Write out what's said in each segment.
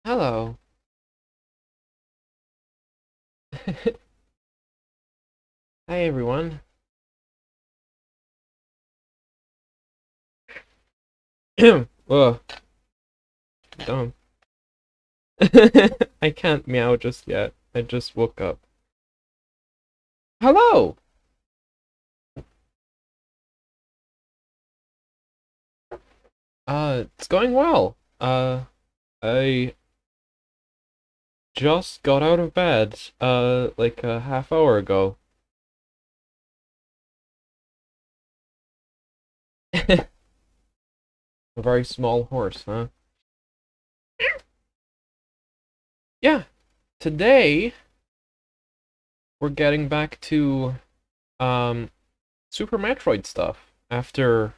Hello. Hi everyone. Whoa, dumb. I can't meow just yet. I just woke up. Hello! It's going well. I just got out of bed, like a half hour ago. A very small horse, huh? Yeah, today we're getting back to, um, Super Metroid stuff after,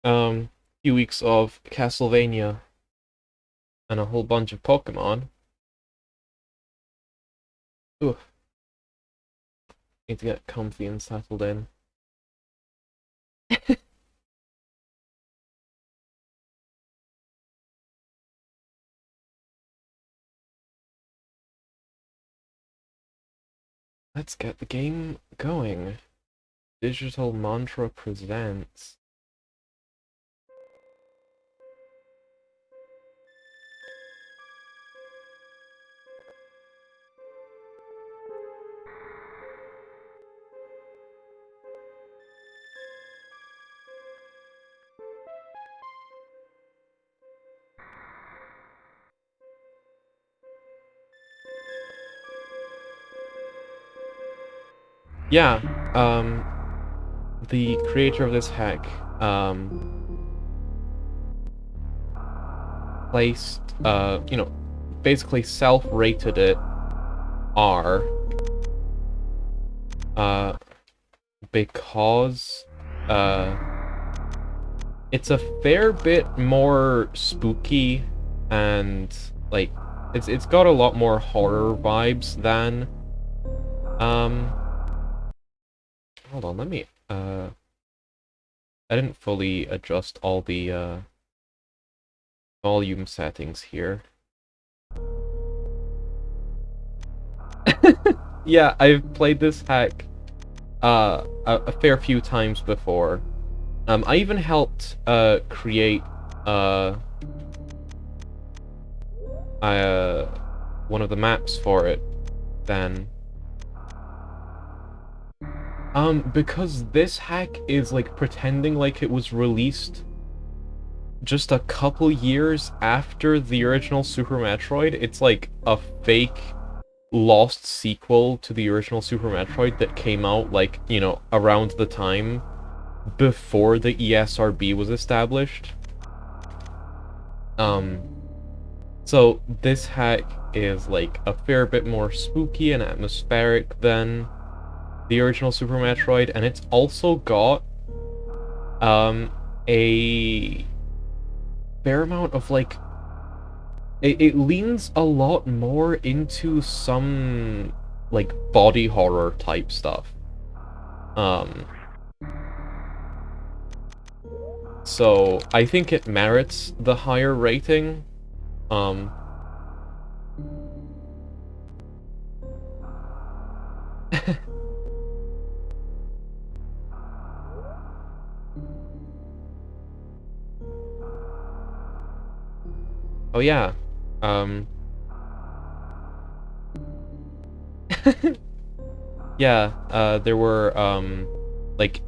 few weeks of Castlevania and a whole bunch of Pokemon. Ooh, need to get comfy and settled in. Let's get the game going. Digital Mantra presents. Yeah, um, the creator of this hack, placed, basically self-rated it R, uh, because, uh, it's a fair bit more spooky and, like, it's got a lot more horror vibes than, um, hold on, let me, I didn't fully adjust all the, volume settings here. Yeah, I've played this hack, a fair few times before. I even helped, create, uh, uh, one of the maps for it then. Because this hack is, like, pretending like it was released just a couple years after the original Super Metroid. It's like a fake lost sequel to the original Super Metroid that came out, like, around the time before the ESRB was established. Um, so this hack is, like, a fair bit more spooky and atmospheric than the original Super Metroid, and it's also got, a fair amount of, like, it leans a lot more into some, like, body horror type stuff. Um, so I think it merits the higher rating. Um, oh yeah. Um, yeah, there were, like,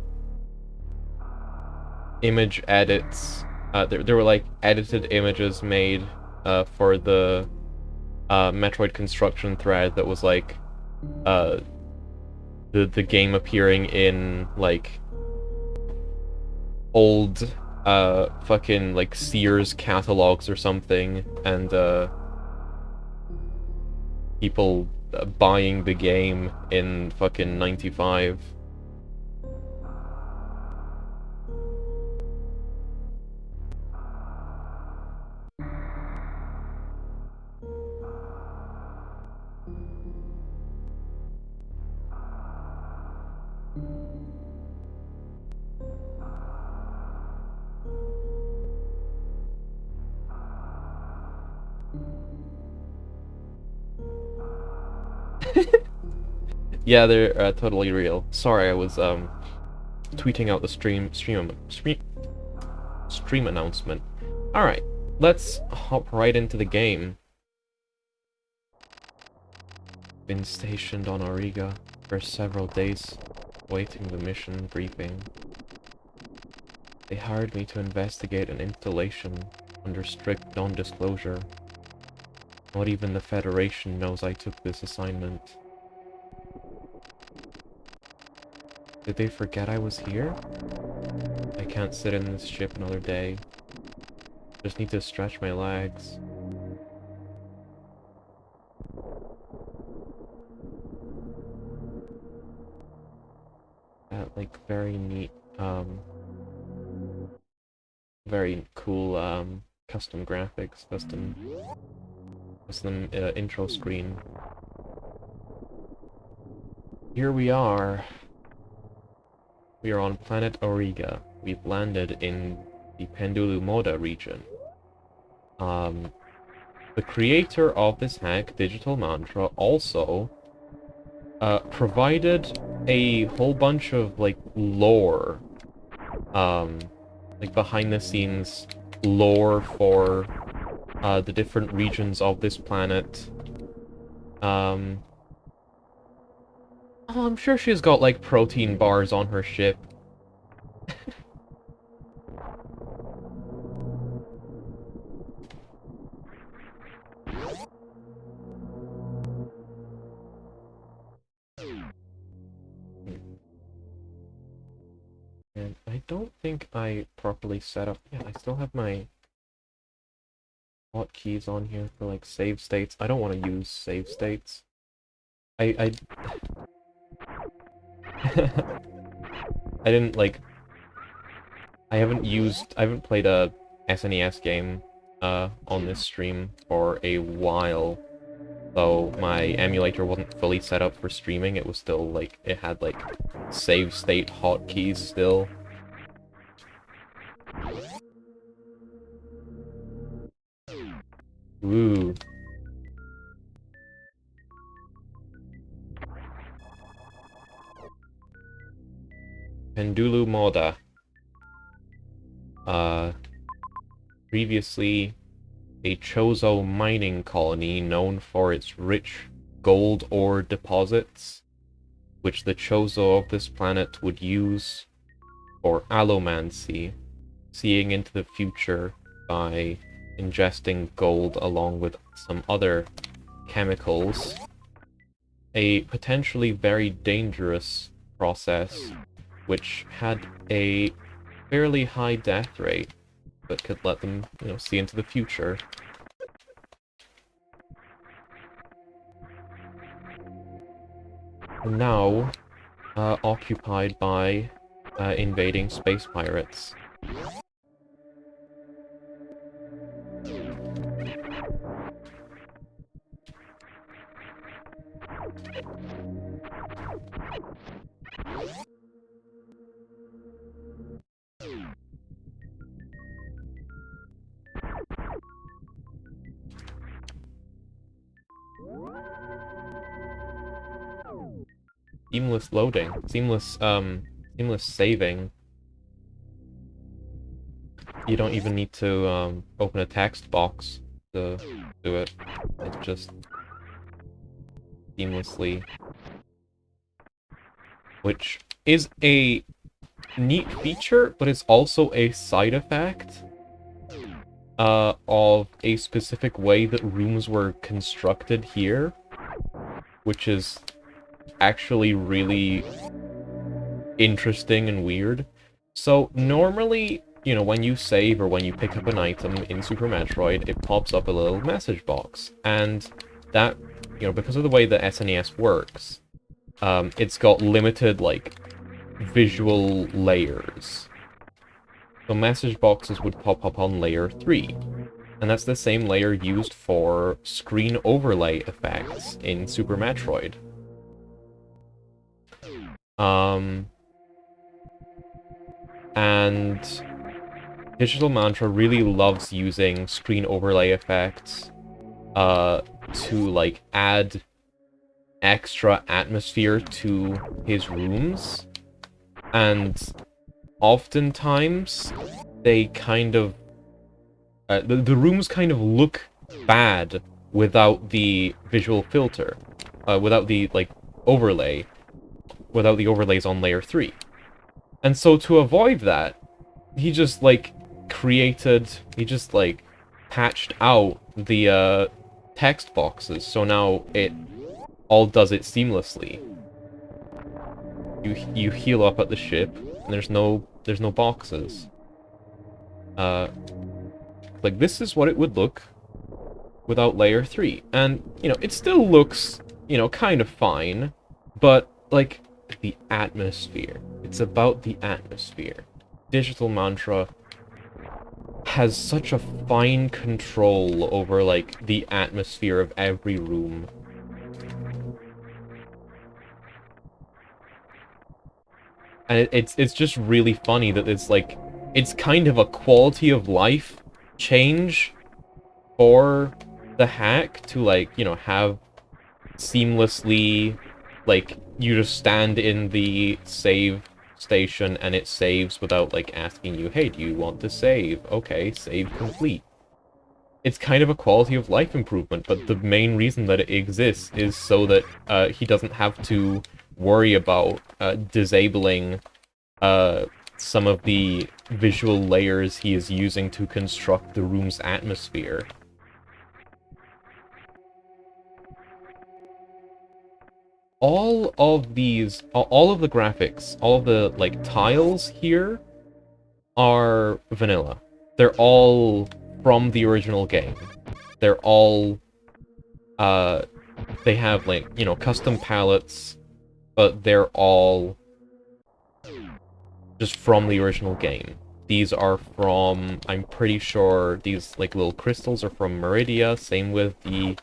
image edits. There were, like, edited images made, for the, Metroid construction thread that was, like, uh, the game appearing in, like, old, fucking, like, Sears catalogs or something, and, people, buying the game in fucking 95. Yeah, they're totally real. Sorry, I was tweeting out the stream announcement. All right, let's hop right into the game. Been stationed on Auriga for several days, waiting the mission briefing. They hired me to investigate an installation under strict non-disclosure. Not even the Federation knows I took this assignment. Did they forget I was here? I can't sit in this ship another day. Just need to stretch my legs. That, like, very neat, very cool, custom graphics, custom intro screen. Here we are. We are on planet Auriga. We've landed in the Pendulu Moda region. The creator of this hack, Digital Mantra, also provided a whole bunch of, like, lore. Like, behind-the-scenes lore for the different regions of this planet. Oh, I'm sure she's got, like, protein bars on her ship. And I don't think I properly set up... Yeah, I still have my hotkeys on here for, like, save states. I don't want to use save states. I I didn't, like... I haven't played a SNES game on this stream for a while. Though my emulator wasn't fully set up for streaming, it was still, like, it had, like, save state hotkeys still. Ooh. Pendulu Moda. Previously a Chozo mining colony known for its rich gold ore deposits, which the Chozo of this planet would use for allomancy, seeing into the future by ingesting gold along with some other chemicals. A potentially very dangerous process, which had a fairly high death rate, but could let them, you know, see into the future. Now, occupied by invading space pirates. Seamless loading. Seamless saving. You don't even need to, open a text box to do it. It just seamlessly... Which is a neat feature, but it's also a side effect of a specific way that rooms were constructed here, which is actually really interesting and weird. So normally, you know, when you save or when you pick up an item in Super Metroid, it pops up a little message box, and that, you know, because of the way the SNES works, it's got limited, like, visual layers. So message boxes would pop up on layer 3, and that's the same layer used for screen overlay effects in Super Metroid. And Digital Mantra really loves using screen overlay effects to, like, add extra atmosphere to his rooms, and oftentimes they kind of the rooms kind of look bad without the visual filter, without the like overlay, without the overlays on layer 3. And so to avoid that, he just like patched out the text boxes, so now it all does it seamlessly. You heal up at the ship, and there's no boxes. Like this is what it would look without layer 3. And, you know, it still looks, you know, kind of fine, but like the atmosphere. It's about the atmosphere. Digital Mantra has such a fine control over like the atmosphere of every room. And it's just really funny that it's like, it's kind of a quality of life change for the hack to like, you know, have seamlessly, like, you just stand in the save station and it saves without like asking you, hey, do you want to save? Okay, save complete. It's kind of a quality of life improvement, but the main reason that it exists is so that he doesn't have to worry about disabling some of the visual layers he is using to construct the room's atmosphere. All of these, all of the graphics, all of the, like, tiles here are vanilla. They're all from the original game. They're all, they have, like, you know, custom palettes, but they're all just from the original game. These are from, I'm pretty sure these, like, little crystals are from Meridia, same with the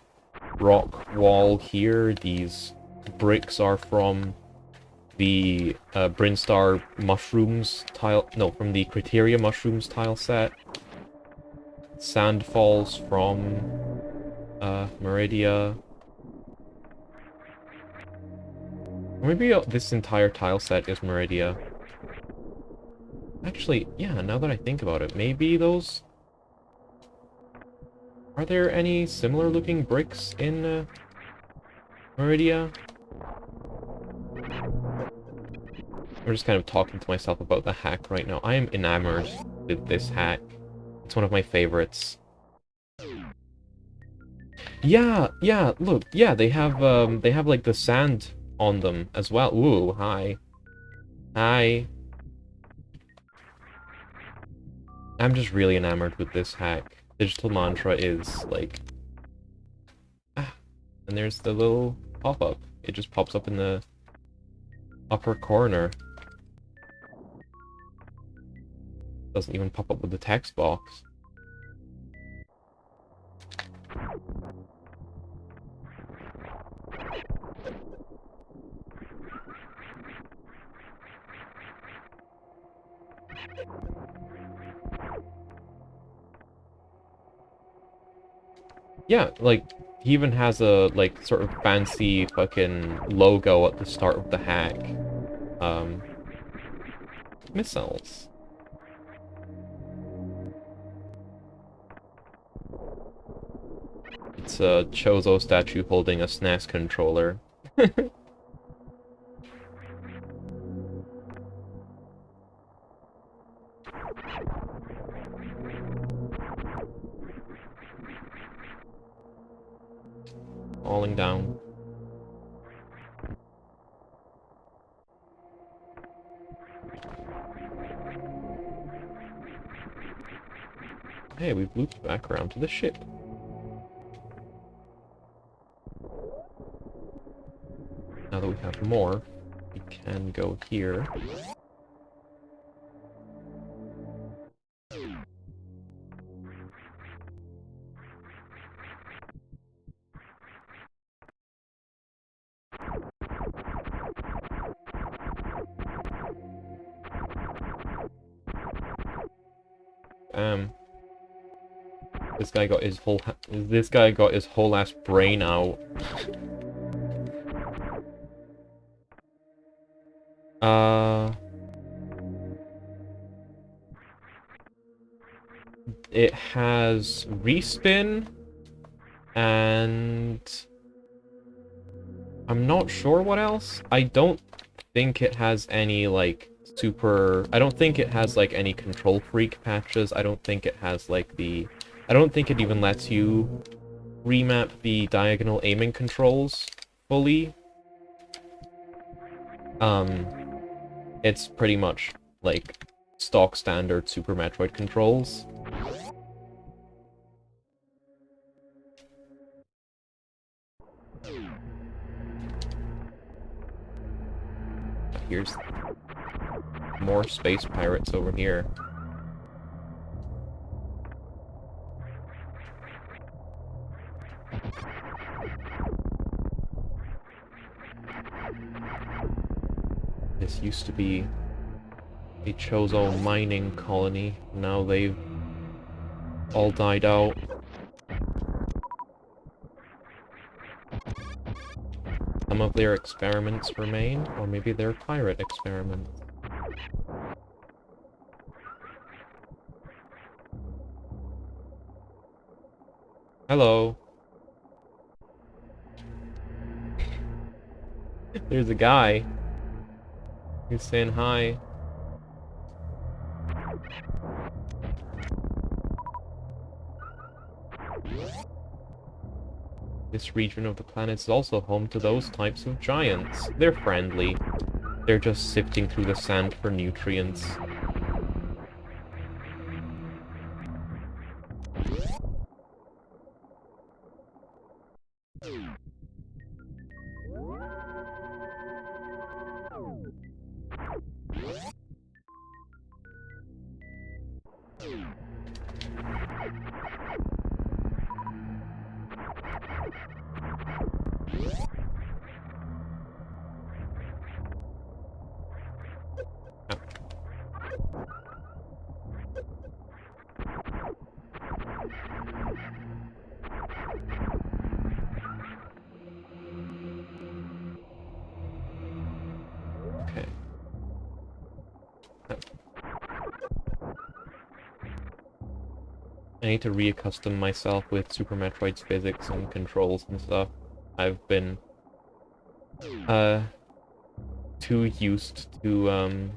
rock wall here. These bricks are from the Brinstar mushrooms tile, no, from the Criteria mushrooms tile set. Sand falls from Meridia. Or maybe this entire tile set is Meridia. Actually, yeah, now that I think about it, maybe those... Are there any similar looking bricks in Meridia? I'm just kind of talking to myself about the hack right now. I am enamored with this hack. It's one of my favorites. Yeah, look, yeah, they have like the sand on them as well. Ooh, hi. Hi. I'm just really enamored with this hack. Digital Mantra is like... Ah, and there's the little pop-up. It just pops up in the upper corner. Doesn't even pop up with the text box. Yeah, like, he even has a, like, sort of fancy fucking logo at the start of the hack. Missiles. It's a Chozo statue holding a SNES controller. Falling down. Hey, we've looped back around to the ship. Now that we have more, we can go here. This guy got his whole ass brain out. Uh, it has respin, and I'm not sure what else. I don't think it has any, like, super... I don't think it has, like, any control freak patches. I don't think it has, like, the... I don't think it even lets you remap the diagonal aiming controls fully. It's pretty much, like, stock standard Super Metroid controls. Here's more space pirates over here. This used to be a Chozo mining colony. Now they've all died out. Some of their experiments remain, or maybe they're pirate experiments. Hello. There's a guy who's saying hi. This region of the planet is also home to those types of giants. They're friendly. They're just sifting through the sand for nutrients. Okay. I need to reaccustom myself with Super Metroid's physics and controls and stuff. I've been too used to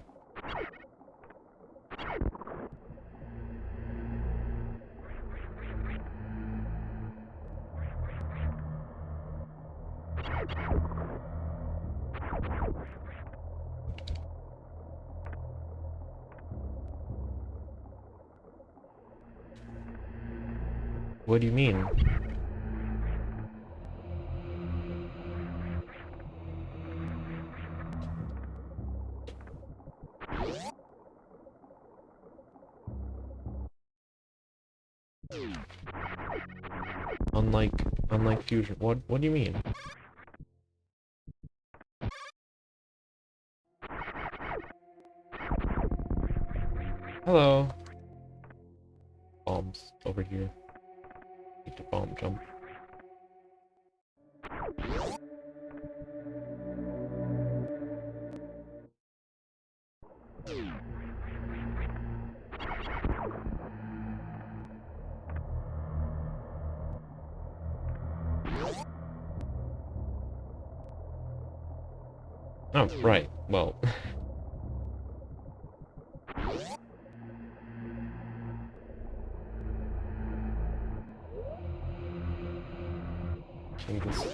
What do you mean? Unlike Fusion. What do you mean? Hello. Bombs over here. Need to bomb jump. Oh, right. Well.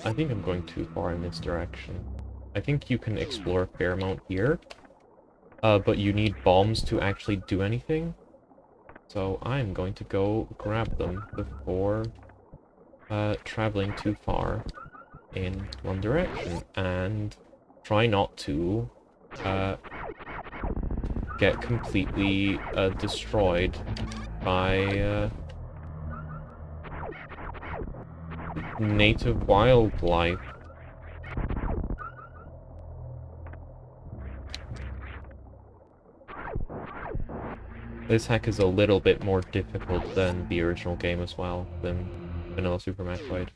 I think I'm going too far in this direction. I think you can explore a fair amount here, but you need bombs to actually do anything. So I'm going to go grab them before traveling too far in one direction, and try not to get completely destroyed by native wildlife. This hack is a little bit more difficult than the original game as well, than vanilla Super Metroid.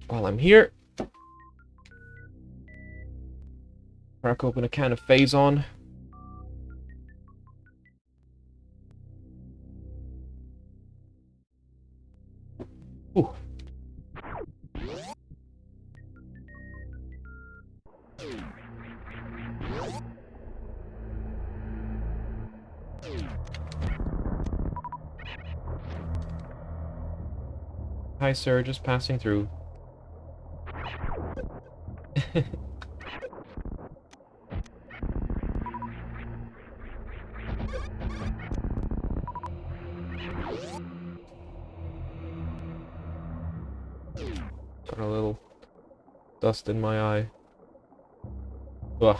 While I'm here, Crack open a can of Phazon. Ooh. Hi, sir, just passing through. Got a little dust in my eye. Ugh.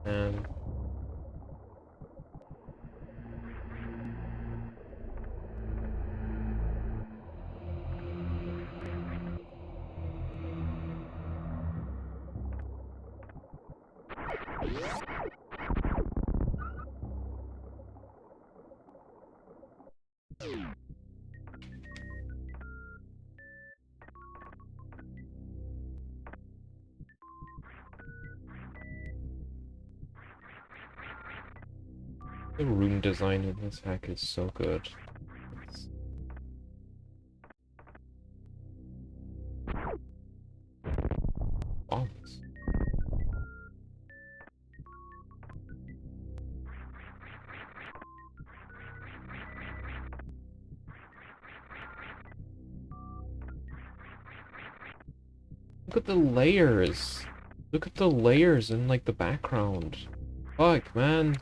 And the room design in this hack is so good. It's flawless. Look at the layers. Look at the layers in, like, the background. Fuck, man.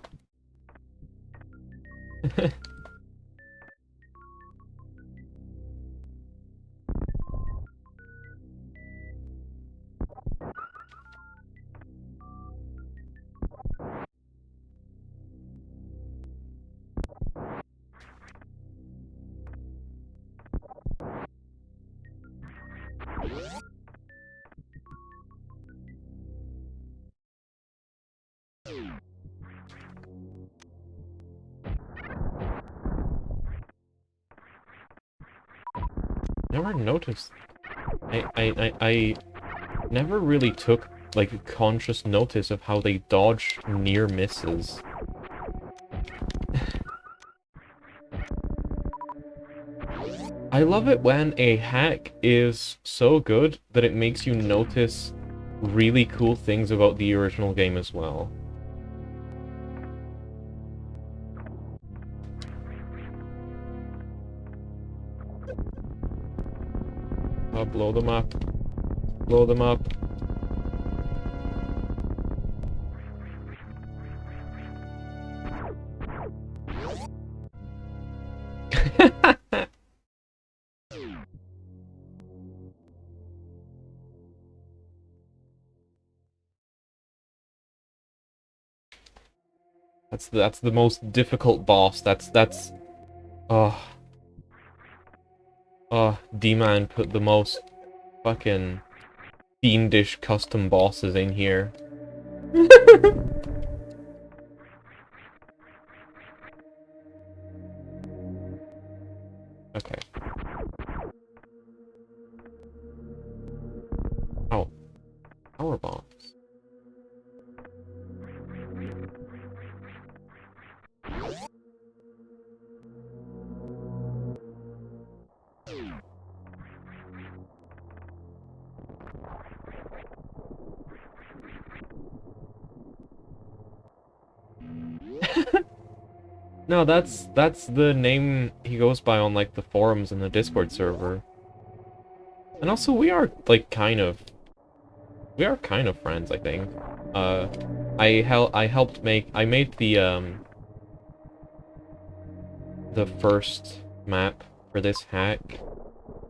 Never noticed. I never really took, like, conscious notice of how they dodge near misses. I love it when a hack is so good that it makes you notice really cool things about the original game as well. Blow them up. Blow them up. That's the most difficult boss. Oh. Oh, D-Man put the most fucking fiendish custom bosses in here. Okay. Oh. Power bombs. No, that's the name he goes by on, like, the forums and the Discord server. And also, we are kind of friends, I think. I made the first map for this hack,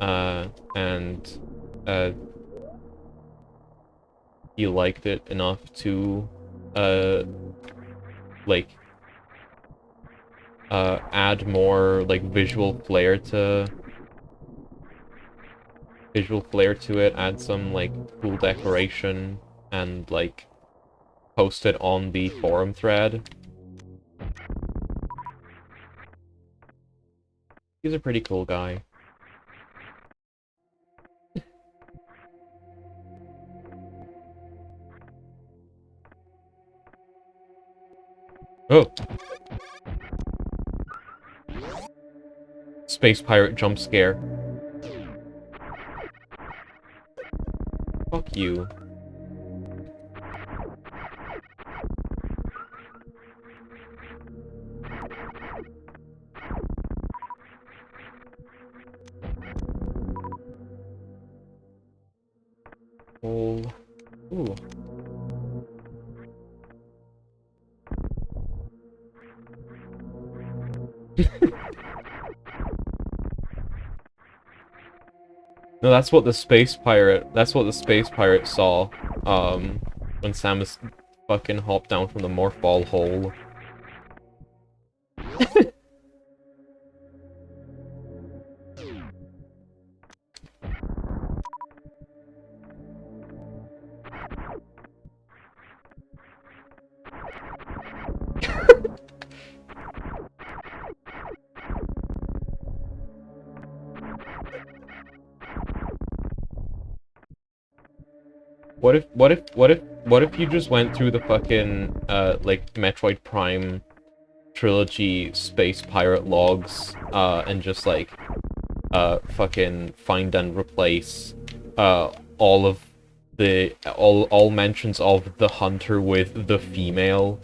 and he liked it enough to like add more like visual flair to it, add some like cool decoration, and like post it on the forum thread. He's a pretty cool guy. Oh! Space pirate jump scare. Fuck you. Oh. Ooh. No, that's what the space pirate saw, when Samus fucking hopped down from the morph ball hole. What if you just went through the fucking, like, Metroid Prime trilogy space pirate logs, and just, like, fucking find and replace, all of all mentions of the hunter with the female?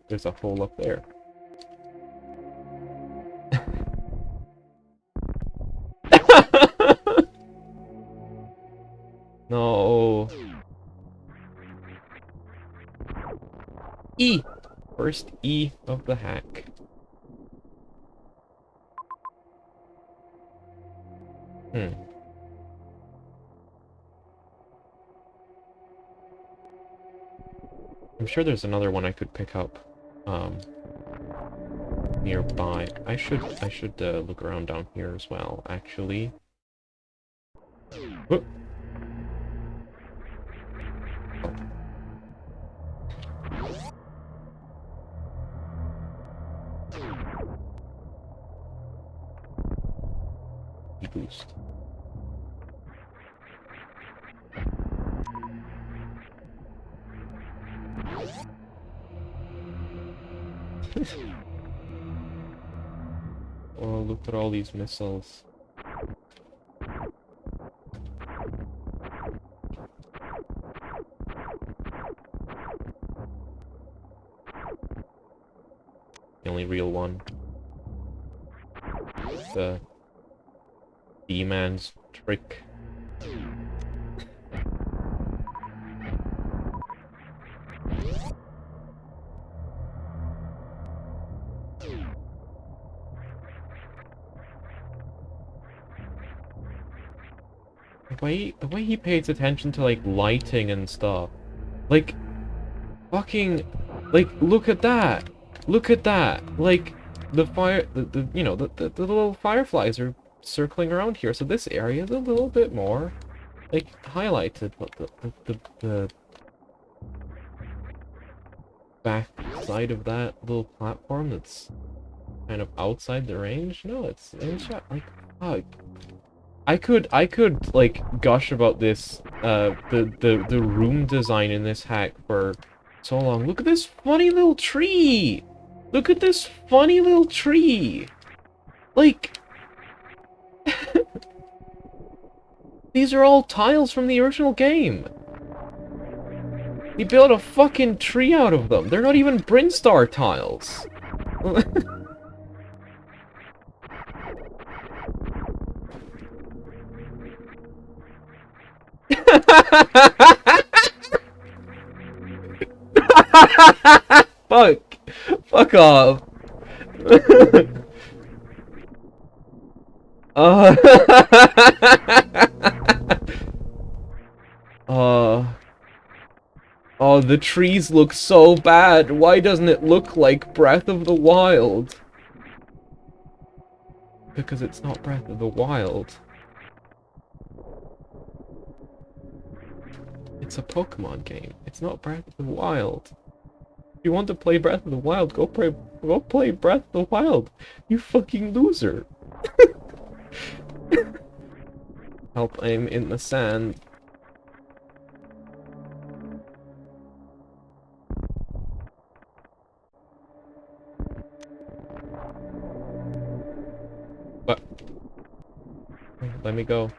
There's a hole up there. No. E! First E of the hack. I'm sure there's another one I could pick up, nearby. I should look around down here as well, actually. Oh. Boost. Oh, look at all these missiles. The only real one. The D-man's trick. The way he pays attention to, like, lighting and stuff. Like, fucking, like, look at that! Look at that! Like, you know, the little fireflies are circling around here, so this area is a little bit more, like, highlighted, but the back side of that little platform that's kind of outside the range, no, it's in shot, like, fuck. I could, like, gush about this, the room design in this hack for so long. Look at this funny little tree! Look at this funny little tree! Like... These are all tiles from the original game! You built a fucking tree out of them! They're not even Brinstar tiles! Fuck! Fuck off! Uh, uh, oh, the trees look so bad. Why doesn't it look like Breath of the Wild? Because it's not Breath of the Wild. It's a Pokemon game. It's not Breath of the Wild. If you want to play Breath of the Wild, go play Breath of the Wild. You fucking loser. Help, I'm in the sand. What? Let me go.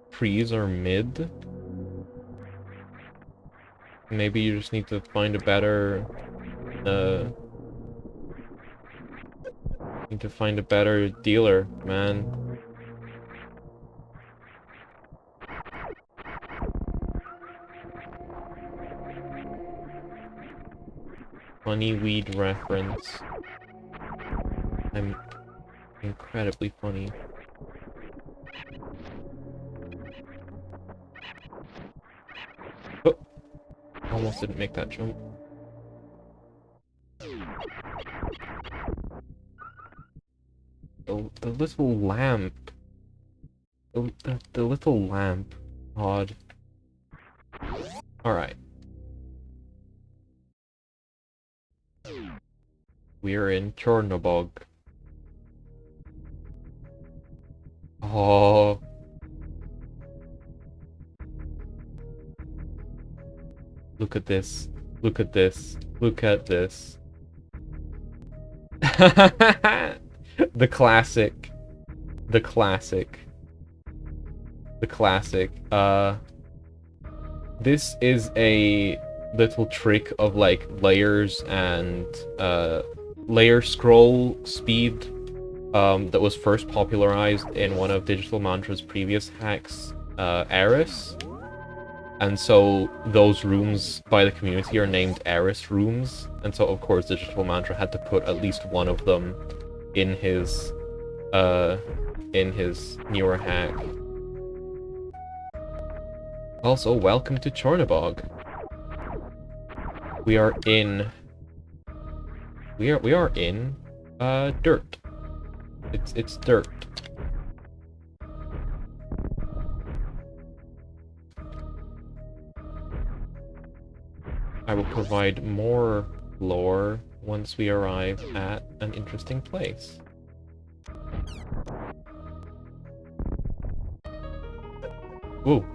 Trees are mid. Maybe you just need to find a better, need to find a better dealer, man. Funny weed reference. I'm incredibly funny. Oh! Almost didn't make that jump. The little lamp. The little lamp. Odd. Alright. We're in Chornobog. Oh. Look at this. Look at this. Look at this. The classic. The classic. The classic. This is a little trick of like layers and layer scroll speed that was first popularized in one of Digital Mantra's previous hacks, Eris. And so those rooms by the community are named Eris rooms, and so of course Digital Mantra had to put at least one of them in his newer hack. Also, welcome to Chornobog. We are in dirt. It's dirt. I will provide more lore once we arrive at an interesting place. Ooh.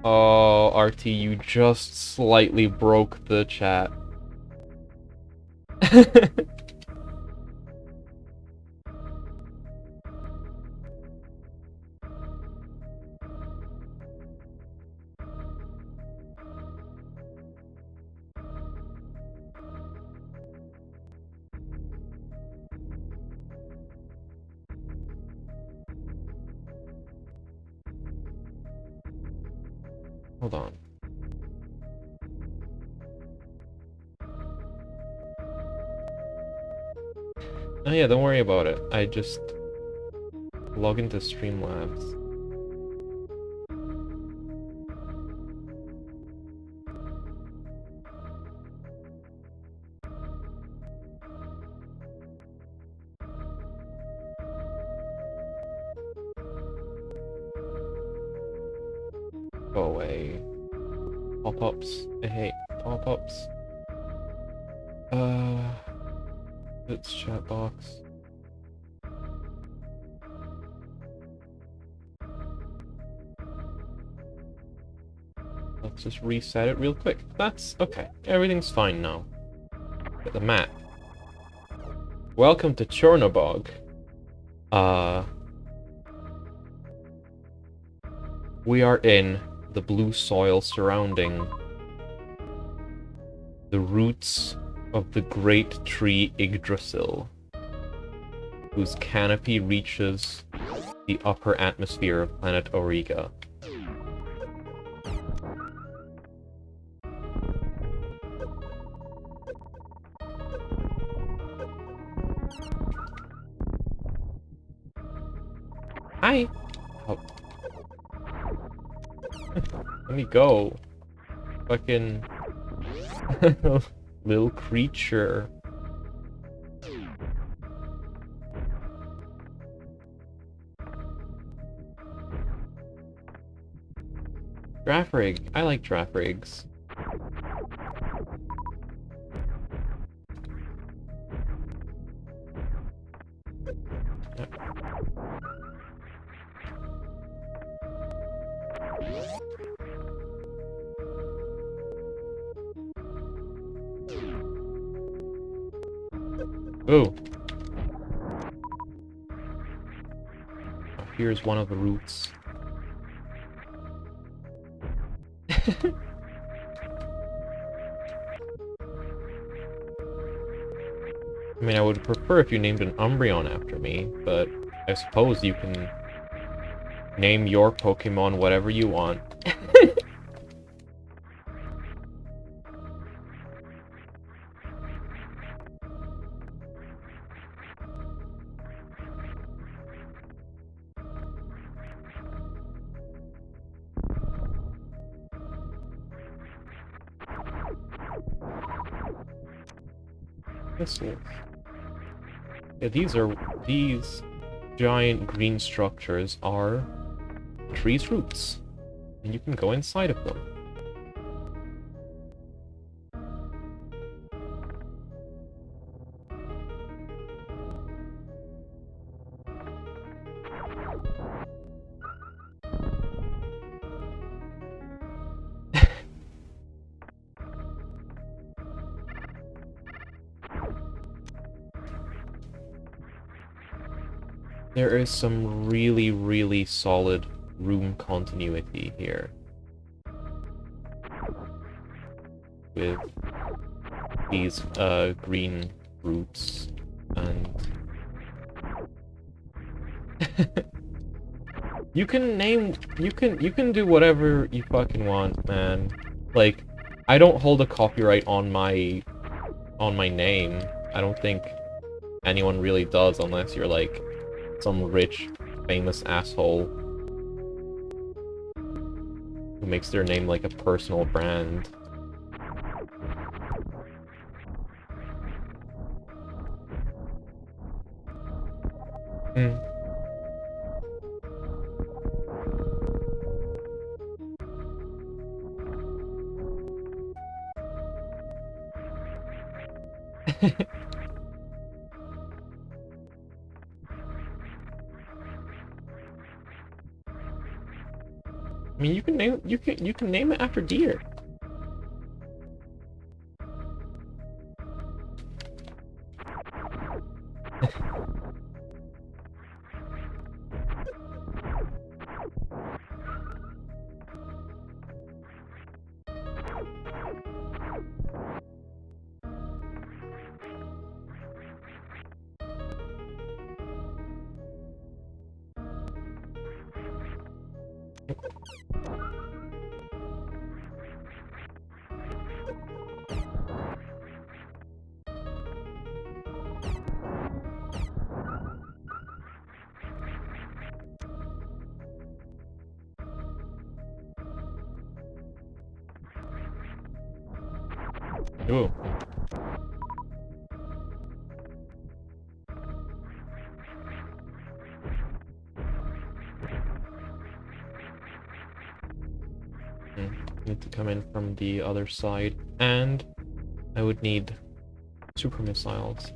Oh, RT, you just slightly broke the chat. Hold on. Oh yeah, don't worry about it. I just log into Streamlabs. Go away. Pop-ups. I hate pop-ups. It's chat box. Let's just reset it real quick. That's okay. Everything's fine now. Get the map. Welcome to Chornobog. We are in the blue soil surrounding the roots of the great tree Yggdrasil, whose canopy reaches the upper atmosphere of planet Auriga. Hi! Oh. Let me go. Fucking... little creature. Giraffe rig. I like giraffe rigs. Yep. Oh. Here's one of the roots. I mean, I would prefer if you named an Umbreon after me, but I suppose you can name your Pokemon whatever you want. Missiles. Yeah, these giant green structures are trees' roots, and you can go inside of them. There is some really, really solid room continuity here. With these green roots and you can do whatever you fucking want, man. Like, I don't hold a copyright on my name. I don't think anyone really does unless you're like some rich, famous asshole who makes their name like a personal brand. Hmm. I mean, you can name it after deer. Ooh. Need to come in from the other side, and I would need super missiles.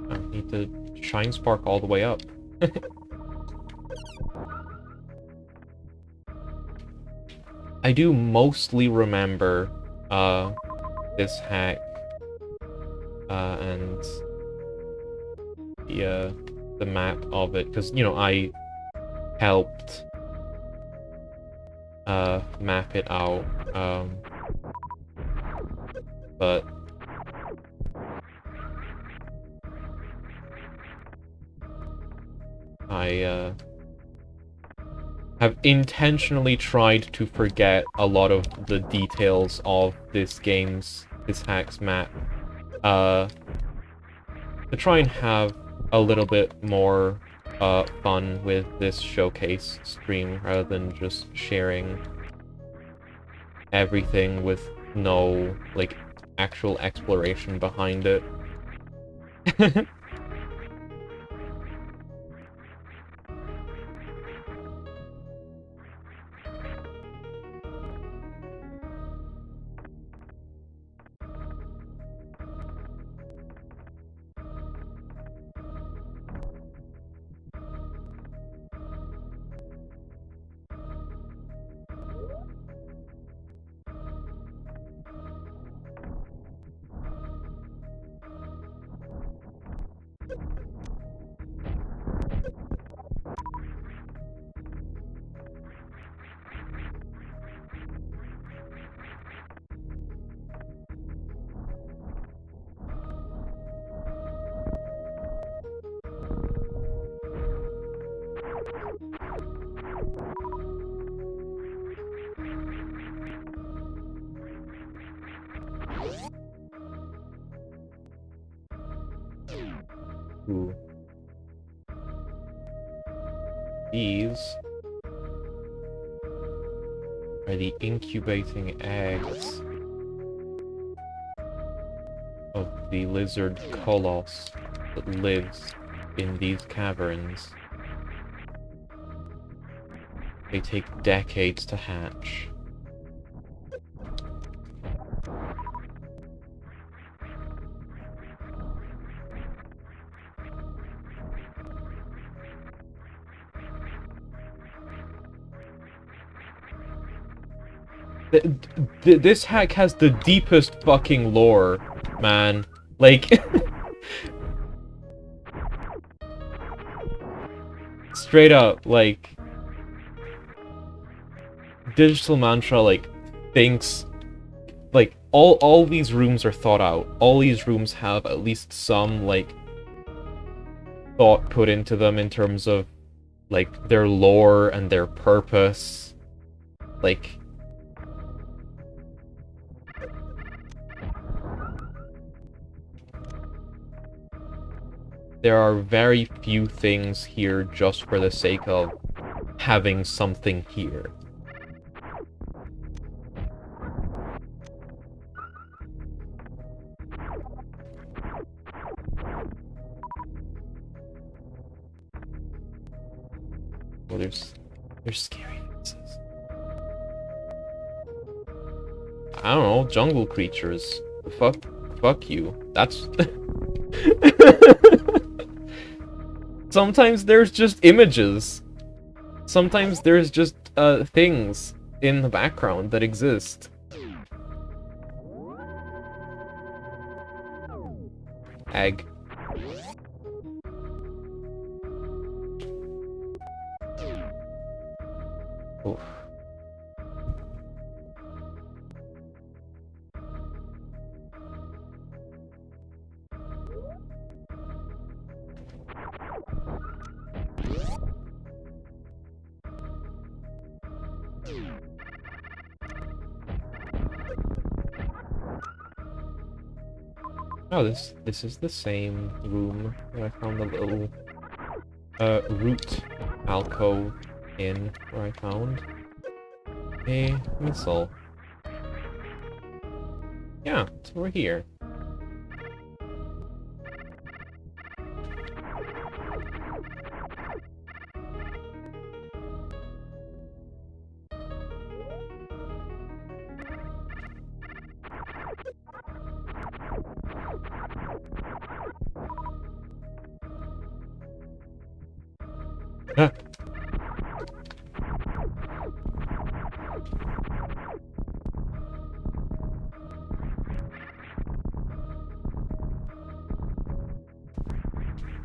I need to shine spark all the way up. I do mostly remember this hack and the map of it, because, you know, I helped map it out, but I have intentionally tried to forget a lot of the details of this hack's map, to try and have a little bit more fun with this showcase stream, rather than just sharing everything with no, like, actual exploration behind it. Ooh. These are the incubating eggs of the lizard coloss that lives in these caverns. They take decades to hatch. This hack has the deepest fucking lore, man. Like, straight up, like, Digital Mantra, like, thinks, like, all these rooms are thought out. All these rooms have at least some, like, thought put into them in terms of, like, their lore and their purpose. Like, there are very few things here just for the sake of having something here. Well, there's scary faces. I don't know, jungle creatures. Fuck you. That's... Sometimes there's just images. Sometimes there's just, things in the background that exist. Egg. Oof. Oh, this is the same room that I found the little root alcove in, where I found a missile. Yeah, it's over here.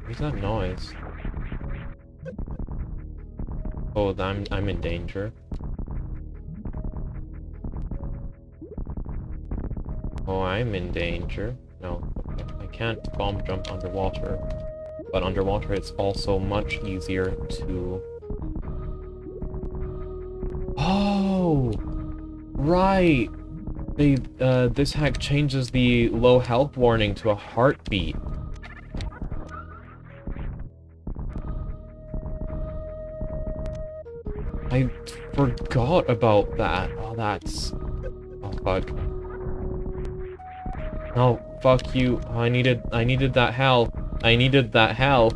What's that noise? Oh, I'm in danger. Oh, I'm in danger. No, okay. I can't bomb jump underwater. But underwater it's also much easier to... Oh! Right! This hack changes the low health warning to a heartbeat. I forgot about that. Oh, that's... Oh, fuck. No, fuck you. I needed that health. I needed that health.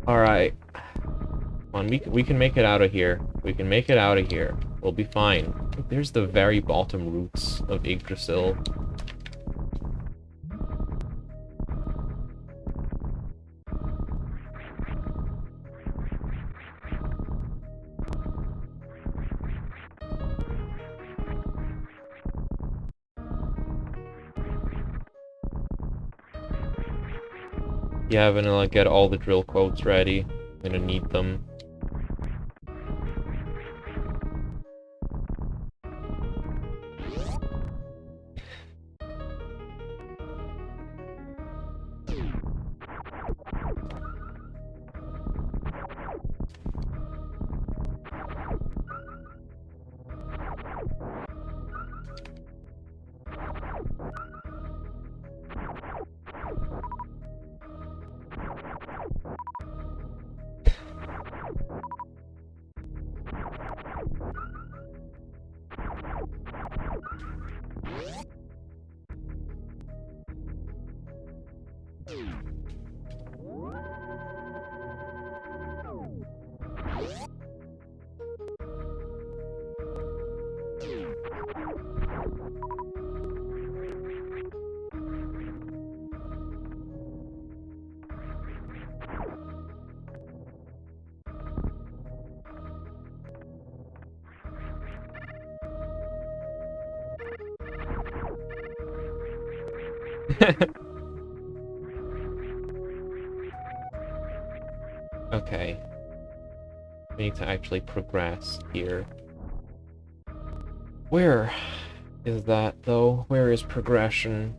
Alright. Come on, we can make it out of here. We can make it out of here. We'll be fine. There's the very bottom roots of Yggdrasil. Yeah, Vanilla, get all the drill quotes ready. I'm gonna need them. Okay. We need to actually progress here. Where is that, though? Where is progression?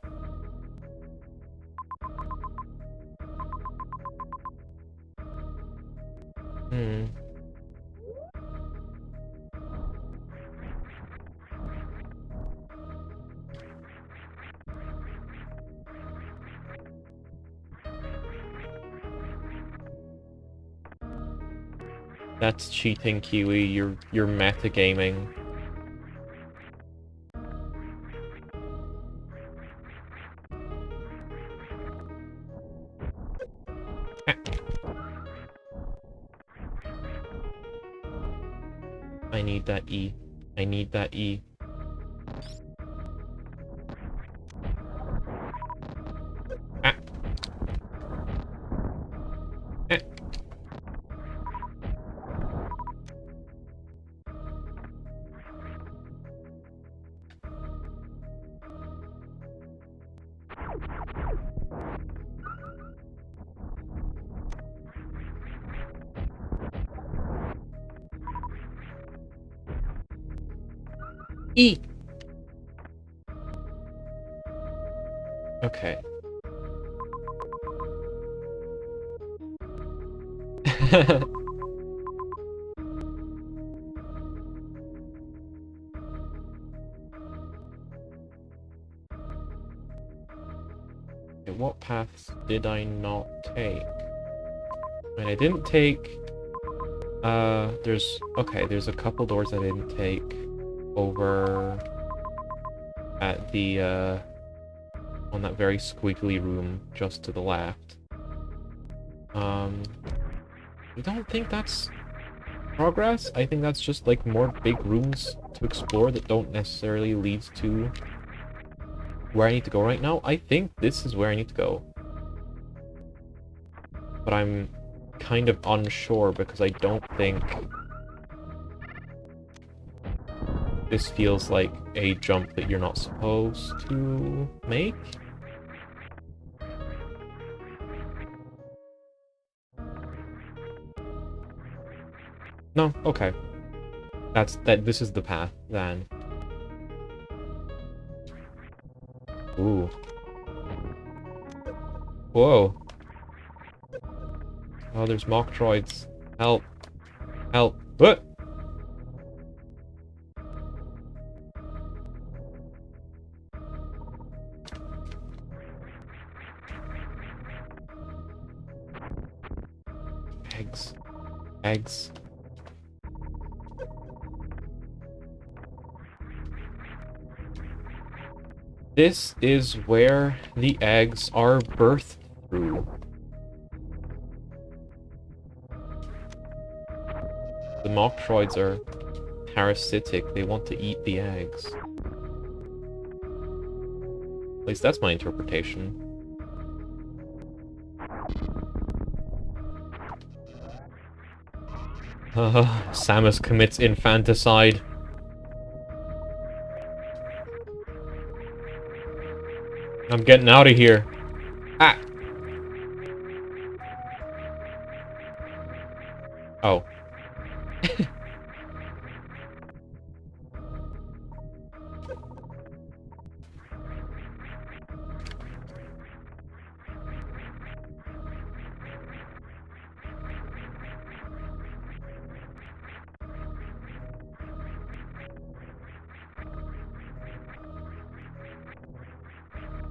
Hmm. That's cheating, Kiwi. You're metagaming. I need that E. I need that E. Ah. Ah. E! Okay. Okay, what paths did I not take? And I didn't take... there's a couple doors I didn't take over at the, on that very squiggly room just to the left. I don't think that's progress. I think that's just, like, more big rooms to explore that don't necessarily lead to where I need to go right now. I think this is where I need to go. But I'm kind of unsure because I don't think this feels like a jump that you're not supposed to make. No? Okay. This is the path, then. Ooh. Whoa. Oh, there's mock droids. Help. Help. What? Eggs. Eggs. This is where the eggs are birthed through. The mock droids are parasitic. They want to eat the eggs. At least that's my interpretation. Samus commits infanticide. I'm getting out of here. Ah! Oh.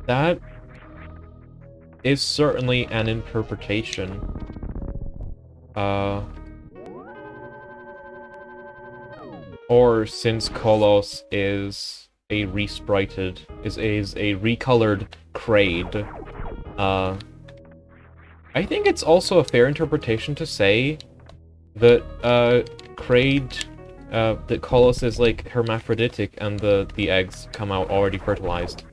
That is certainly an interpretation. Or since Kolos is a is a recolored Kraid, I think it's also a fair interpretation to say that, Kraid, that Kolos is, like, hermaphroditic and the eggs come out already fertilized.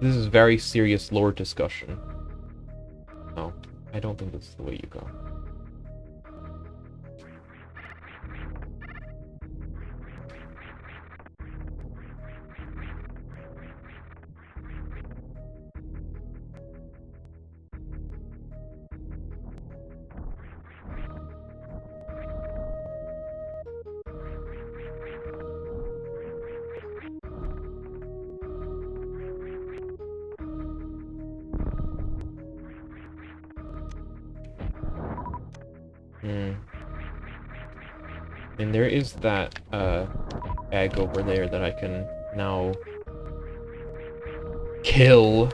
This is very serious lore discussion. No, I don't think this is the way you go. And there is that, egg over there that I can now kill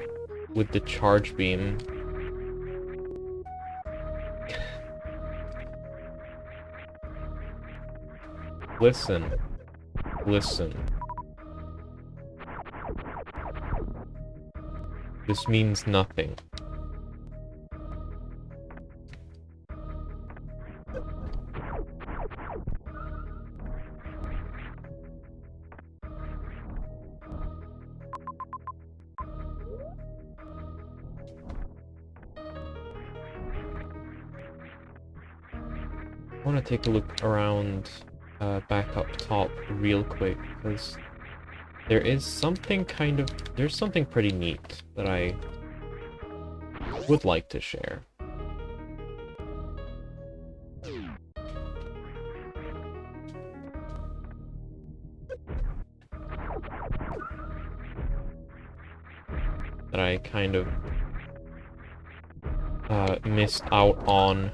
with the charge beam. Listen. Listen. This means nothing. I want to take a look around, back up top real quick, because there is something there's something pretty neat that I would like to share. That I kind of, missed out on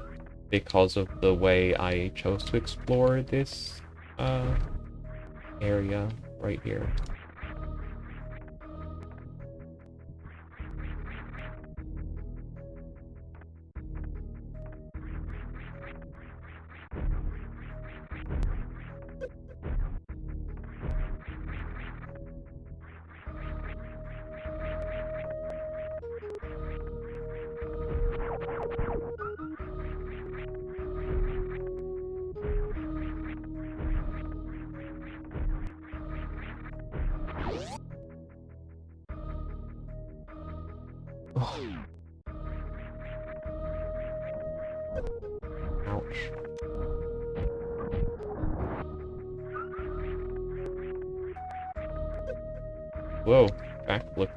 because of the way I chose to explore this, area right here. Ouch. Whoa, backflip.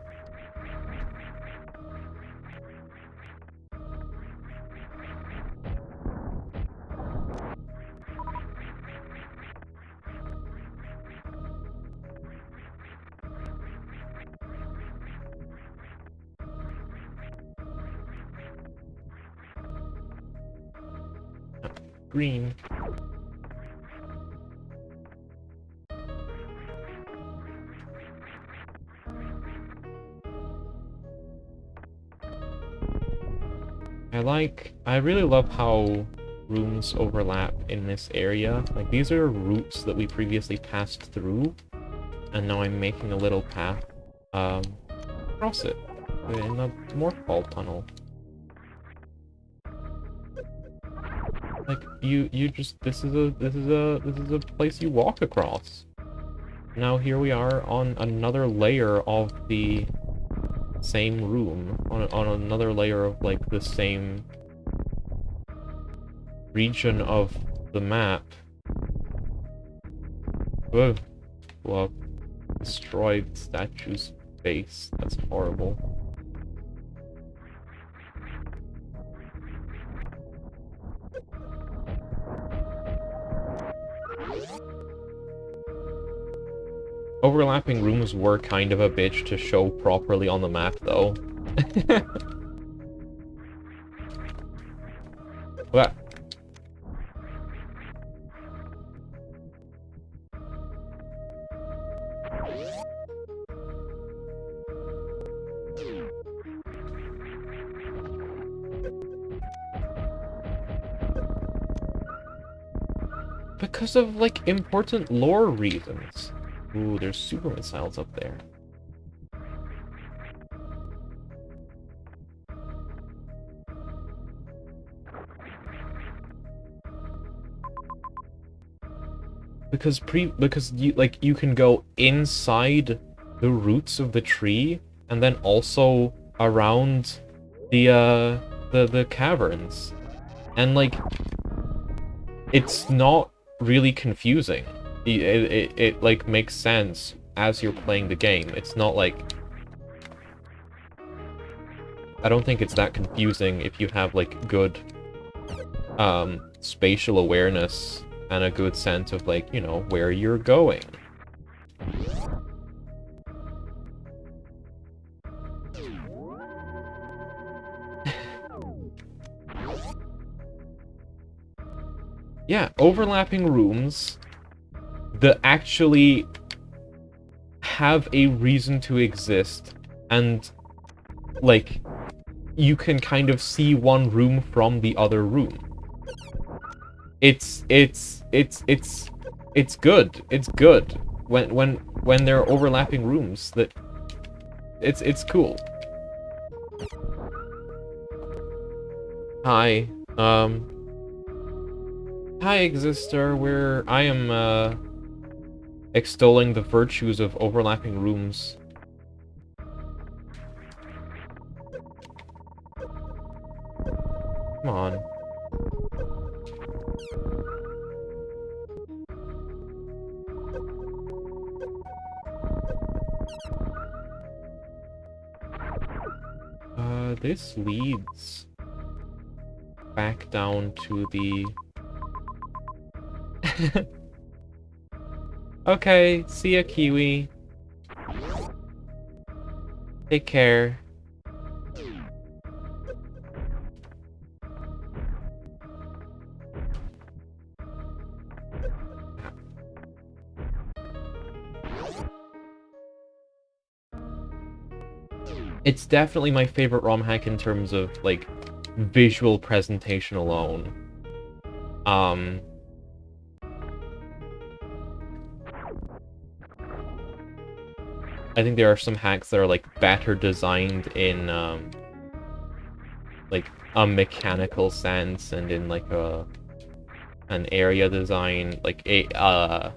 green. I really love how rooms overlap in this area. Like, these are routes that we previously passed through, and now I'm making a little path, across it, in the Morphball tunnel. Like, you just, this is a place you walk across. Now here we are on another layer of the same room, on another layer of, like, the same region of the map. Whoa. Well, destroyed statue's face. That's horrible. Overlapping rooms were kind of a bitch to show properly on the map, though. What? Because of, like, important lore reasons. Ooh, there's super missiles up there. Because you can go inside the roots of the tree and then also around the caverns. And, like, it's not really confusing. It like makes sense as you're playing the game. It's not like, I don't think it's that confusing if you have, like, good spatial awareness and a good sense of, like, you know, where you're going. Yeah, overlapping rooms that actually have a reason to exist, and, like, you can kind of see one room from the other room. It's good. It's good when there are overlapping rooms that it's cool. Hi, hi, Exister, where I am, extolling the virtues of overlapping rooms. Come on. This leads back down to the... Okay, see ya, Kiwi. Take care. It's definitely my favorite ROM hack in terms of, like, visual presentation alone. I think there are some hacks that are, like, better designed in, like, a mechanical sense and in, like, an area design, like, a,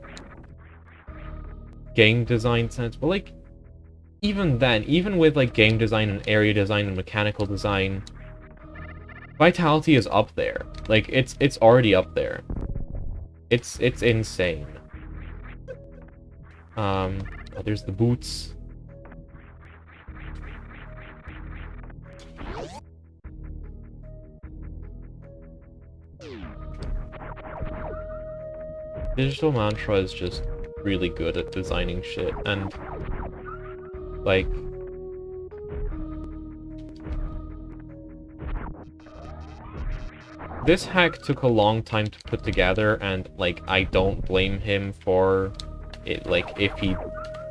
game design sense, but, like, even then, even with, like, game design and area design and mechanical design, Vitality is up there. Like, it's already up there. It's insane. Oh, there's the boots. Digital Mantra is just really good at designing shit, and, like, this hack took a long time to put together, and, like, I don't blame him for it, like, if he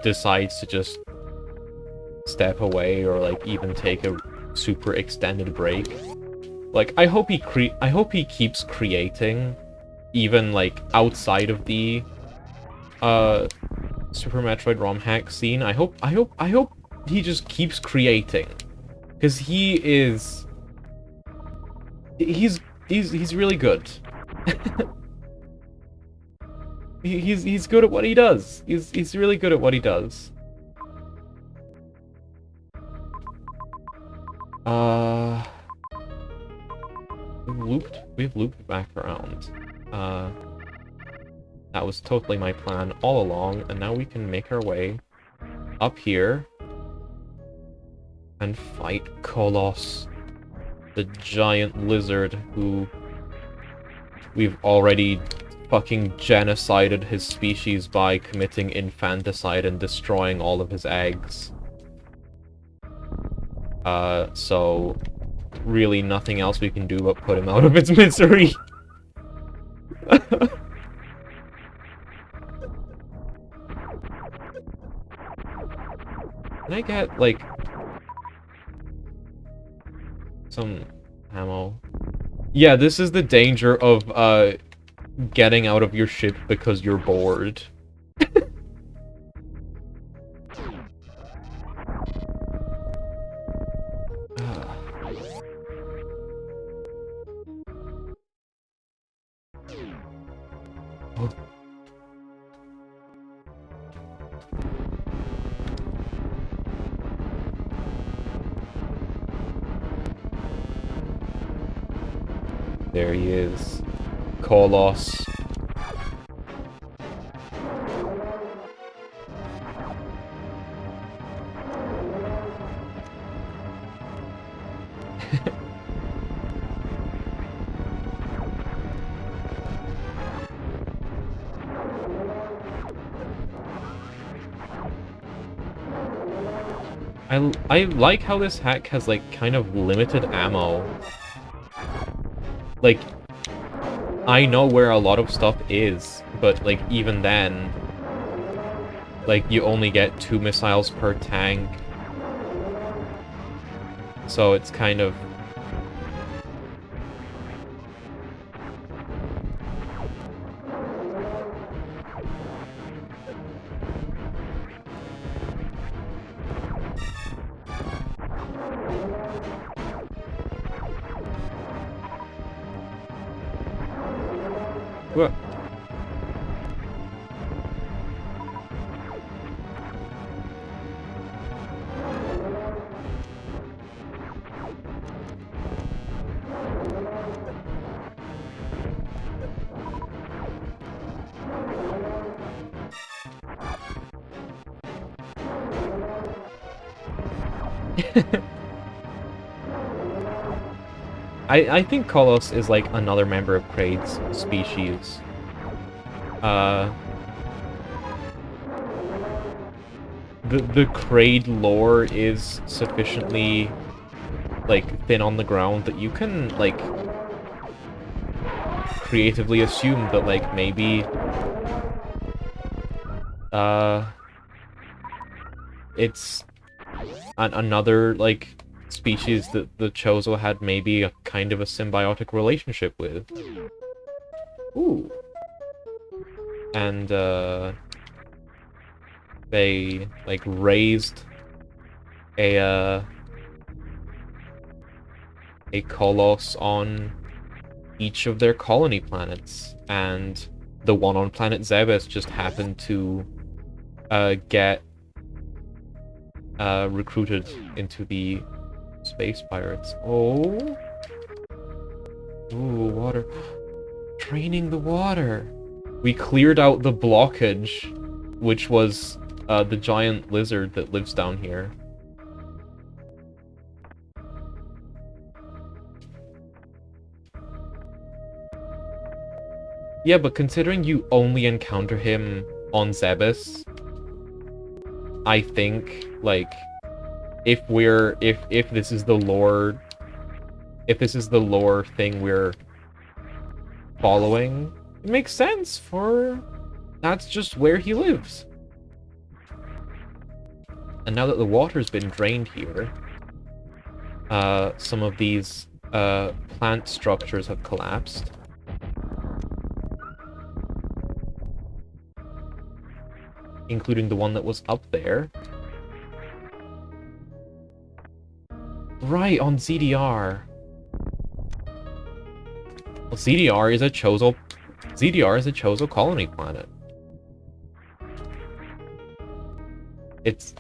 decides to just step away or, like, even take a super extended break. Like, I hope he keeps creating, even, like, outside of the, Super Metroid ROM hack scene. I hope he just keeps creating. Because he's really good. he's good at what he does. He's really good at what he does. We've looped back around. That was totally my plan all along, and now we can make our way up here and fight Kolos, the giant lizard who we've already fucking genocided his species by committing infanticide and destroying all of his eggs. So really nothing else we can do but put him out of its misery. Can I get, like, some ammo? Yeah, this is the danger of, getting out of your ship because you're bored. There he is. Kolos. I like how this hack has, like, kind of limited ammo. Like, I know where a lot of stuff is, but, like, even then, like, you only get 2 missiles per tank. So it's kind of... What? I think Kolos is, like, another member of Kraid's species. The Kraid lore is sufficiently, like, thin on the ground that you can, like, creatively assume that, like, maybe, it's another, like, species that the Chozo had maybe a kind of a symbiotic relationship with. Ooh. And, they, like, raised a Kolos on each of their colony planets, and the one on planet Zebes just happened to, get, recruited into the Space Pirates. Oh. Ooh, water. Training the water. We cleared out the blockage, which was, the giant lizard that lives down here. Yeah, but considering you only encounter him on Zebes, I think, like, if this is the lore thing we're following. It makes sense for... That's just where he lives. And now that the water's been drained here, some of these plant structures have collapsed. Including the one that was up there. Right, on ZDR. Well, ZDR is a Chozo colony planet. It's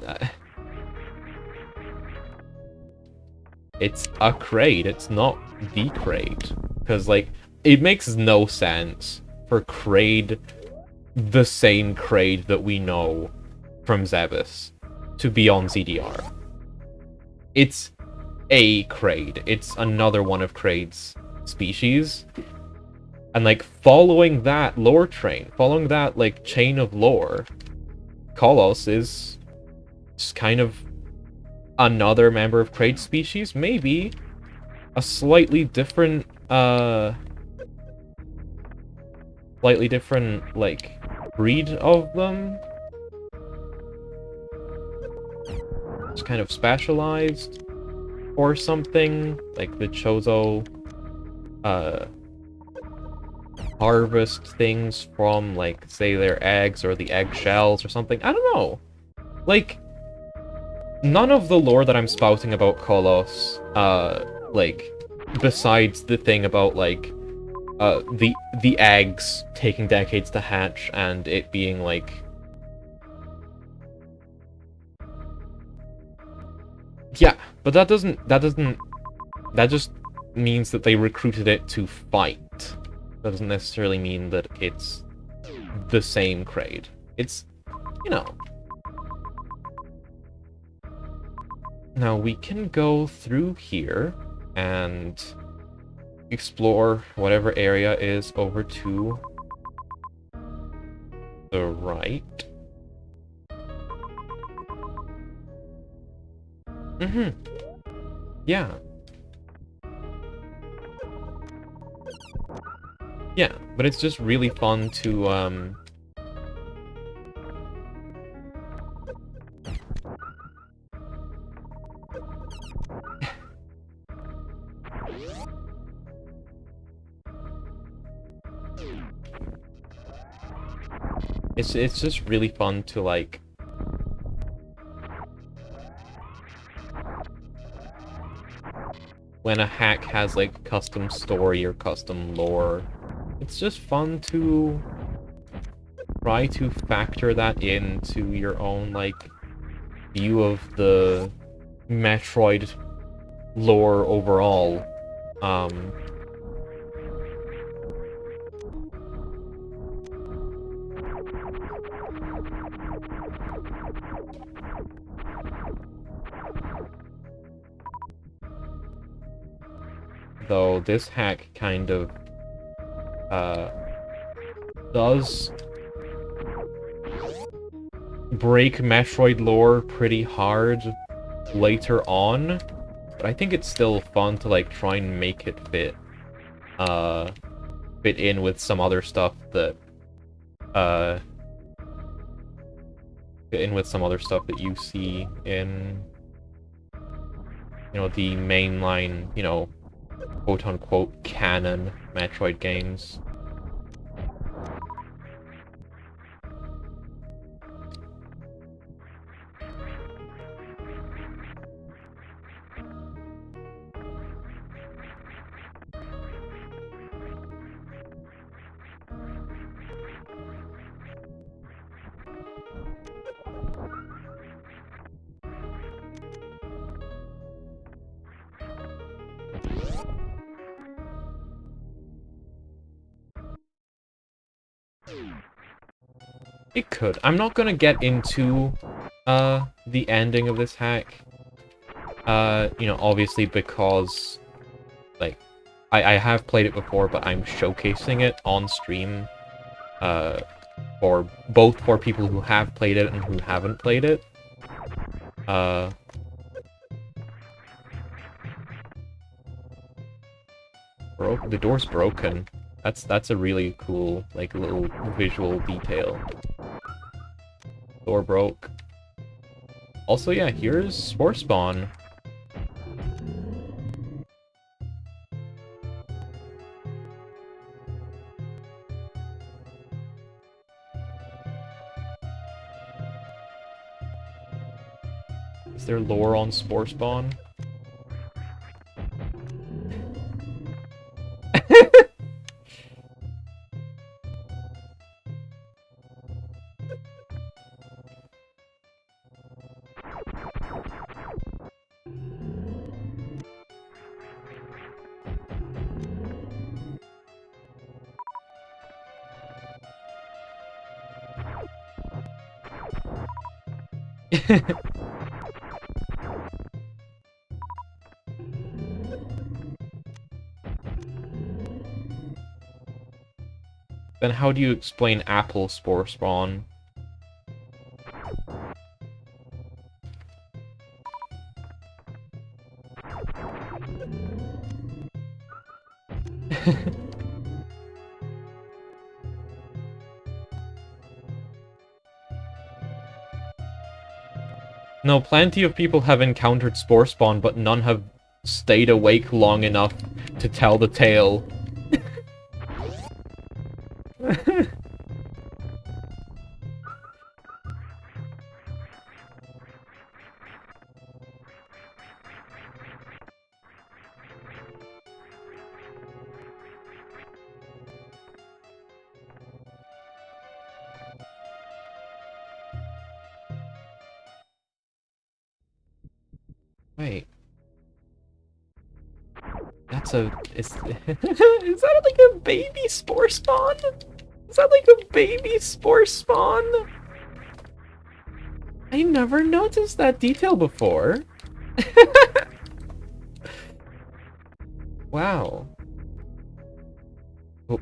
a Kraid, it's not the Kraid. Because, like, it makes no sense for Kraid, the same Kraid that we know from Zebes, to be on ZDR. It's a Kraid. It's another one of Kraid's species. And, like, following that lore train, following that, like, chain of lore, Kolos is just kind of another member of Kraid's species, maybe a slightly different, like, breed of them. It's kind of specialized or something, like the Chozo, harvest things from, like, say, their eggs or the egg shells or something. I don't know. Like, none of the lore that I'm spouting about Kolos, like, besides the thing about, like, the eggs taking decades to hatch and it being, like... Yeah, but that just means that they recruited it to fight. That doesn't necessarily mean that it's the same Kraid. It's, you know... Now, we can go through here and explore whatever area is over to the right. Yeah. Yeah, but it's just really fun to, It's just really fun to, like... When a hack has, like, custom story or custom lore, it's just fun to try to factor that into your own, like, view of the Metroid lore overall. Though this hack kind of does break Metroid lore pretty hard later on, but I think it's still fun to, like, try and make it fit in with some other stuff that you see in, you know, the mainline, you know, quote-unquote canon Metroid games. It could. I'm not gonna get into the ending of this hack. You know, obviously because, like, I have played it before, but I'm showcasing it on stream for both for people who have played it and who haven't played it. The door's broken. That's a really cool, like, little visual detail. Door broke. Also, yeah, here's Spore Spawn. Is there lore on Spore Spawn? Then how do you explain apple Spore Spawn? No, plenty of people have encountered Spore Spawn, but none have stayed awake long enough to tell the tale. Wait. That's a... Is that like a baby Spore Spawn? Is that like a baby Spore Spawn? I never noticed that detail before. Wow. Oh.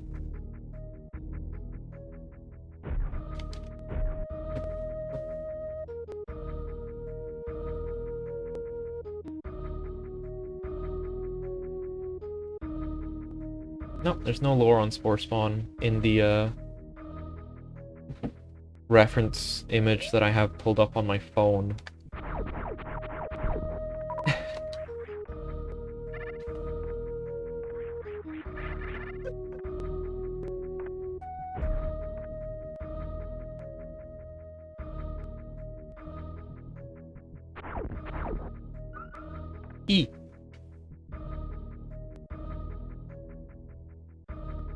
No, there's no lore on Spore Spawn in the reference image that I have pulled up on my phone. E.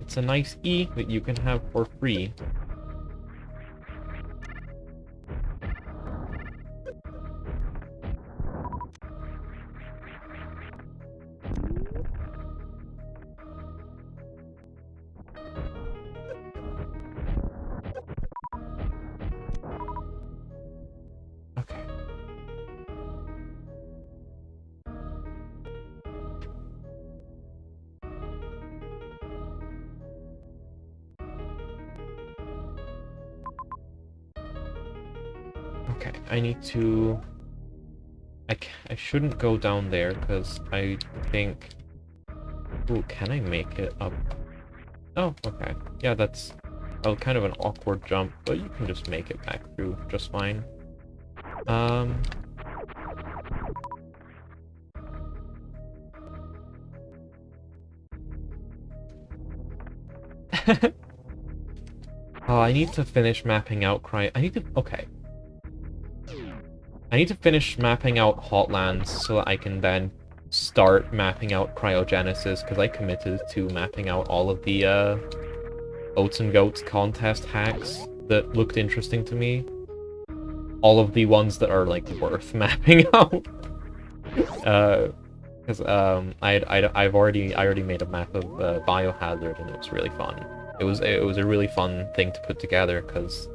It's a nice E that you can have for free. Okay. Okay, I need to... I shouldn't go down there, because I think... Ooh, can I make it up? Oh, okay. Yeah, that's kind of an awkward jump, but you can just make it back through just fine. Oh, I need to finish mapping out okay. I need to finish mapping out Hotlands so that I can then start mapping out Cryogenesis, because I committed to mapping out all of the Oats and Goats contest hacks that looked interesting to me. All of the ones that are, like, worth mapping out. Because I already made a map of Biohazard, and it was really fun. It was a really fun thing to put together, because...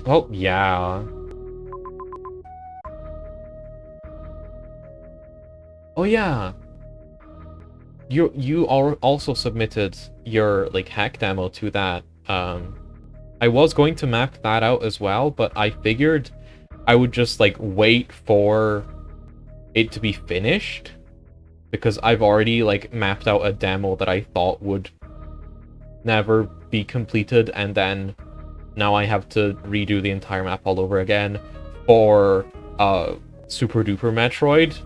Oh, yeah. Oh, yeah. You also submitted your, like, hack demo to that. I was going to map that out as well, but I figured I would just, like, wait for it to be finished, because I've already, like, mapped out a demo that I thought would never be completed, and then now I have to redo the entire map all over again for, Super Duper Metroid.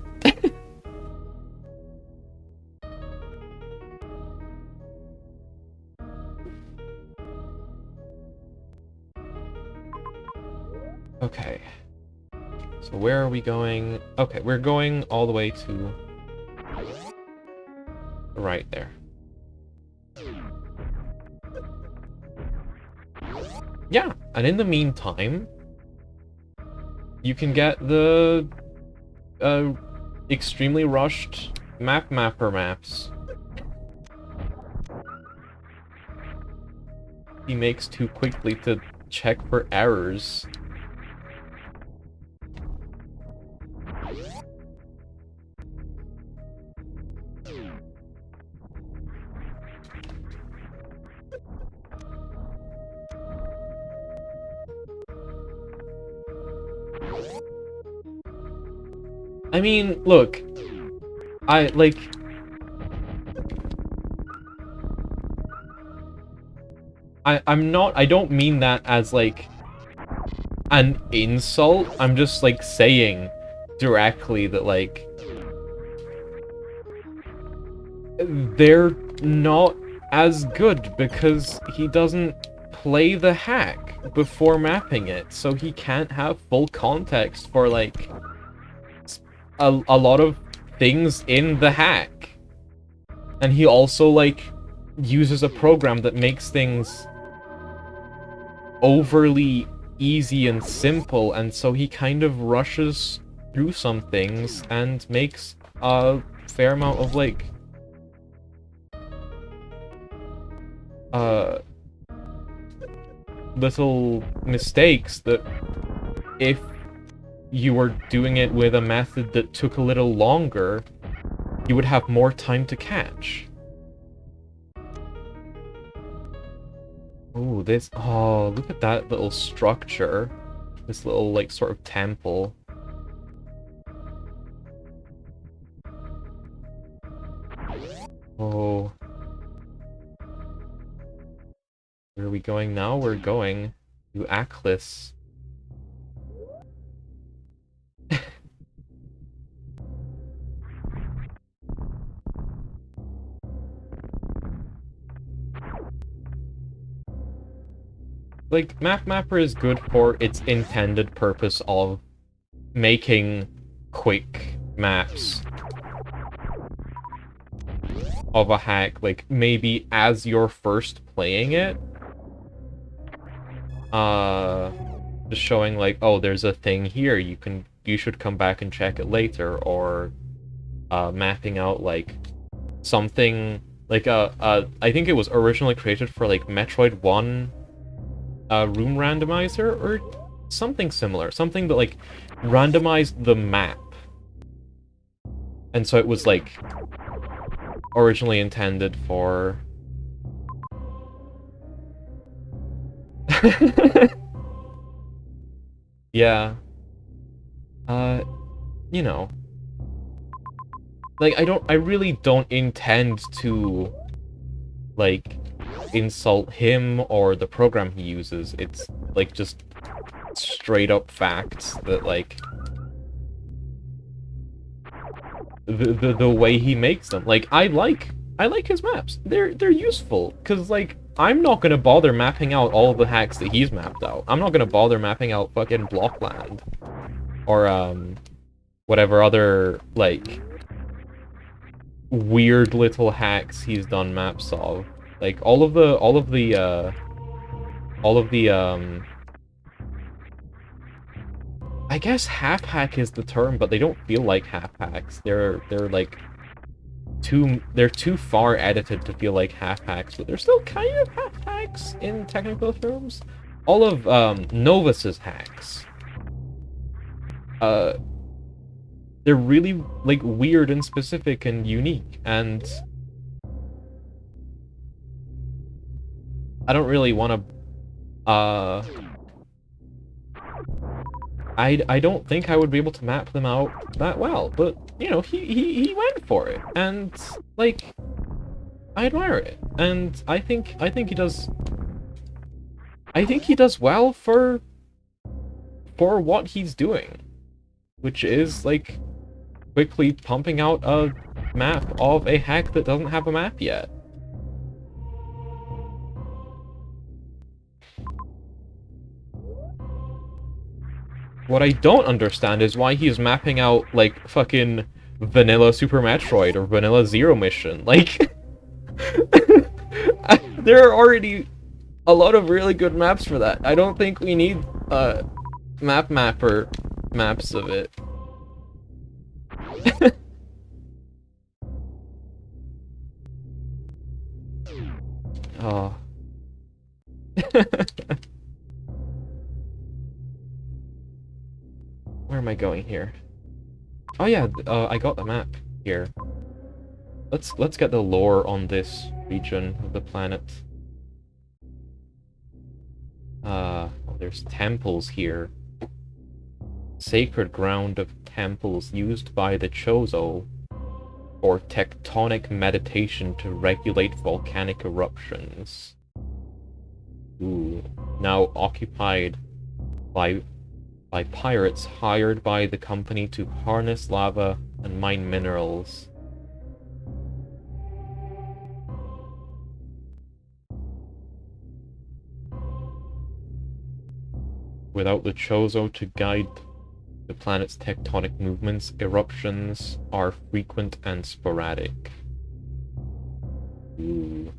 Okay. So where are we going? Okay, we're going all the way to right there. Yeah, and in the meantime, you can get the extremely rushed mapper maps he makes too quickly to check for errors. I mean, look, I don't mean that as, like, an insult. I'm just, like, saying directly that, like, they're not as good because he doesn't play the hack before mapping it, so he can't have full context for, like, a lot of things in the hack. And he also, like, uses a program that makes things overly easy and simple, and so he kind of rushes through some things and makes a fair amount of, like, little mistakes that if you were doing it with a method that took a little longer, you would have more time to catch. Ooh, this... Oh, look at that little structure. This little, like, sort of temple. Oh. Where are we going now? We're going to Aklis. Like, Mapper is good for its intended purpose of making quick maps of a hack, like, maybe as you're first playing it. Just showing, like, oh, there's a thing here, you should come back and check it later, or, mapping out, like, something, like, I think it was originally created for, like, Metroid 1, room randomizer, or something similar. Something that, like, randomized the map. And so it was, like, originally intended for... Yeah. You know. Like, I really don't intend to, like, insult him or the program he uses. It's, like, just straight up facts that, like, the way he makes them. Like, I like his maps. They're useful, because, like, I'm not gonna bother mapping out all the hacks that he's mapped out. I'm not gonna bother mapping out fucking Blockland. Or, whatever other, like, weird little hacks he's done maps of. Like, all of the, I guess half-hack is the term, but they don't feel like half-hacks. They're like, they're too far edited to feel like half-hacks, but they're still kind of half-hacks in technical terms. All of, Novus's hacks, they're really, like, weird and specific and unique, and I don't really want to, I don't think I would be able to map them out that well, but you know, he went for it, and like I admire it, and I think he does well for what he's doing, which is like quickly pumping out a map of a hack that doesn't have a map yet. What I don't understand is why he's mapping out, like, fucking vanilla Super Metroid or vanilla Zero Mission. Like, there are already a lot of really good maps for that. I don't think we need, mapper maps of it. Oh. Where am I going here? Oh yeah, I got the map here. Let's get the lore on this region of the planet. Oh, there's temples here. Sacred ground of temples used by the Chozo for tectonic meditation to regulate volcanic eruptions. Ooh. Now occupied by pirates hired by the company to harness lava and mine minerals. Without the Chozo to guide the planet's tectonic movements, eruptions are frequent and sporadic. Ooh.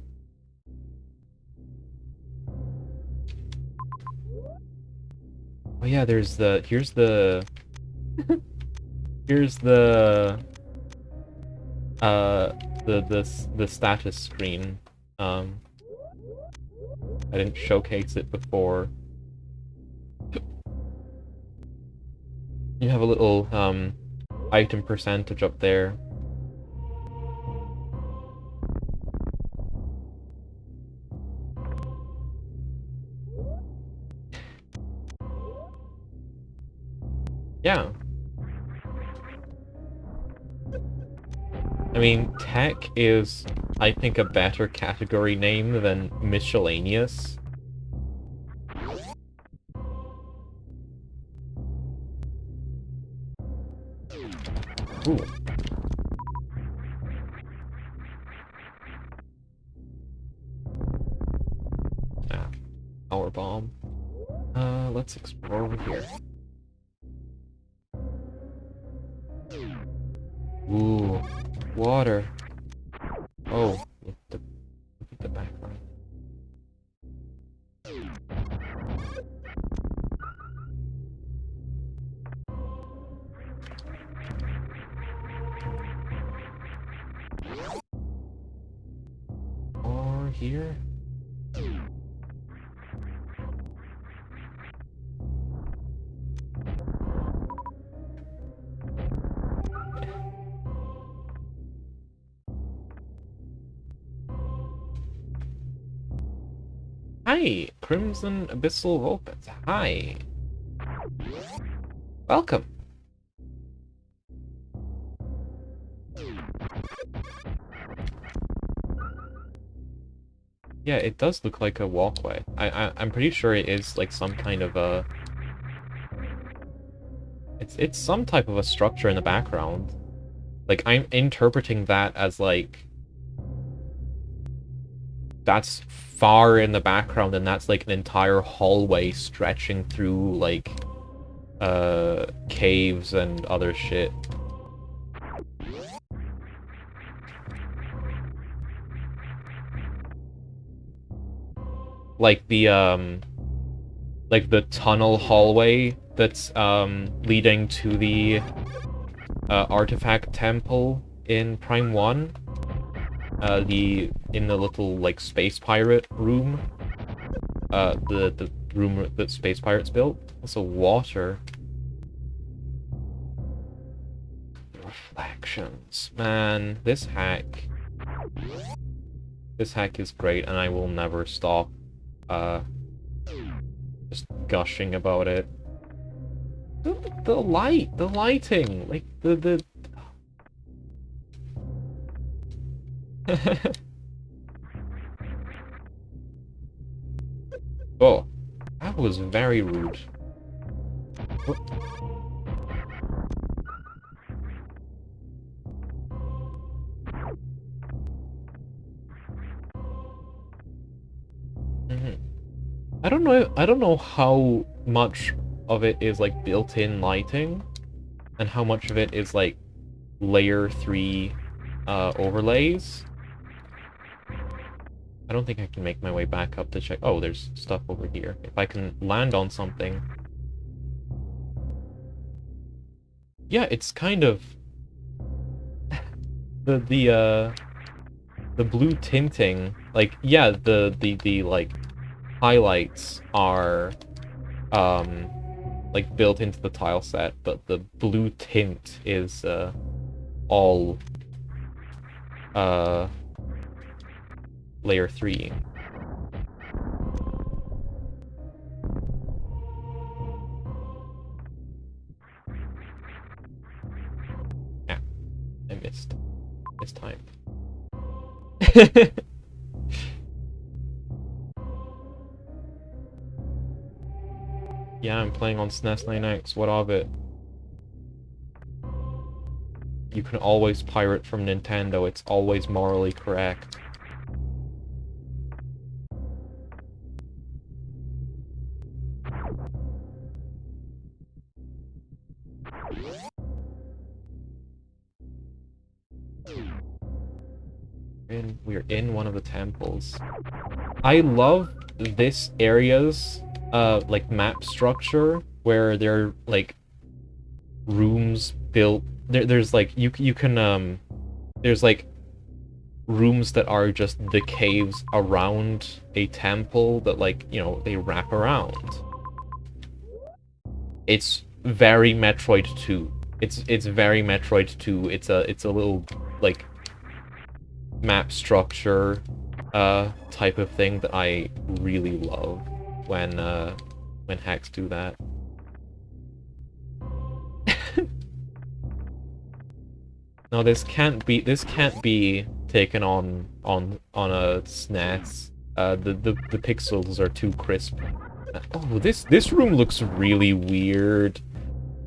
Oh yeah, here's the here's the status screen. I didn't showcase it before. You have a little item percentage up there. Yeah. I mean, tech is, I think, a better category name than miscellaneous. Ooh. Ah, power bomb. Let's explore over here. Ooh, water. Oh, look at the background. Or here? Hi, Crimson Abyssal Vulpix. Hi. Welcome. Yeah, it does look like a walkway. I'm pretty sure it is like some kind of a... It's some type of a structure in the background. Like, I'm interpreting that as like... That's far in the background, and that's like an entire hallway stretching through like caves and other shit. Like the tunnel hallway that's leading to the artifact temple in Prime 1. In the little like space pirate room. The room that space pirates built. Also water. Reflections. Man, this hack is great, and I will never stop just gushing about it. The lighting, like the Oh, that was very rude. What? Mhm. I don't know how much of it is like built-in lighting and how much of it is like layer 3 overlays. I don't think I can make my way back up to check. Oh, there's stuff over here. If I can land on something. Yeah, it's kind of the the blue tinting. Like, yeah, the like highlights are like built into the tile set, but the blue tint is all uh layer 3. Yeah, I missed. It's time. Yeah, I'm playing on SNES 9X. What of it? You can always pirate from Nintendo. It's always morally correct. We're in one of the temples. I love this area's like map structure where there are like rooms built there's like you can there's like rooms that are just the caves around a temple that, like, you know, they wrap around. It's very Metroid 2. It's very Metroid 2. It's a little like map structure type of thing that I really love when hacks do that. No, this can't be taken on a SNES. The pixels are too crisp. Oh, this room looks really weird.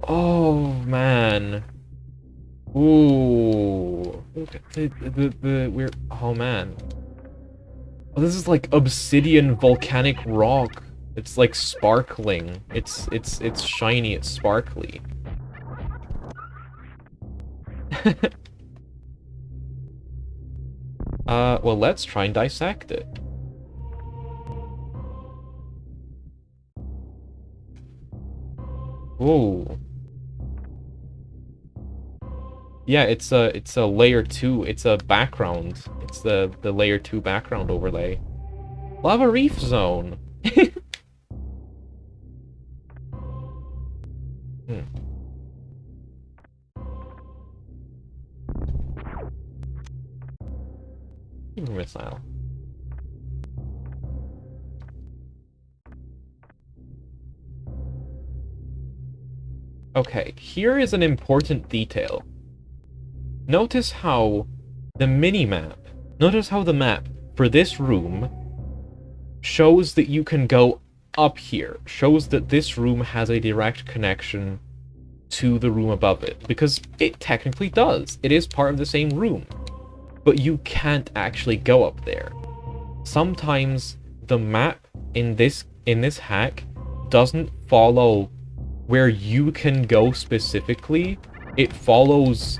Oh man. Ooh. Look at the weird. Oh man. Oh, this is like obsidian volcanic rock. It's like sparkling. It's shiny. It's sparkly. Well, let's try and dissect it. Ooh. Yeah, it's a layer 2. It's a background. It's the layer 2 background overlay. Lava Reef Zone. Hmm. Missile. Okay, here is an important detail. Notice how the mini-map, notice how the map for this room shows that you can go up here, shows that this room has a direct connection to the room above it, because it technically does. It is part of the same room, but you can't actually go up there. Sometimes the map in this hack doesn't follow where you can go specifically. It follows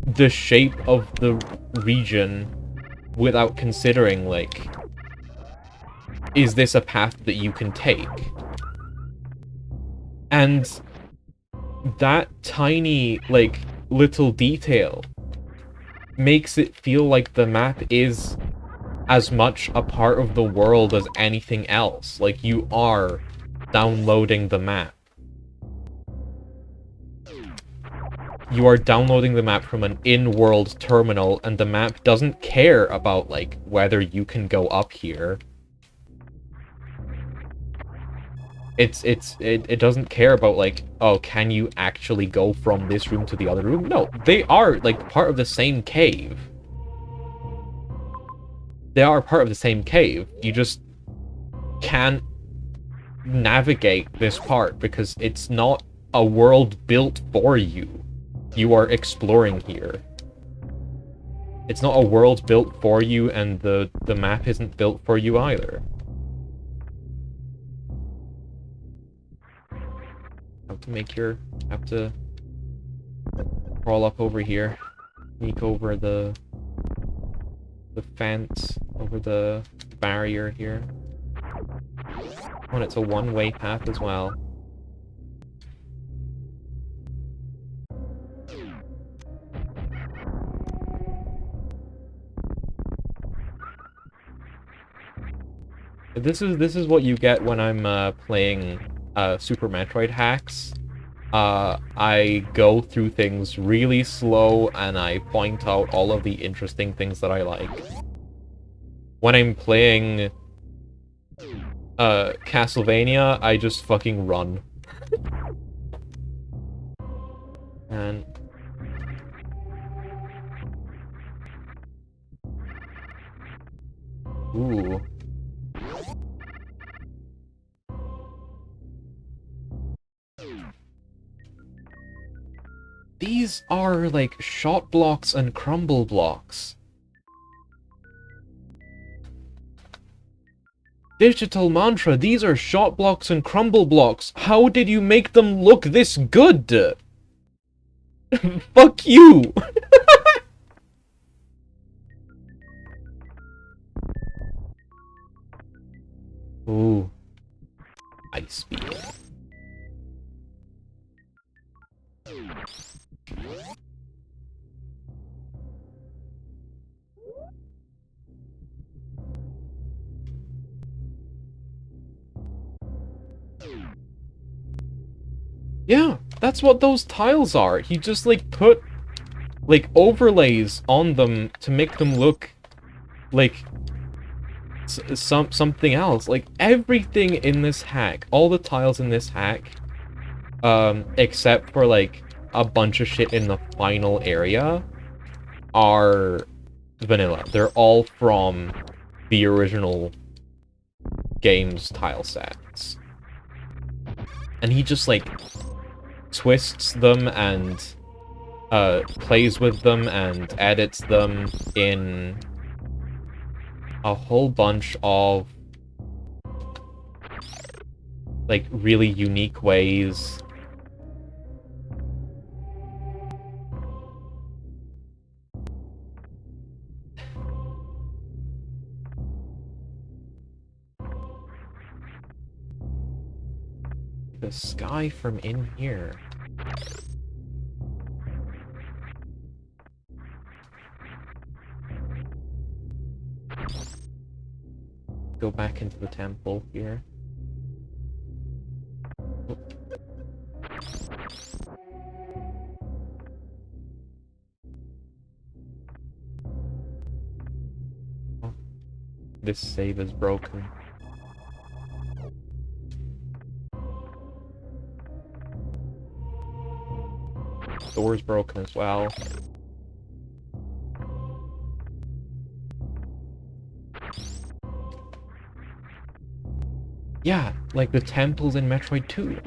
the shape of the region without considering, like, is this a path that you can take? And that tiny, like, little detail makes it feel like the map is as much a part of the world as anything else. Like, you are downloading the map. You are downloading the map from an in-world terminal, and the map doesn't care about, like, whether you can go up here. it doesn't care about like, oh, can you actually go from this room to the other room? No, they are like part of the same cave. They are part of the same cave. You just can't navigate this part because it's not a world built for you. You are exploring here. It's not a world built for you, and the map isn't built for you either. Have to crawl up over here, sneak over the fence, over the barrier here. Oh, and it's a one-way path as well. This is what you get when I'm playing Super Metroid hacks. I go through things really slow and I point out all of the interesting things that I like. When I'm playing Castlevania, I just fucking run. And ooh. These are like shot blocks and crumble blocks. Digital Mantra, these are shot blocks and crumble blocks. How did you make them look this good? Fuck you! Ooh. Ice speed. Yeah, that's what those tiles are. He just, like, put, like, overlays on them to make them look like something else. Like, everything in this hack, all the tiles in this hack, except for, like, a bunch of shit in the final area, are vanilla. They're all from the original game's tile sets. And he just, like, twists them and plays with them and edits them in a whole bunch of like really unique ways. The sky from in here. Go back into the temple here. Oh. This save is broken. Door's broken as well. Yeah, like the temples in Metroid 2.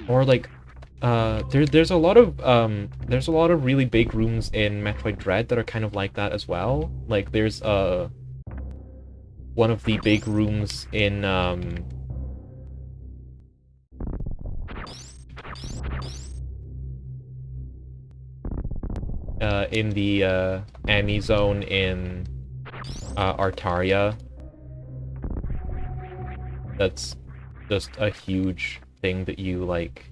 Or like, there's a lot of really big rooms in Metroid Dread that are kind of like that as well. Like there's one of the big rooms in the Ami zone in Artaria. That's just a huge thing that you like.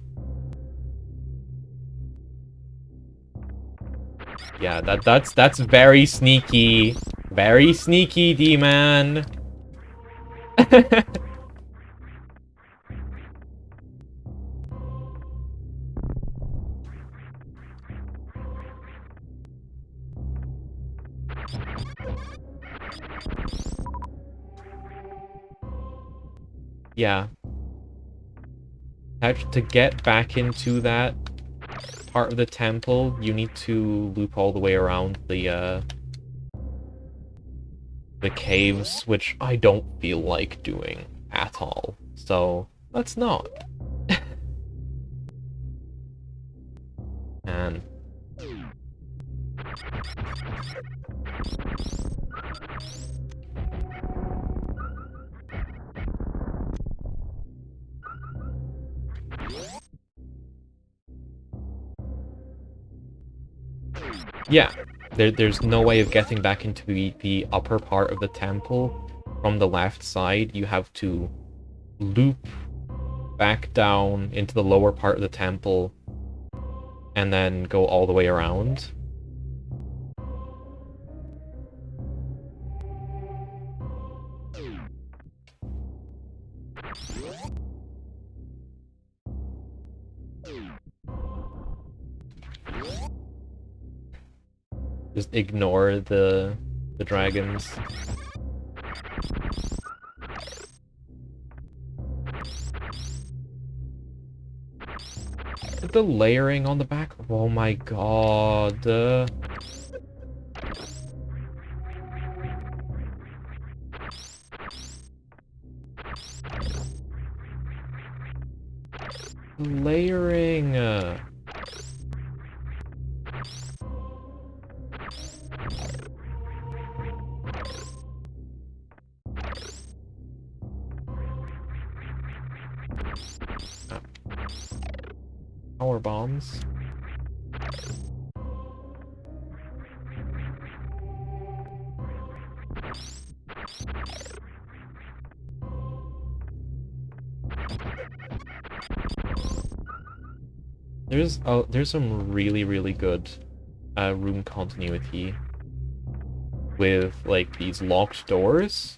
Yeah, that's very sneaky. Very sneaky, D-man. Yeah. To get back into that part of the temple, you need to loop all the way around the caves, which I don't feel like doing at all. So, let's not. And yeah, there's no way of getting back into the upper part of the temple from the left side. You have to loop back down into the lower part of the temple and then go all the way around. Just ignore the dragons. The layering on the back. Oh my god. Layering. Power bombs. There's some really good room continuity with like these locked doors.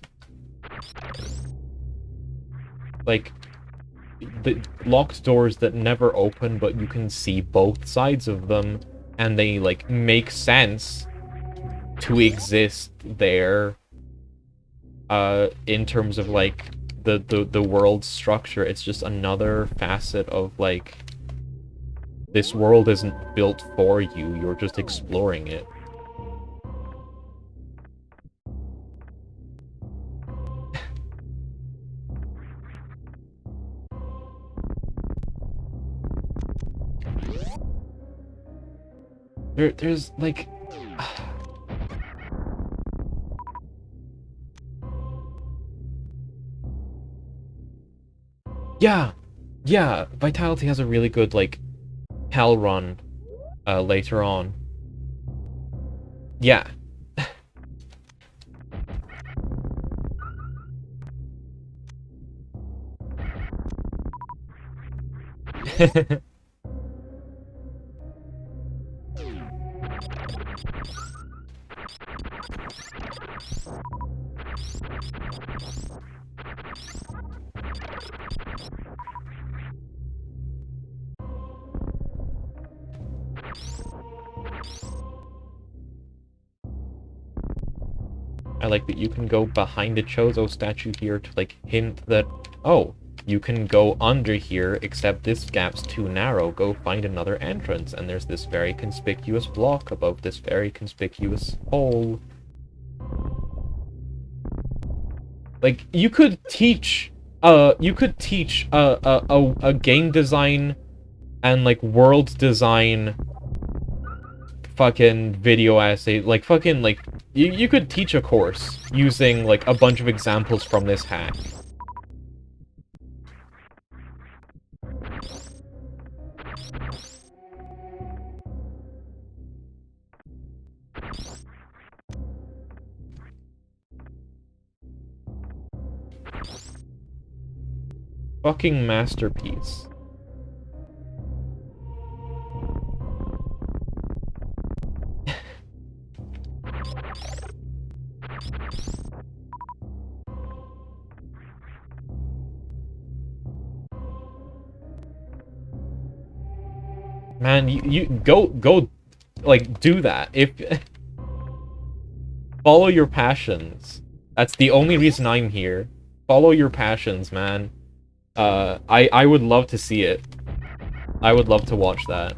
Like the locked doors that never open, but you can see both sides of them, and they like make sense to exist there. In terms of like the world structure, it's just another facet of like this world isn't built for you, you're just exploring it. There's like yeah, yeah, Vitality has a really good like hell run later on. Yeah. I like that you can go behind the Chozo statue here to like hint that, oh, you can go under here, except this gap's too narrow. Go find another entrance, and there's this very conspicuous block above this very conspicuous hole. Like, you could teach a game design and like world design fucking video essay, like fucking like you could teach a course using like a bunch of examples from this hack. Fucking masterpiece. Man, you go like do that. If follow your passions. That's the only reason I'm here. Follow your passions, man. I would love to see it. I would love to watch that.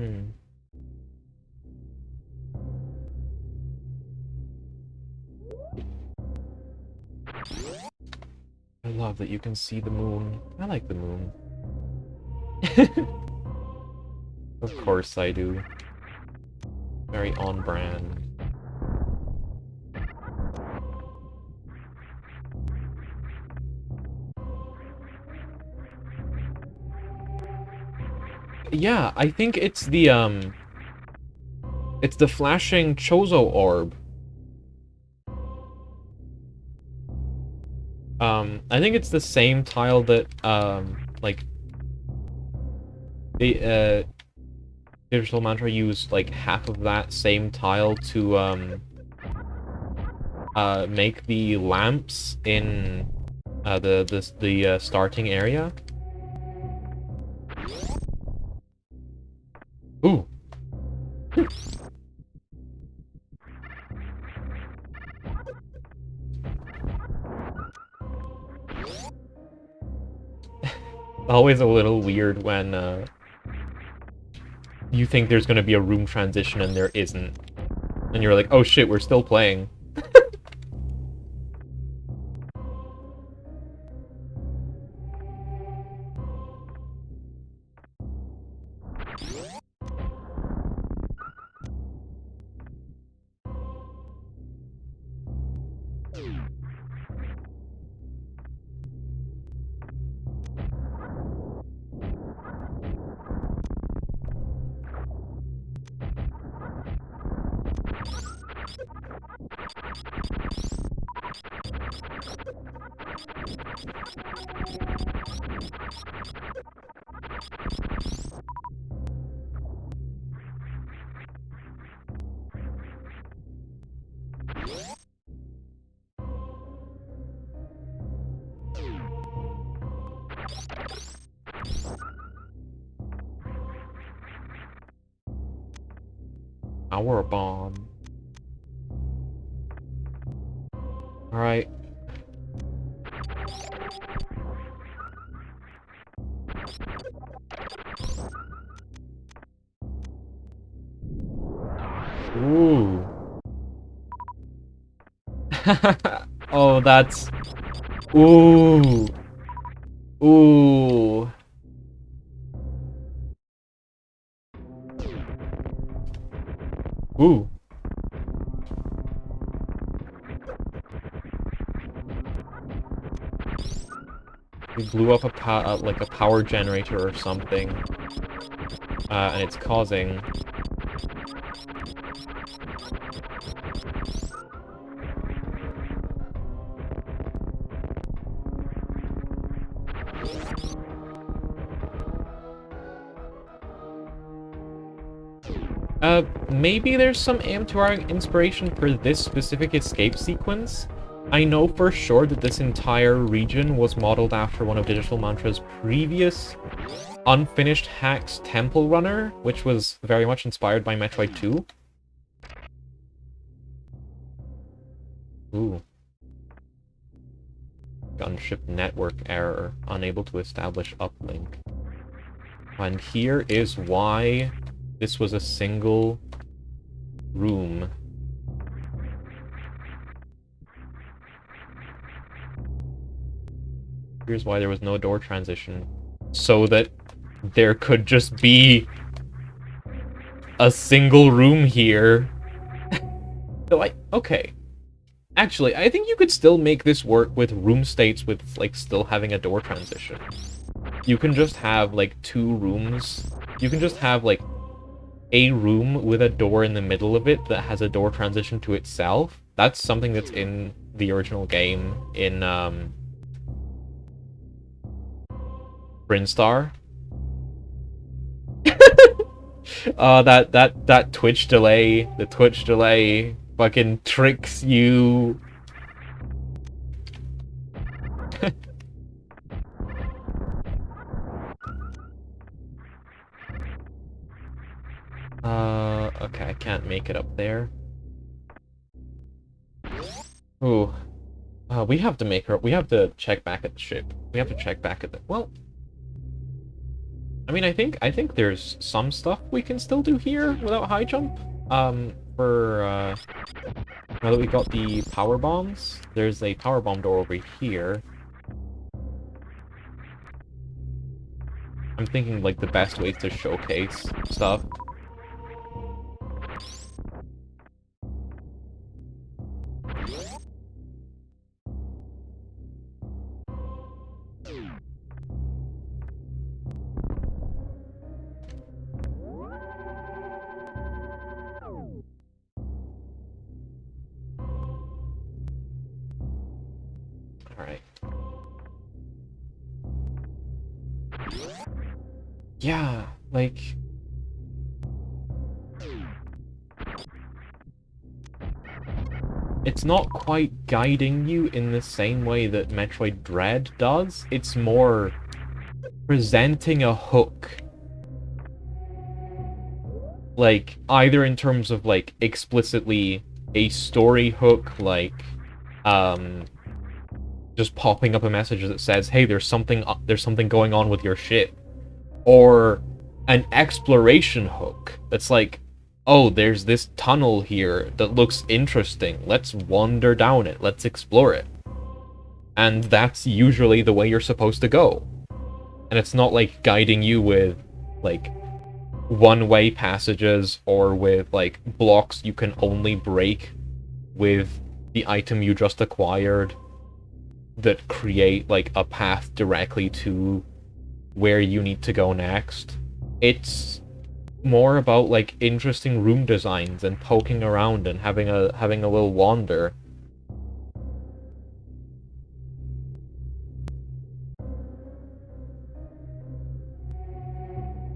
Hmm. I love that you can see the moon. I like the moon. Of course I do. Very on brand. Yeah, I think it's the flashing Chozo orb. I think it's the same tile that, like, the, Digital Mantra used, like, half of that same tile to, make the lamps in, the starting area. Ooh. Always a little weird when, you think there's gonna be a room transition and there isn't. And you're like, oh shit, we're still playing. Power bomb. Alright. Ooh. Oh, that's... Ooh. Ooh. Ooh. We blew up like a power generator or something. And it's causing... Maybe there's some AM2R inspiration for this specific escape sequence. I know for sure that this entire region was modeled after one of Digital Mantra's previous unfinished hacks, Temple Runner, which was very much inspired by Metroid 2. Ooh. Gunship network error. Unable to establish uplink. And here is why this was a single room. Here's why there was no door transition. So that there could just be a single room here. So okay. Actually, I think you could still make this work with room states with, like, still having a door transition. You can just have, like, 2 rooms. You can just have, like, a room with a door in the middle of it that has a door transition to itself. That's something that's in the original game in, Brinstar. That Twitch delay, the Twitch delay fucking tricks you. Okay, I can't make it up there. Ooh. We have to check back at the ship. We have to check back at the, well, I mean, I think there's some stuff we can still do here without high jump. Now that we got the power bombs, there's a power bomb door over here. I'm thinking, like, the best ways to showcase stuff. Alright. Yeah, like... It's not quite guiding you in the same way that Metroid Dread does. It's more presenting a hook. Like, either in terms of, like, explicitly a story hook, like, just popping up a message that says, hey, there's something going on with your ship. Or an exploration hook that's like, oh, there's this tunnel here that looks interesting. Let's wander down it. Let's explore it. And that's usually the way you're supposed to go. And it's not like guiding you with, like, one-way passages or with, like, blocks you can only break with the item you just acquired that create, like, a path directly to where you need to go next. It's more about, like, interesting room designs and poking around and having a little wander.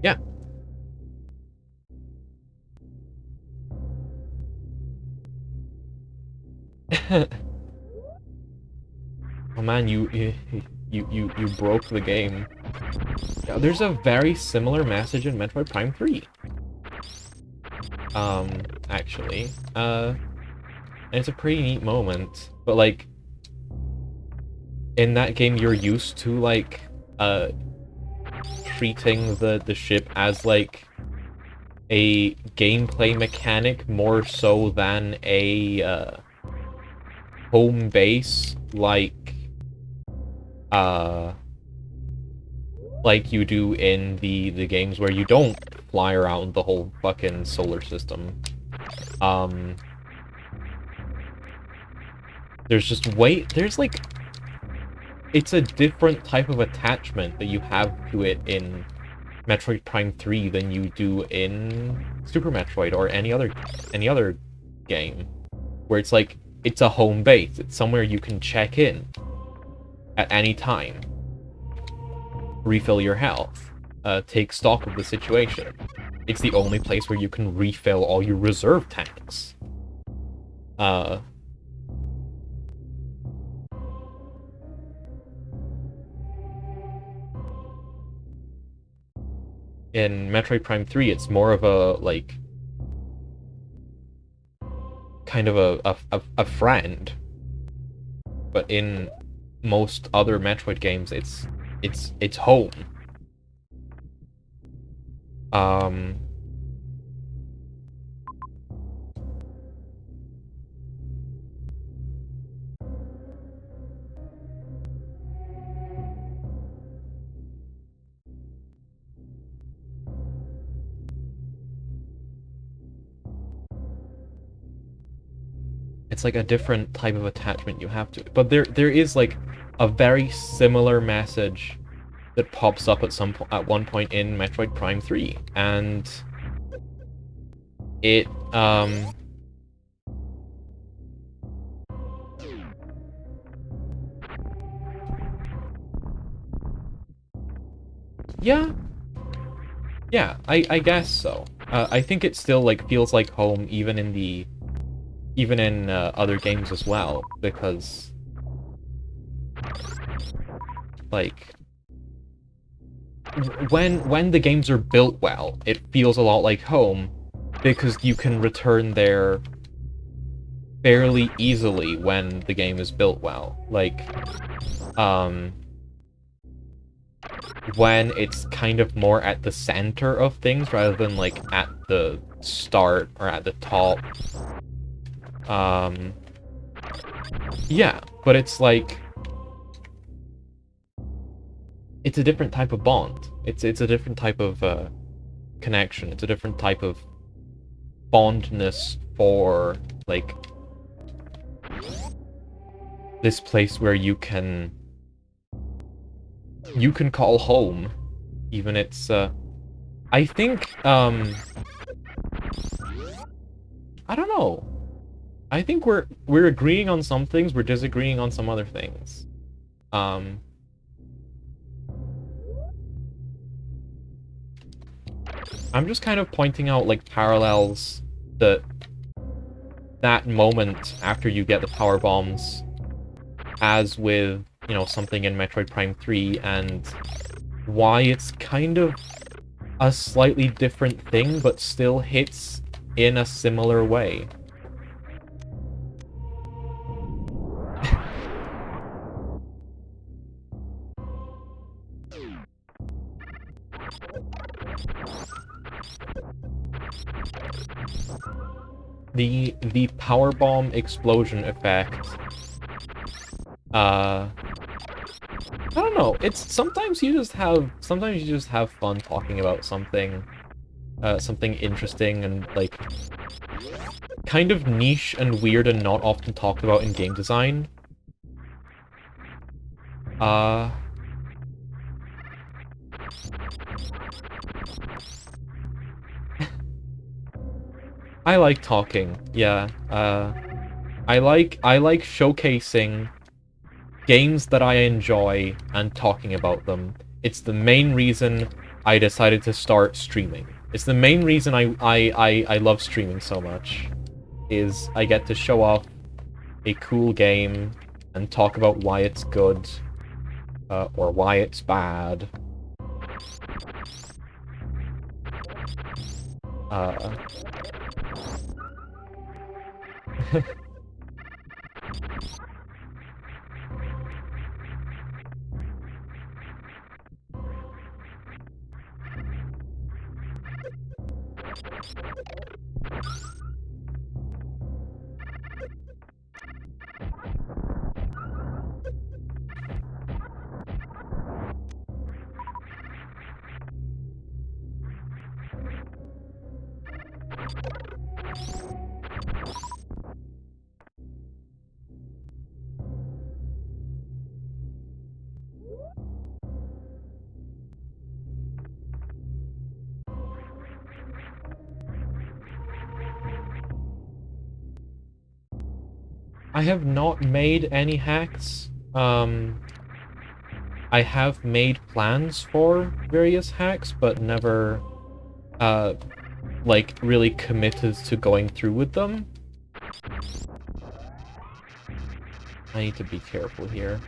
Yeah. Oh man, you broke the game. Yeah, there's a very similar message in Metroid Prime 3. Actually. And it's a pretty neat moment. But, like, in that game you're used to, like, treating the ship as, like, a gameplay mechanic more so than a, home base, like you do in the games where you don't fly around the whole fucking solar system. There's like, it's a different type of attachment that you have to it in Metroid Prime 3 than you do in Super Metroid or any other game, where it's like, it's a home base. It's somewhere you can check in at any time. Refill your health. Take stock of the situation. It's the only place where you can refill all your reserve tanks. In Metroid Prime 3, it's more of a, like, kind of a friend. But in most other Metroid games, it's home. Um, it's like a different type of attachment you have to it. But there is like a very similar message that pops up at one point in Metroid Prime 3, and it yeah, yeah, I guess so. I think it still like feels like home even in other games as well, because like when the games are built well, it feels a lot like home because you can return there fairly easily when the game is built well. Like when it's kind of more at the center of things rather than like at the start or at the top. Yeah, but it's like it's a different type of bond. It's a different type of connection. It's a different type of fondness for like this place where you can call home. Even it's I think I don't know. I think we're agreeing on some things, we're disagreeing on some other things. I'm just kind of pointing out like parallels that moment after you get the power bombs as with, you know, something in Metroid Prime 3 and why it's kind of a slightly different thing but still hits in a similar way. The power bomb explosion effect. I don't know. It's sometimes you just have fun talking about something something interesting and like kind of niche and weird and not often talked about in game design. I like talking. Yeah. I like showcasing games that I enjoy and talking about them. It's the main reason I decided to start streaming. It's the main reason I love streaming so much. Is I get to show off a cool game and talk about why it's good, or why it's bad. I have not made any hacks. I have made plans for various hacks, but never, like, really committed to going through with them. I need to be careful here.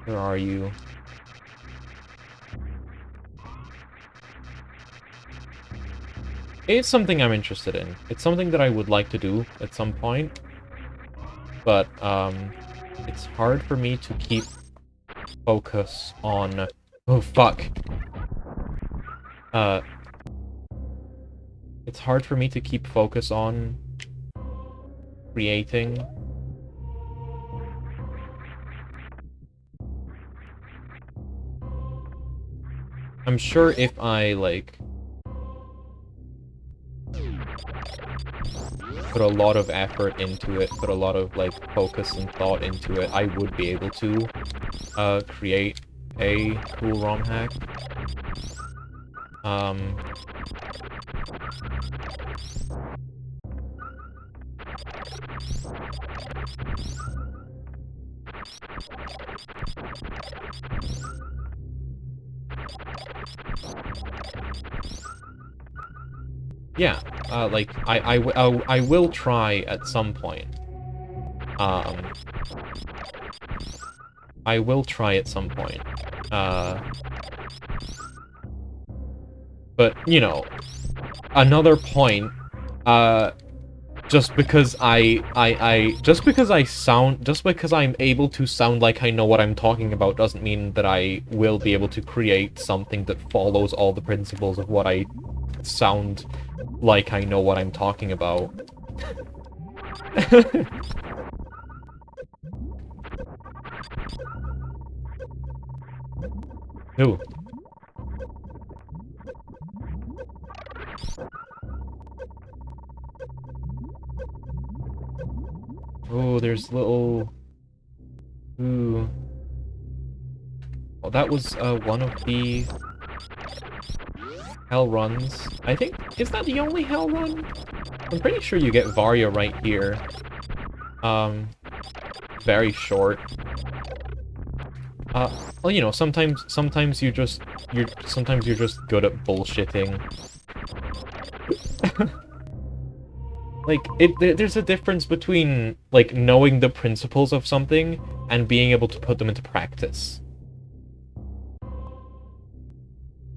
Where are you? It's something I'm interested in. It's something that I would like to do at some point. but, it's hard for me to keep focus on... Oh, fuck. It's hard for me to keep focus on creating. I'm sure if I, like, put a lot of effort into it, put a lot of, like, focus and thought into it, I would be able to, create a cool ROM hack. Yeah, like, I will try at some point. I will try at some point. But, you know, another point, just because just because I'm able to sound like I know what I'm talking about doesn't mean that I will be able to create something that follows all the principles of what I sound like I know what I'm talking about. Ooh. Oh, there's little... Ooh. Well, that was, one of the... hell runs. I think... Is that the only hell run? I'm pretty sure you get Varia right here. Very short. Well, you know, sometimes you're just good at bullshitting. Like, there's a difference between, like, knowing the principles of something and being able to put them into practice.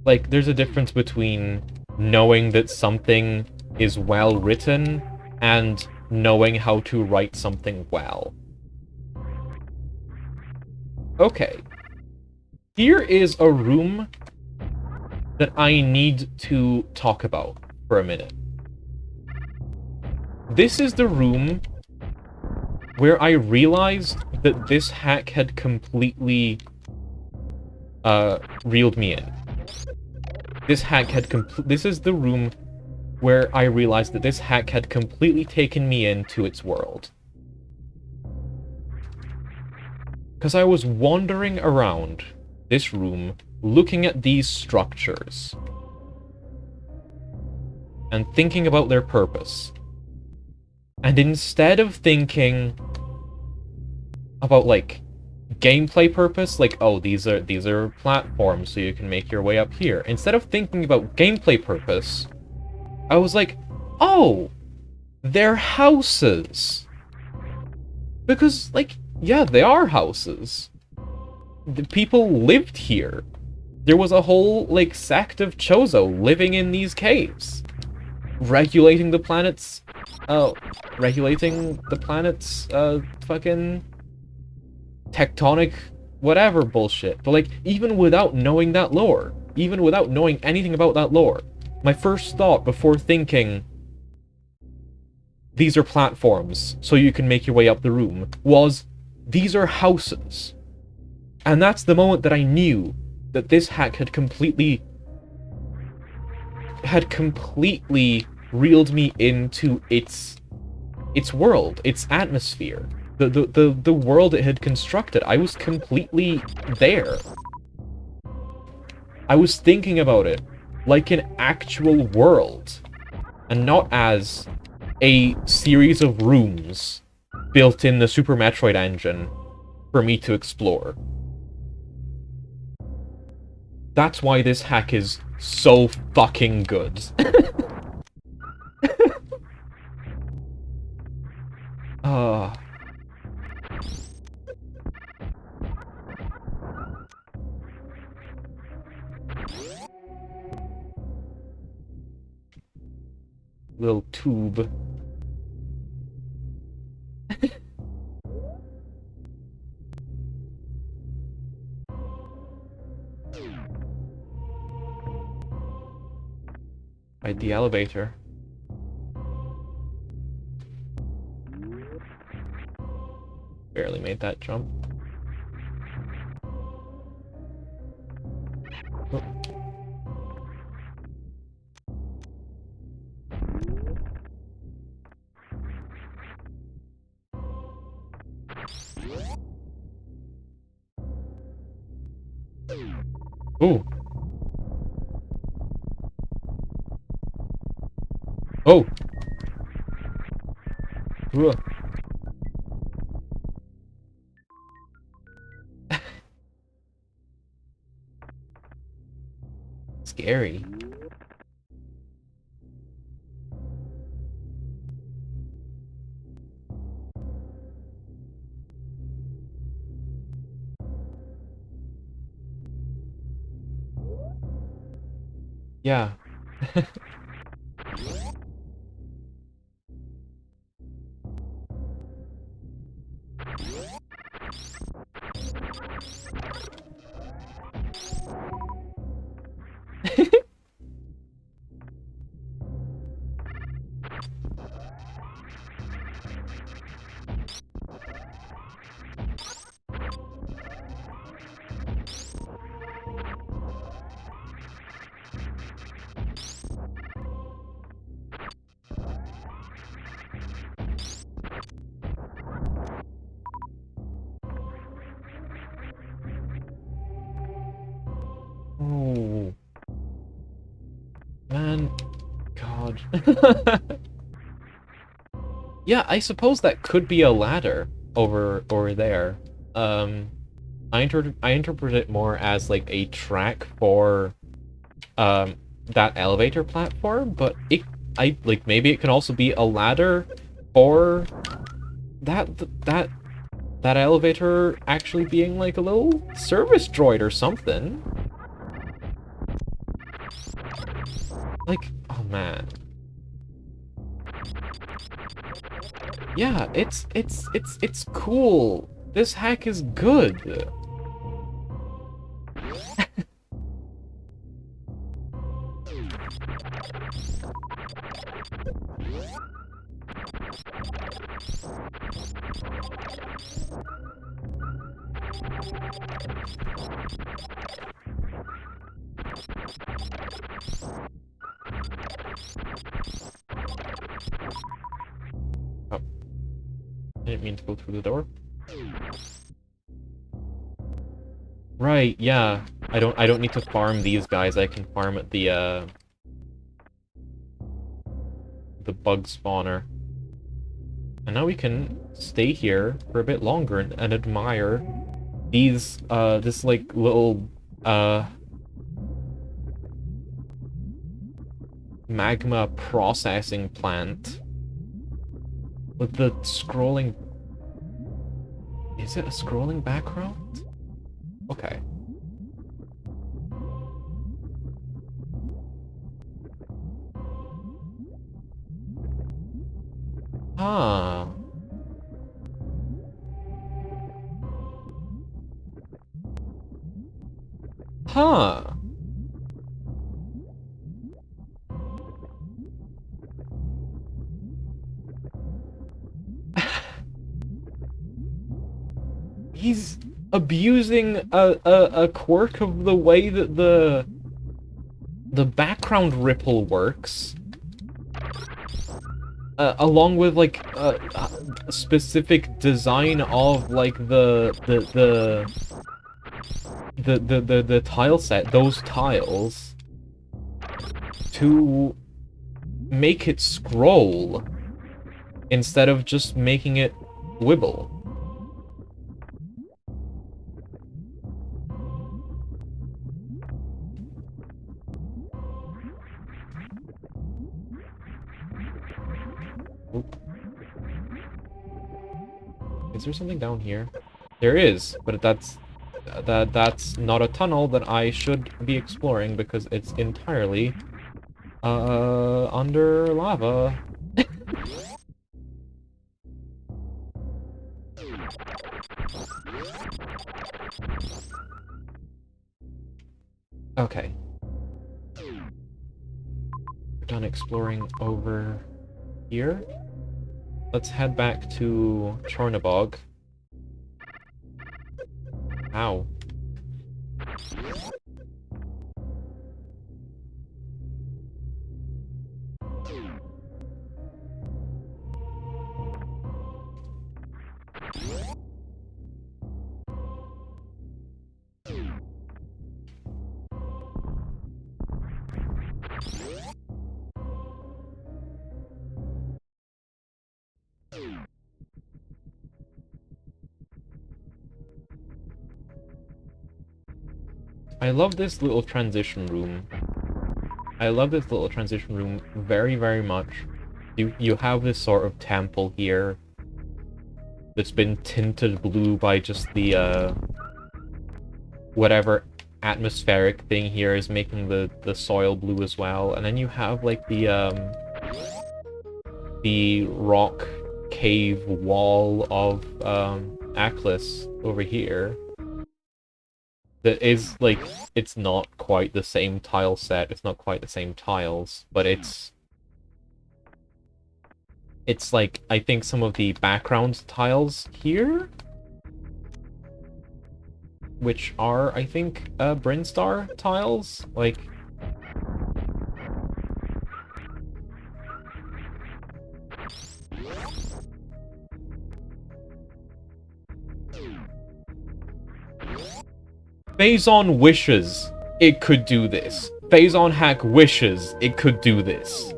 Like, there's a difference between knowing that something is well written and knowing how to write something well. Okay. Here is a room that I need to talk about for a minute. This is the room where I realized that this hack had completely reeled me in. This is the room where I realized that this hack had completely taken me into its world. Because I was wandering around this room, looking at these structures, and thinking about their purpose. And instead of thinking about, like, gameplay purpose, like, oh, these are platforms, so you can make your way up here. Instead of thinking about gameplay purpose, I was like, oh, they're houses. Because, like, yeah, they are houses. The people lived here. There was a whole, like, sect of Chozo living in these caves. Regulating the planet's, fucking tectonic whatever bullshit. But, like, even without knowing that lore, even without knowing anything about that lore, my first thought before thinking these are platforms, so you can make your way up the room, was these are houses. And that's the moment that I knew that this hack had completely reeled me into its world, its atmosphere, the world it had constructed. I was completely there. I was thinking about it like an actual world, and not as a series of rooms built in the Super Metroid engine for me to explore. That's why this hack is so fucking good. Little tube. hit the elevator. Barely made that jump. Oh. Ooh. Oh. Ugh. Scary. Yeah. Oh. Man. God. Yeah, I suppose that could be a ladder over there. I interpret it more as like a track for that elevator platform, but maybe it can also be a ladder for that that that elevator actually being like a little service droid or something. Like, oh man. Yeah, it's cool. This hack is good. Oh, I didn't mean to go through the door. Right, yeah. I don't need to farm these guys. I can farm at the bug spawner. And now we can stay here for a bit longer and admire these this like little magma processing plant with the scrolling. Is it a scrolling background? Okay. Huh. Huh. He's abusing a quirk of the way that the background ripple works. Along with like a specific design of like the tile set, those tiles, to make it scroll instead of just making it wibble. Oop. Is there something down here? There is, but that's not a tunnel that I should be exploring because it's entirely under lava. Okay. We're done exploring over here. Let's head back to Chornabog. Ow. I love this little transition room. I love this little transition room very, very much. You have this sort of temple here that's been tinted blue by just the, whatever atmospheric thing here is making the soil blue as well. And then you have, like, the rock cave wall of, Aklis over here. That is, like, it's not quite the same tile set, it's not quite the same tiles, but it's like, I think some of the background tiles here, which are, I think, Brinstar tiles, like... Phazon wishes it could do this. Phazon Hack wishes it could do this.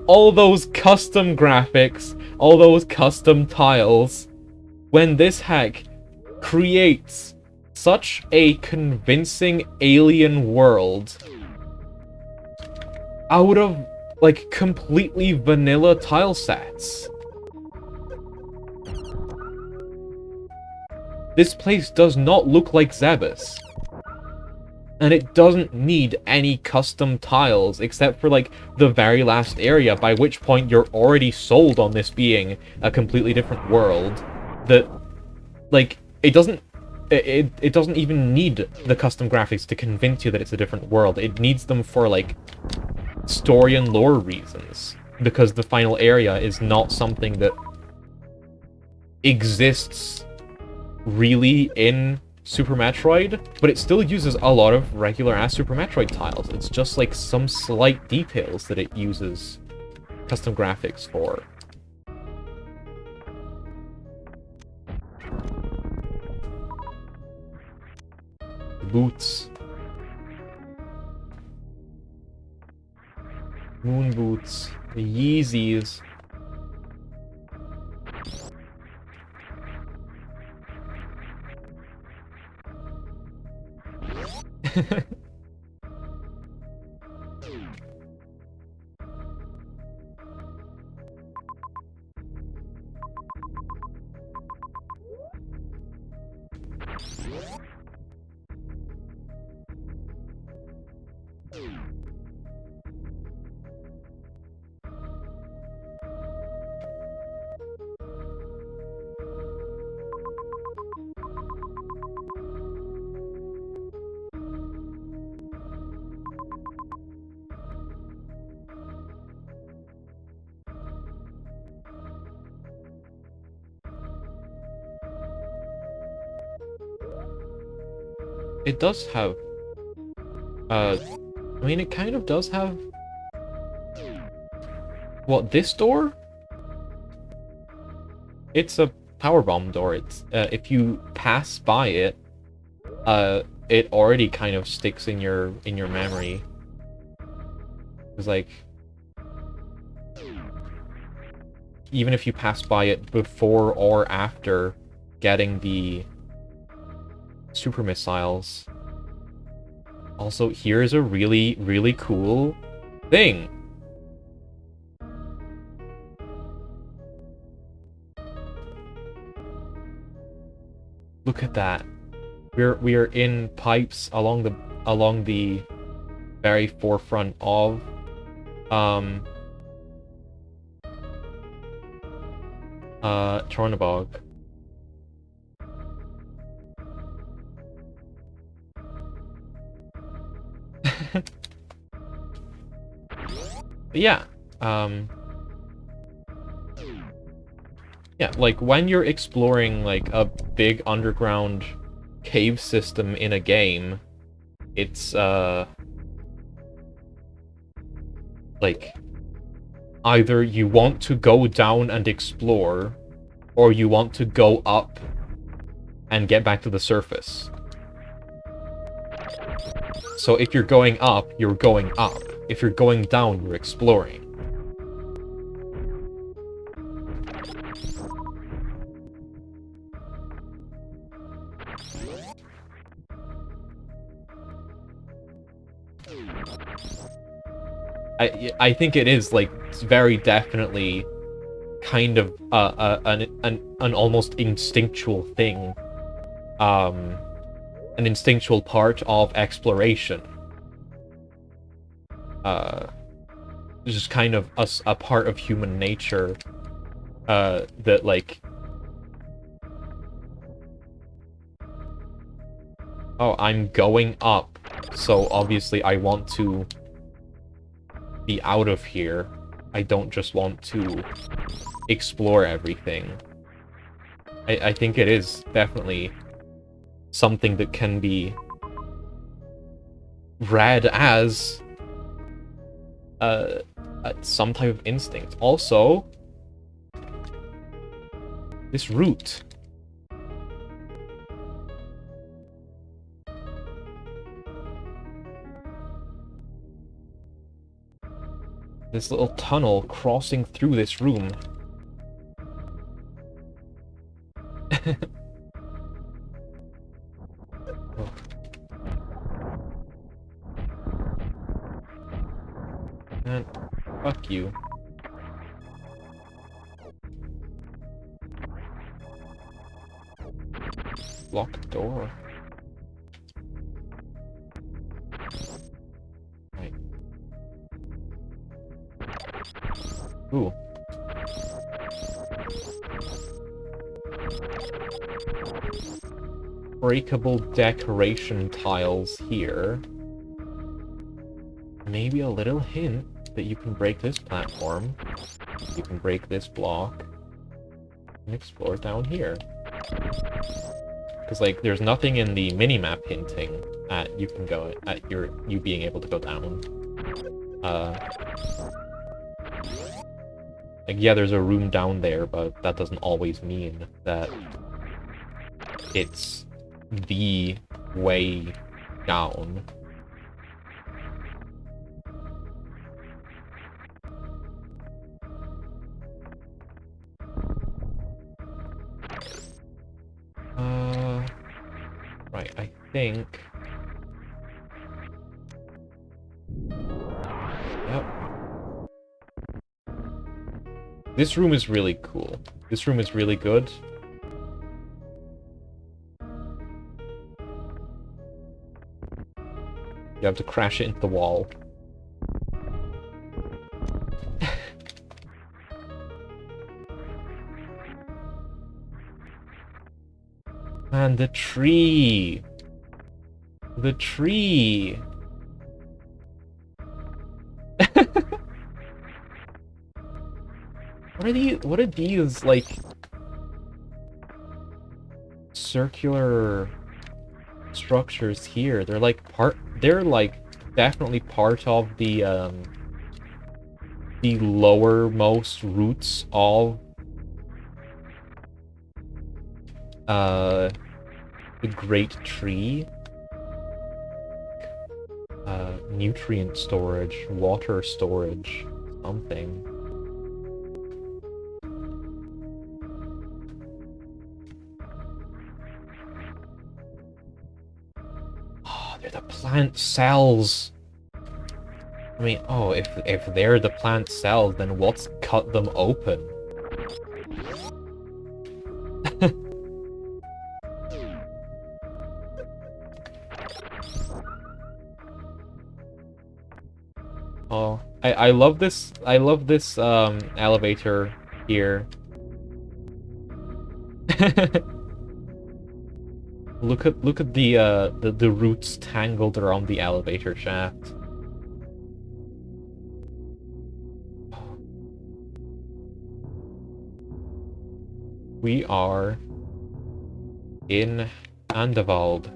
All those custom graphics, all those custom tiles, when this hack creates such a convincing alien world out of, like, completely vanilla tile sets. This place does not look like Zebus. And it doesn't need any custom tiles, except for, like, the very last area, by which point you're already sold on this being a completely different world. That, like, it doesn't even need the custom graphics to convince you that it's a different world. It needs them for, like, story and lore reasons. Because the final area is not something that exists really in Super Metroid, but it still uses a lot of regular-ass Super Metroid tiles. It's just, like, some slight details that it uses custom graphics for. Boots. Moon boots. Yeezys. It does have... I mean, it kind of does have... What, this door? It's a powerbomb door. It's, if you pass by it, it already kind of sticks in your memory. It's like... Even if you pass by it before or after getting the super missiles. Also, here's a really, really cool thing. Look at that. We are in pipes along the very forefront of Chornabog. But yeah, yeah, like when you're exploring like a big underground cave system in a game, it's like either you want to go down and explore, or you want to go up and get back to the surface. So if you're going up, you're going up. If you're going down, you're exploring. I think it is, like, very definitely kind of an almost instinctual thing. An instinctual part of exploration. Just kind of a part of human nature that, like... Oh, I'm going up, so obviously I want to be out of here. I don't just want to explore everything. I think it is definitely something that can be read as some type of instinct. Also, this route. This little tunnel crossing through this room. Oh. Man, fuck you. Locked door. Right. Ooh. Breakable decoration tiles here. Maybe a little hint that you can break this platform. You can break this block. And explore down here. Because, like, there's nothing in the minimap hinting at you can go at you being able to go down. Like, yeah, there's a room down there, but that doesn't always mean that it's the way down. Right, I think... Yep. This room is really cool. This room is really good. You have to crash it into the wall. Man, the tree! The tree! What are these, like... circular structures here? They're like definitely part of the lowermost roots of the Great Tree. Nutrient storage, water storage, something. Oh, they're the plant cells. I mean, oh, if they're the plant cells, then what's cut them open? Oh, I love this elevator here. Look at the roots tangled around the elevator shaft. We are in Andevald.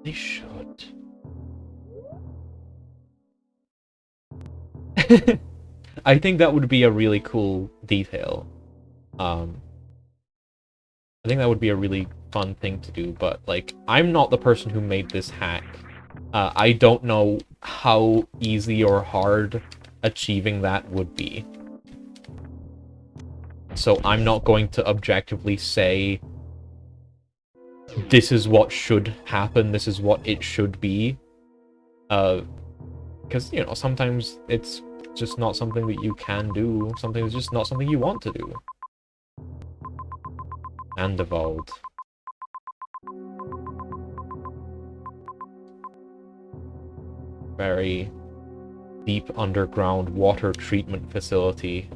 They should. I think that would be a really cool detail. I think that would be a really fun thing to do, but, like, I'm not the person who made this hack. I don't know how easy or hard achieving that would be. So I'm not going to objectively say, this is what should happen, this is what it should be. Because, you know, sometimes it's just not something that you can do, something that's just not something you want to do. Andevald. Very deep underground water treatment facility.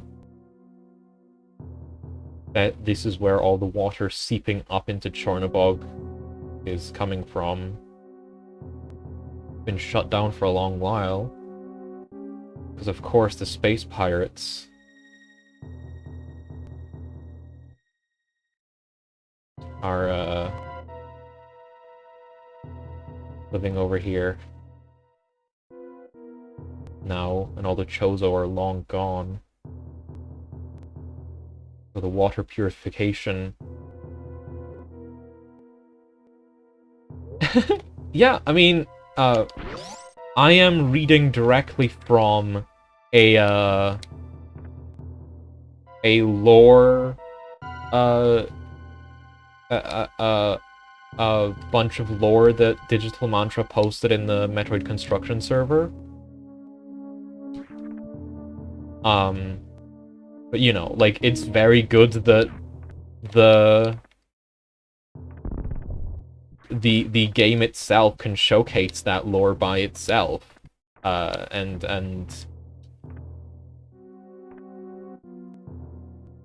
This is where all the water seeping up into Chornobog is coming from. Been shut down for a long while. Because of course the space pirates are living over here now, and all the Chozo are long gone. For the water purification. Yeah, I mean, I am reading directly from a lore, a bunch of lore that Digital Mantra posted in the Metroid construction server. But you know, like, it's very good that the game itself can showcase that lore by itself, and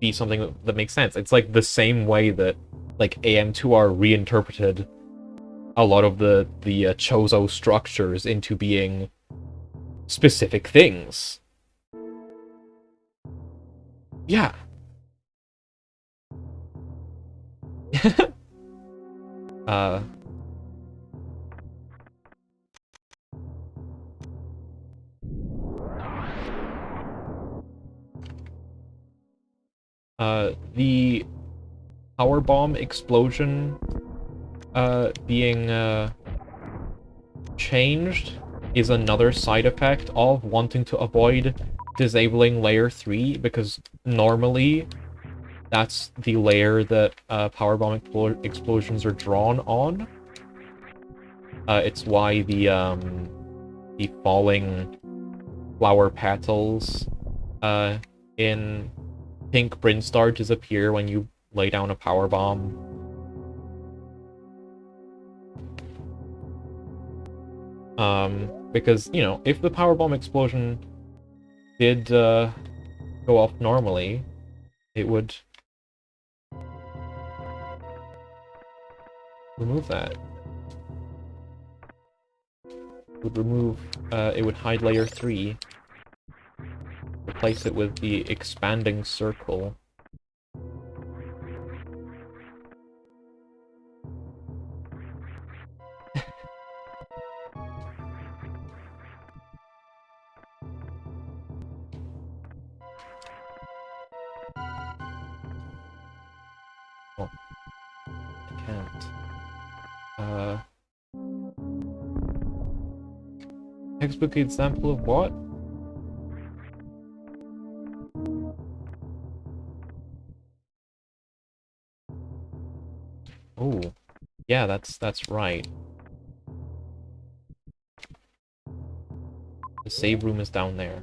be something that makes sense. It's like the same way that, like, AM2R reinterpreted a lot of the Chozo structures into being specific things. Yeah. The power bomb explosion, being, changed is another side effect of wanting to avoid disabling layer 3, because normally that's the layer that power bomb explosions are drawn on. It's why the falling flower petals in Pink Brinstar disappear when you lay down a power bomb. Because, you know, if the power bomb explosion did go off normally, it would remove that. It would remove, it would hide layer 3. Replace it with the expanding circle. Oh, I can't. Textbook example of what? Oh, yeah, that's right. The save room is down there.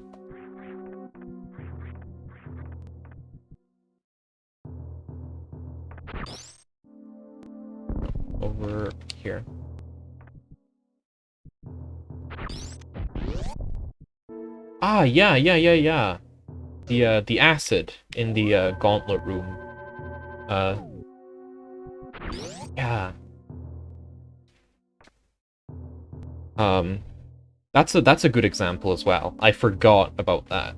Over here. Ah, yeah. The acid in the gauntlet room. Yeah. That's a good example as well. I forgot about that.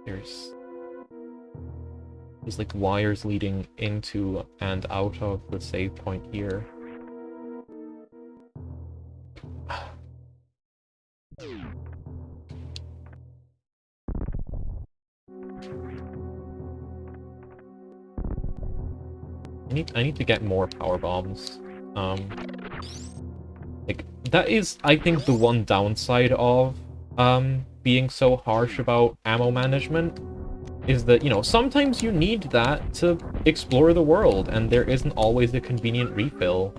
There's like wires leading into and out of the save point here. I need to get more power bombs. Like that is, I think, the one downside of being so harsh about ammo management is that, you know, sometimes you need that to explore the world, and there isn't always a convenient refill.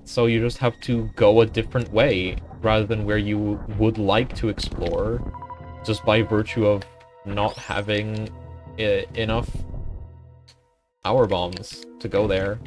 So you just have to go a different way rather than where you would like to explore, just by virtue of not having enough power bombs to go there.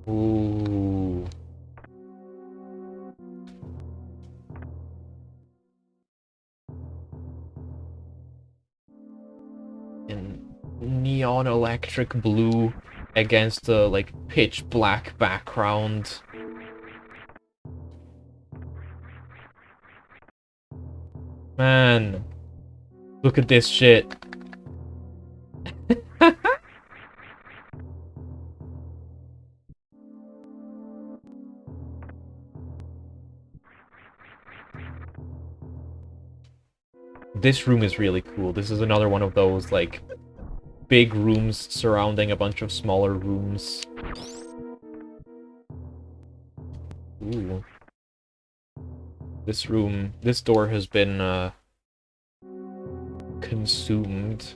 Ooh. In neon electric blue against a, like, pitch black background. Man. Look at this shit. This room is really cool. This is another one of those, like, big rooms surrounding a bunch of smaller rooms. Ooh. This door has been, consumed.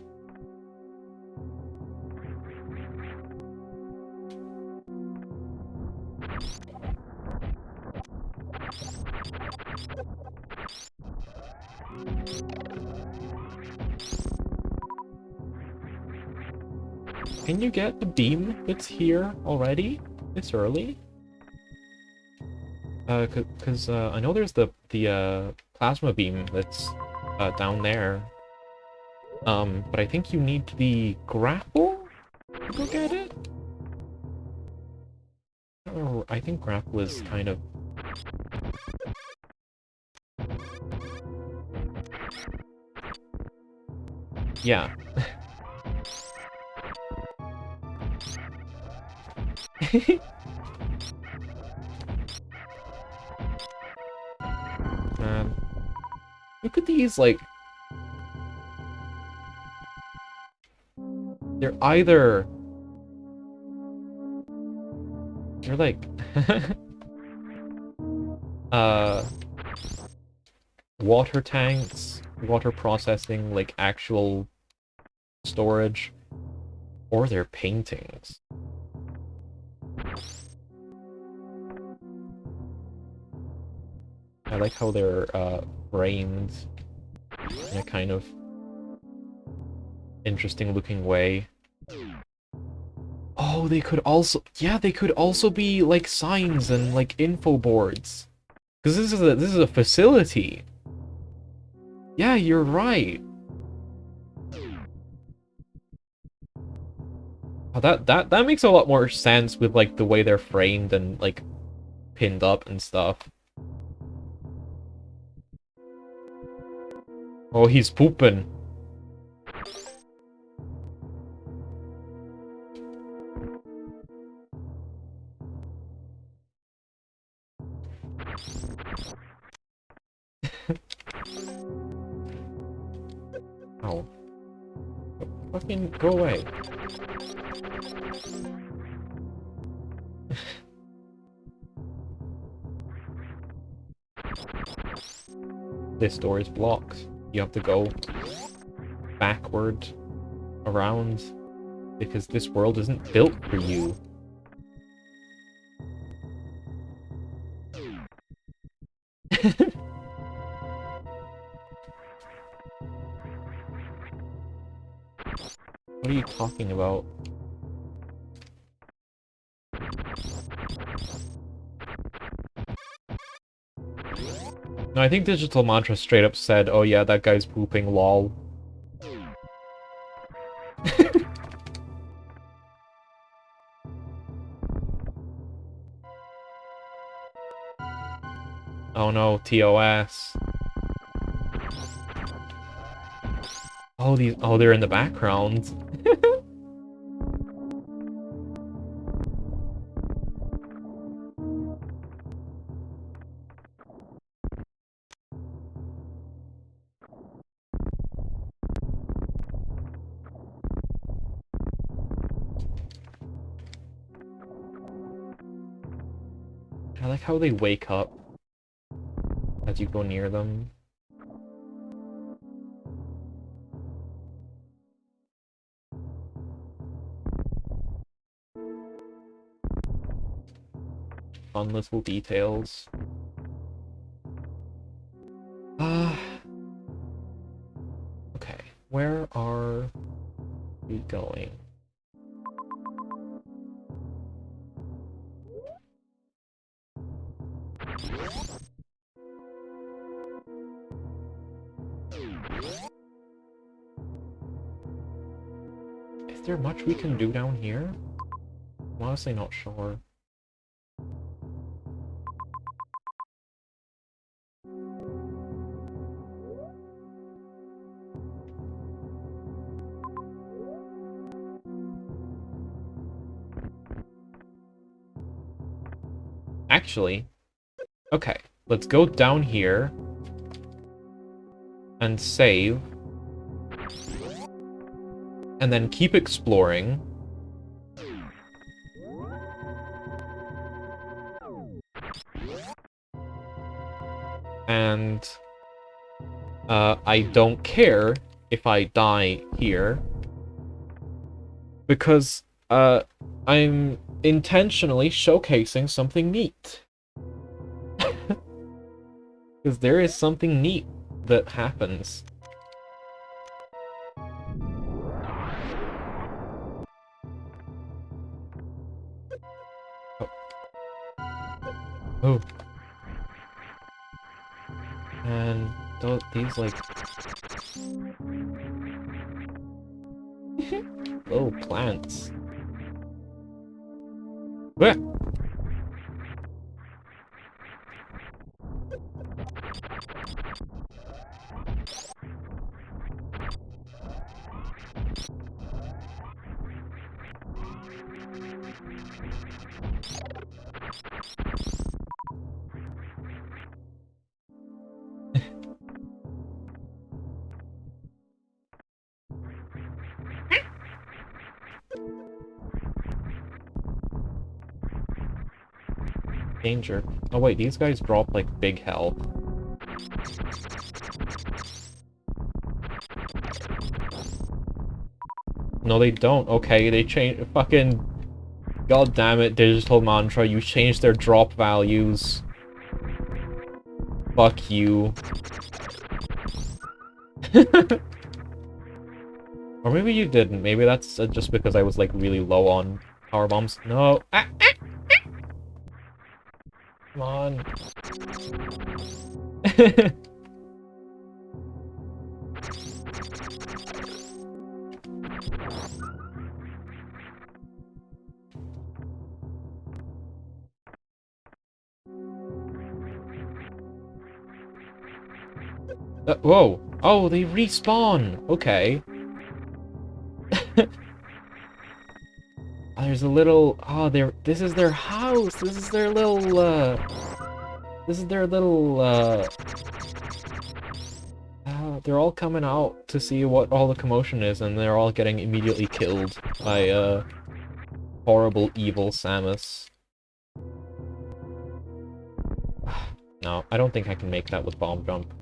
Can you get the beam that's here already? This early? Cause I know there's the plasma beam that's down there. But I think you need the grapple to go get it? Or I think grapple is kind of... Yeah. Man. Look at these, like... They're either... They're like... water tanks, water processing, like actual storage, or they're paintings. I like how they're framed in a kind of interesting looking way. Oh, they could also, yeah, they could also be like signs and like info boards. Because this is a facility. Yeah, you're right. Oh, that makes a lot more sense with like the way they're framed and like pinned up and stuff. Oh, he's pooping. Oh. Fucking go away. This door is blocked. You have to go backward, around, because this world isn't built for you. What are you talking about? No, I think Digital Mantra straight up said, oh yeah, that guy's pooping, lol. Oh no, TOS. Oh, they're in the background. I like how they wake up as you go near them. Fun little details. Okay, where are we going? Is there much we can do down here? I'm honestly not sure. Actually, okay, let's go down here and save, and then keep exploring. And I don't care if I die here, because I'm intentionally showcasing something neat. Because there is something neat that happens. Oh. And these, like... little plants. Blech! Danger. Oh wait, these guys drop like big health. No, they don't. Okay, they change. Fucking. God damn it, Digital Mantra, you changed their drop values. Fuck you. Or maybe you didn't. Maybe that's just because I was like really low on power bombs. No. Ah, ah, ah. Come on. Whoa. Oh, they respawn. Okay. There's a little... Oh, this is their house. This is their little, This is their little, they're all coming out to see what all the commotion is, and they're all getting immediately killed by, horrible, evil Samus. No, I don't think I can make that with Bomb Jump.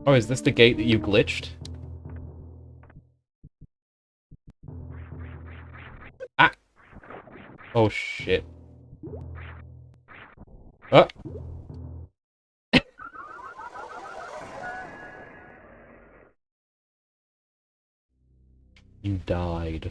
Oh, is this the gate that you glitched? Ah! Oh, shit. Ah! You died.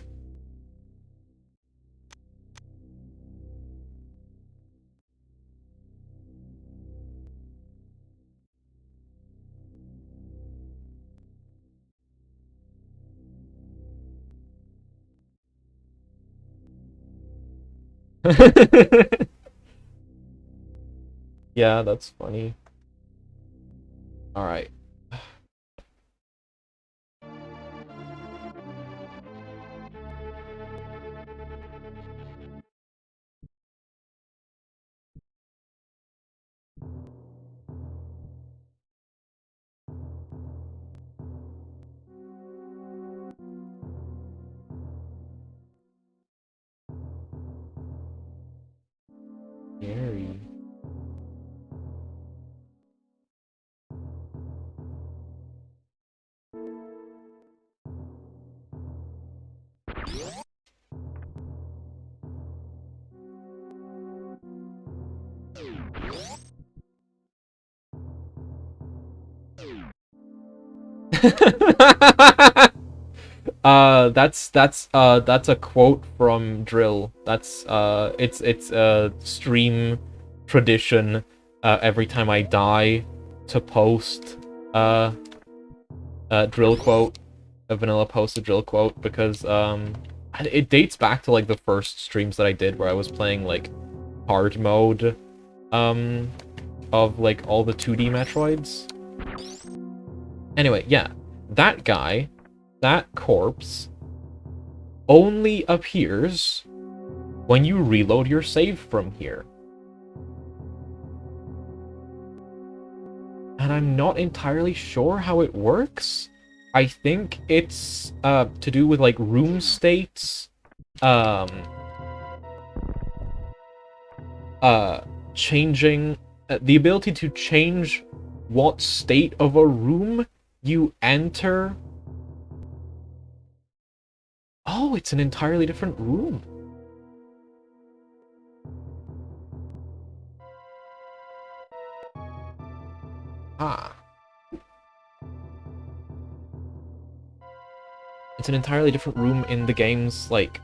Yeah, that's funny. Alright. Scary. That's a quote from Drill. It's a stream tradition, every time I die to post, a Drill quote, a vanilla post a Drill quote, because, it dates back to, like, the first streams that I did where I was playing, like, hard mode, of, like, all the 2D Metroids. Anyway, yeah, that guy, that corpse, only appears when you reload your save from here. And I'm not entirely sure how it works. I think it's to do with like room states, changing the ability to change what state of a room you enter. Oh, it's an entirely different room. Ah. It's an entirely different room in the game's, like,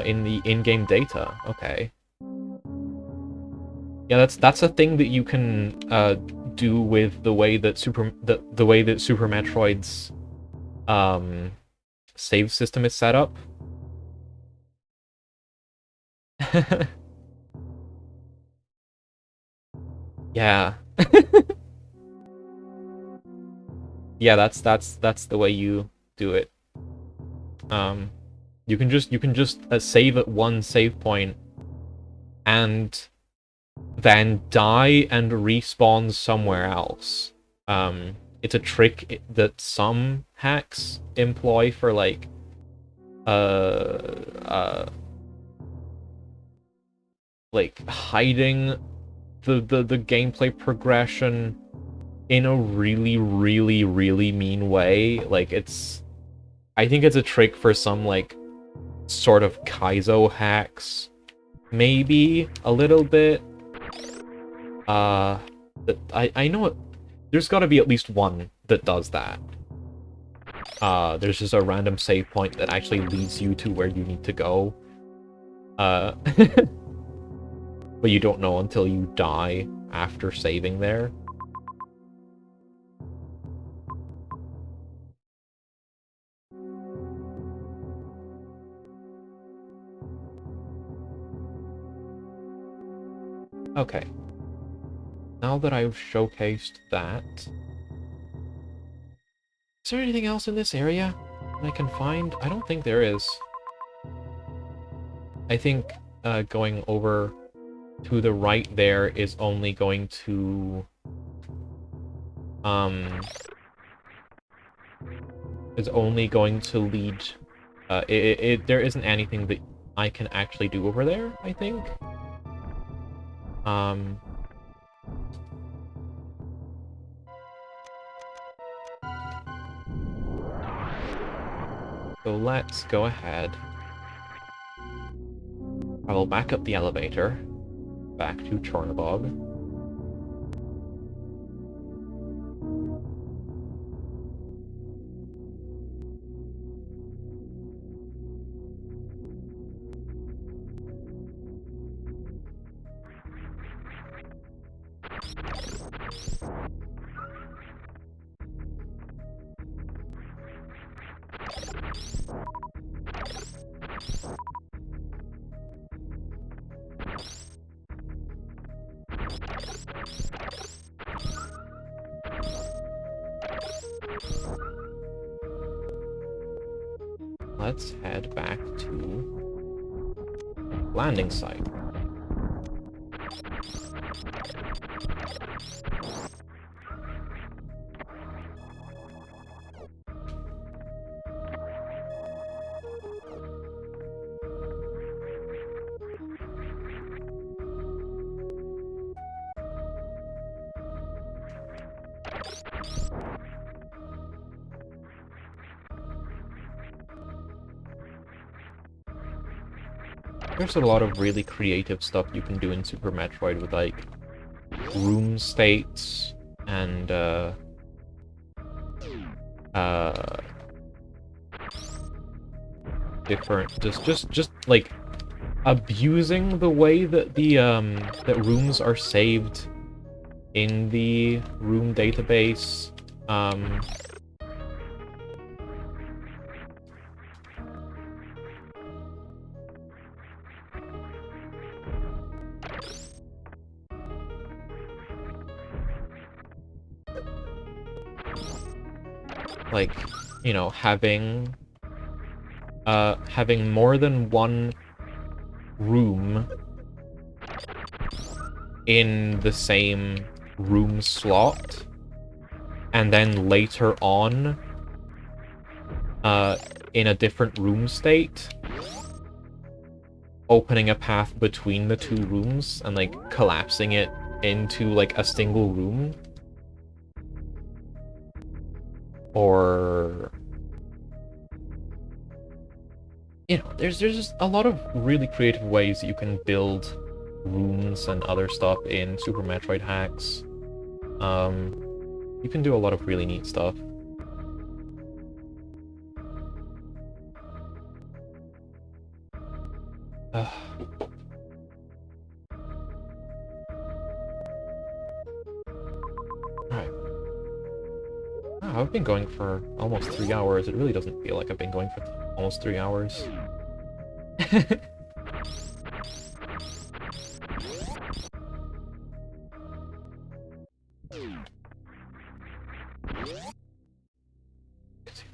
in the in-game data. Okay. Yeah, that's a thing that you can, do with the way that the way that Super Metroid's, save system is set up. Yeah. Yeah, that's the way you do it. You can just save at one save point and then die and respawn somewhere else. It's a trick that some hacks employ for, like, like, hiding the gameplay progression in a really, really, really mean way. Like, I think it's a trick for some, like, sort of Kaizo hacks. Maybe a little bit. I know it. There's gotta be at least one that does that. There's just a random save point that actually leads you to where you need to go. But you don't know until you die after saving there. Okay. Now that I've showcased that... Is there anything else in this area that I can find? I don't think there is. I think, going over to the right there is only going to... is only going to lead... there isn't anything that I can actually do over there, I think. So let's go ahead. I will back up the elevator back to Chornobog. Let's head back to landing site. There's a lot of really creative stuff you can do in Super Metroid with, like, room states and, different, just, like, abusing the way that that rooms are saved in the room database, like, you know, having more than one room in the same room slot, and then later on, in a different room state, opening a path between the two rooms and, like, collapsing it into, like, a single room. Or, you know, there's just a lot of really creative ways you can build rooms and other stuff in Super Metroid hacks. You can do a lot of really neat stuff. Alright. Wow, I've been going for almost 3 hours. It really doesn't feel like I've been going for almost 3 hours.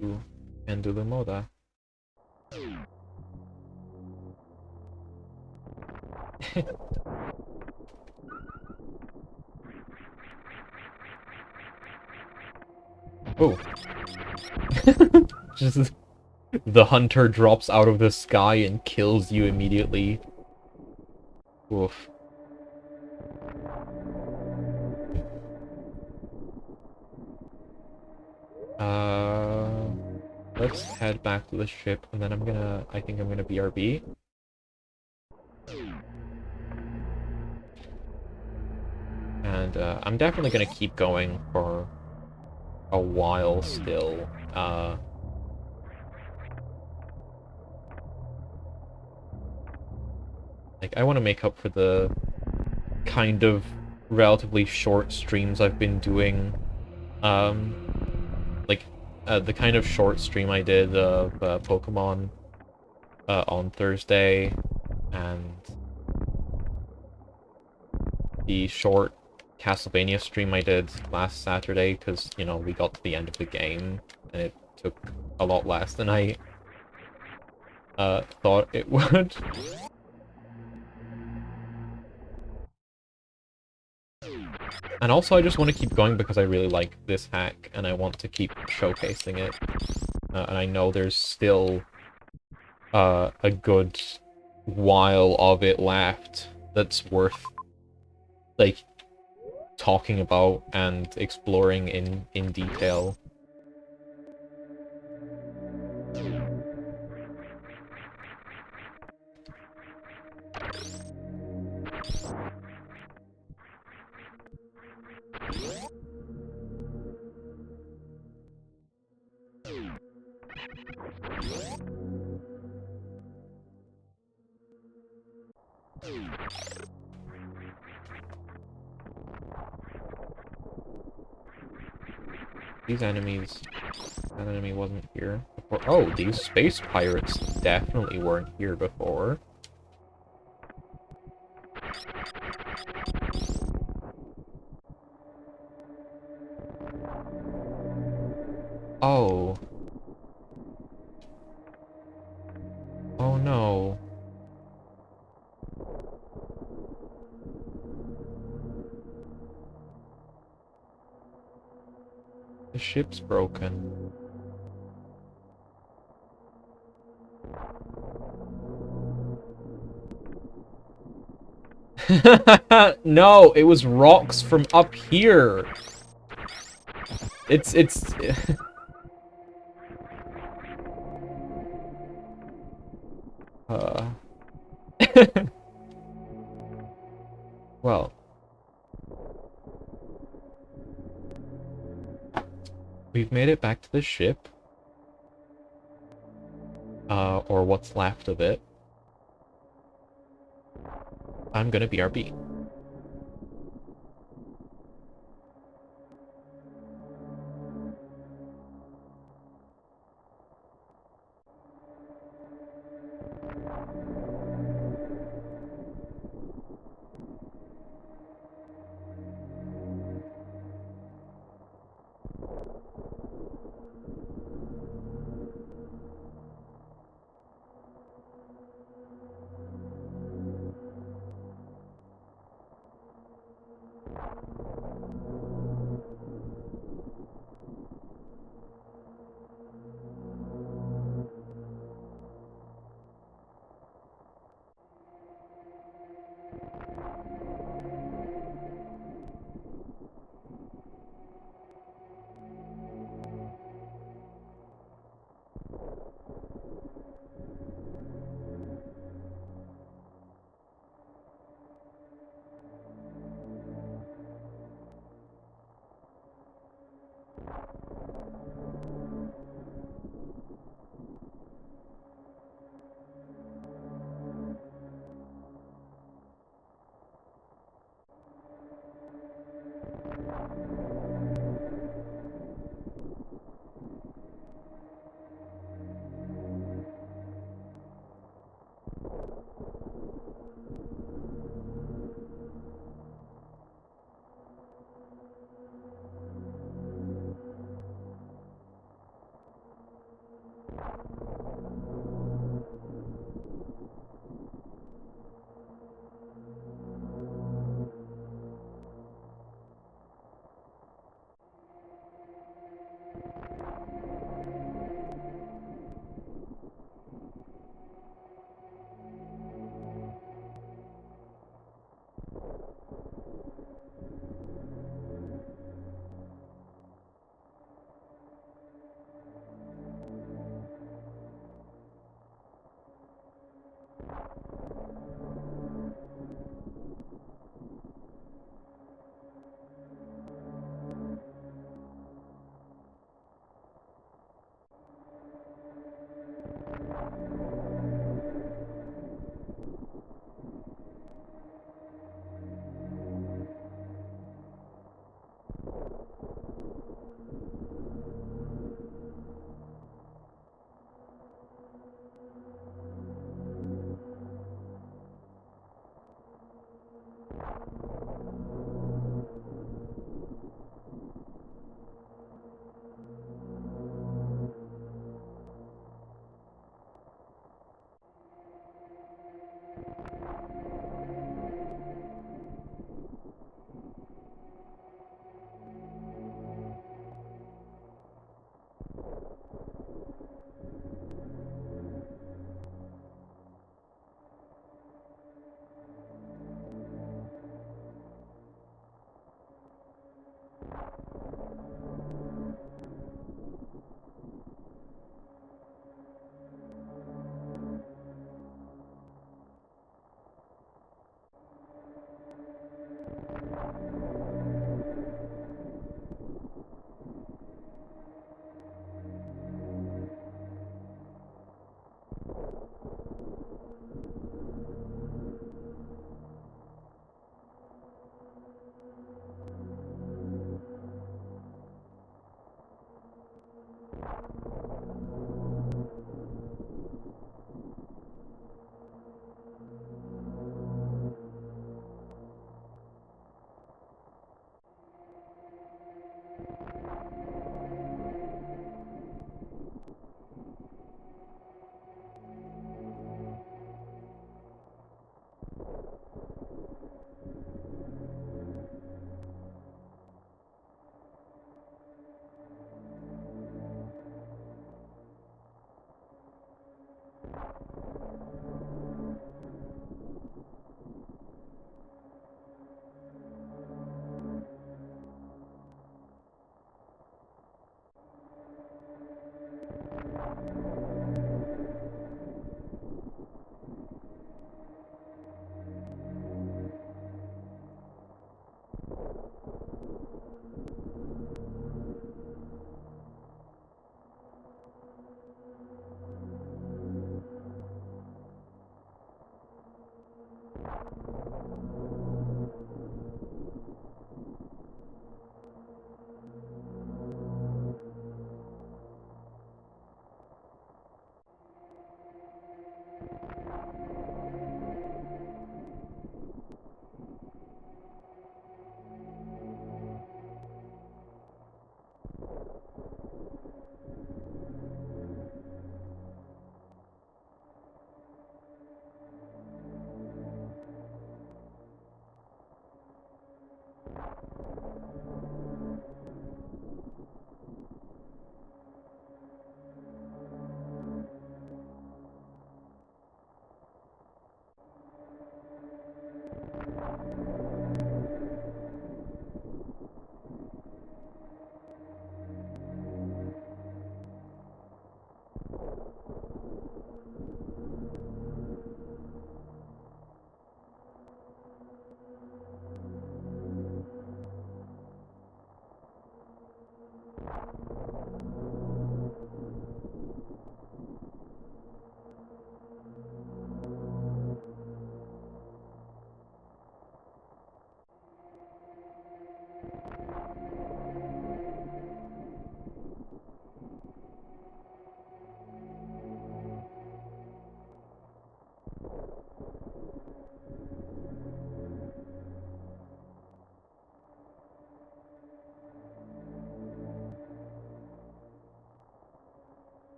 To Endulu Moda. Oh. Just the hunter drops out of the sky and kills you immediately. Oof. Let's head back to the ship, and then I think I'm gonna BRB. And, I'm definitely gonna keep going for a while still. Like, I want to make up for the kind of relatively short streams I've been doing. Like, the kind of short stream I did of Pokemon on Thursday, and the short Castlevania stream I did last Saturday, because, you know, we got to the end of the game, and it took a lot less than I thought it would. And also, I just want to keep going because I really like this hack, and I want to keep showcasing it. And I know there's still a good while of it left that's worth, like, talking about and exploring in detail. These enemies... That enemy wasn't here before. Oh, these space pirates definitely weren't here before. Oh. Oh no. The ship's broken. No, it was rocks from up here. It's uh well, we've made it back to the ship. Or what's left of it. I'm gonna BRB.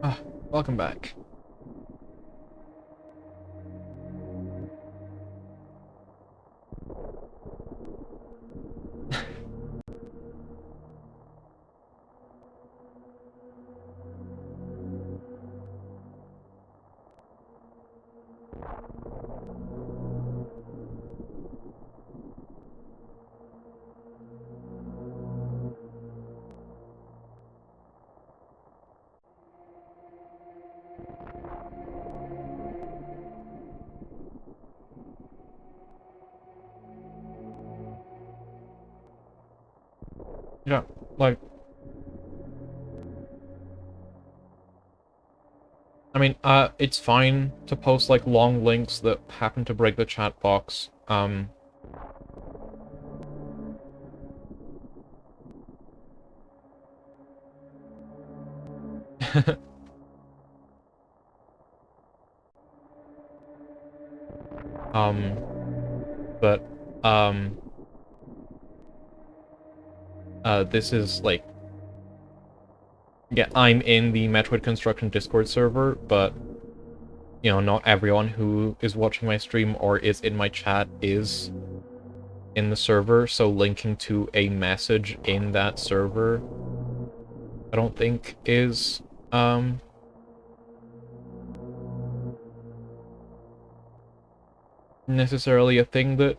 Ah, welcome back. Yeah, like, I mean, it's fine to post, like, long links that happen to break the chat box. um, but, um, this is, like, yeah, I'm in the Metroid Construction Discord server, but, you know, not everyone who is watching my stream or is in my chat is in the server, so linking to a message in that server, I don't think is, necessarily a thing that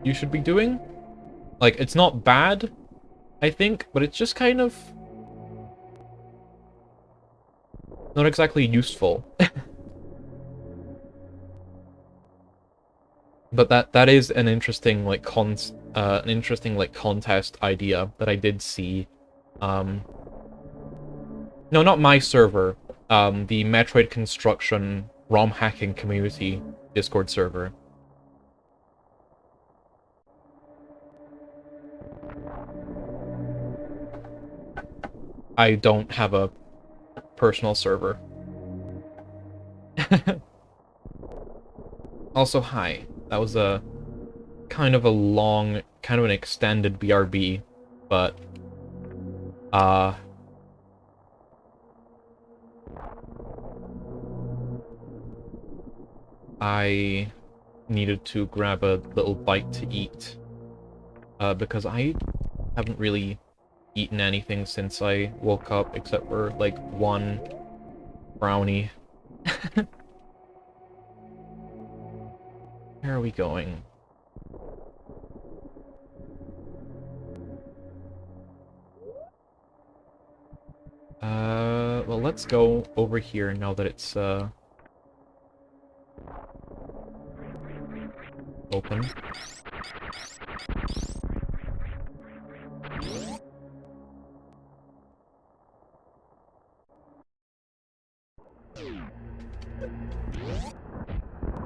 you should be doing. Like, it's not bad, I think, but it's just kind of not exactly useful. But that is an interesting, like, contest idea that I did see No, not my server. The Metroid Construction ROM hacking community Discord server. I don't have a personal server. Also, hi. That was a kind of a long, kind of an extended BRB, but I needed to grab a little bite to eat, because I haven't really eaten anything since I woke up, except for, like, one brownie. Where are we going? Well, let's go over here now that it's, open.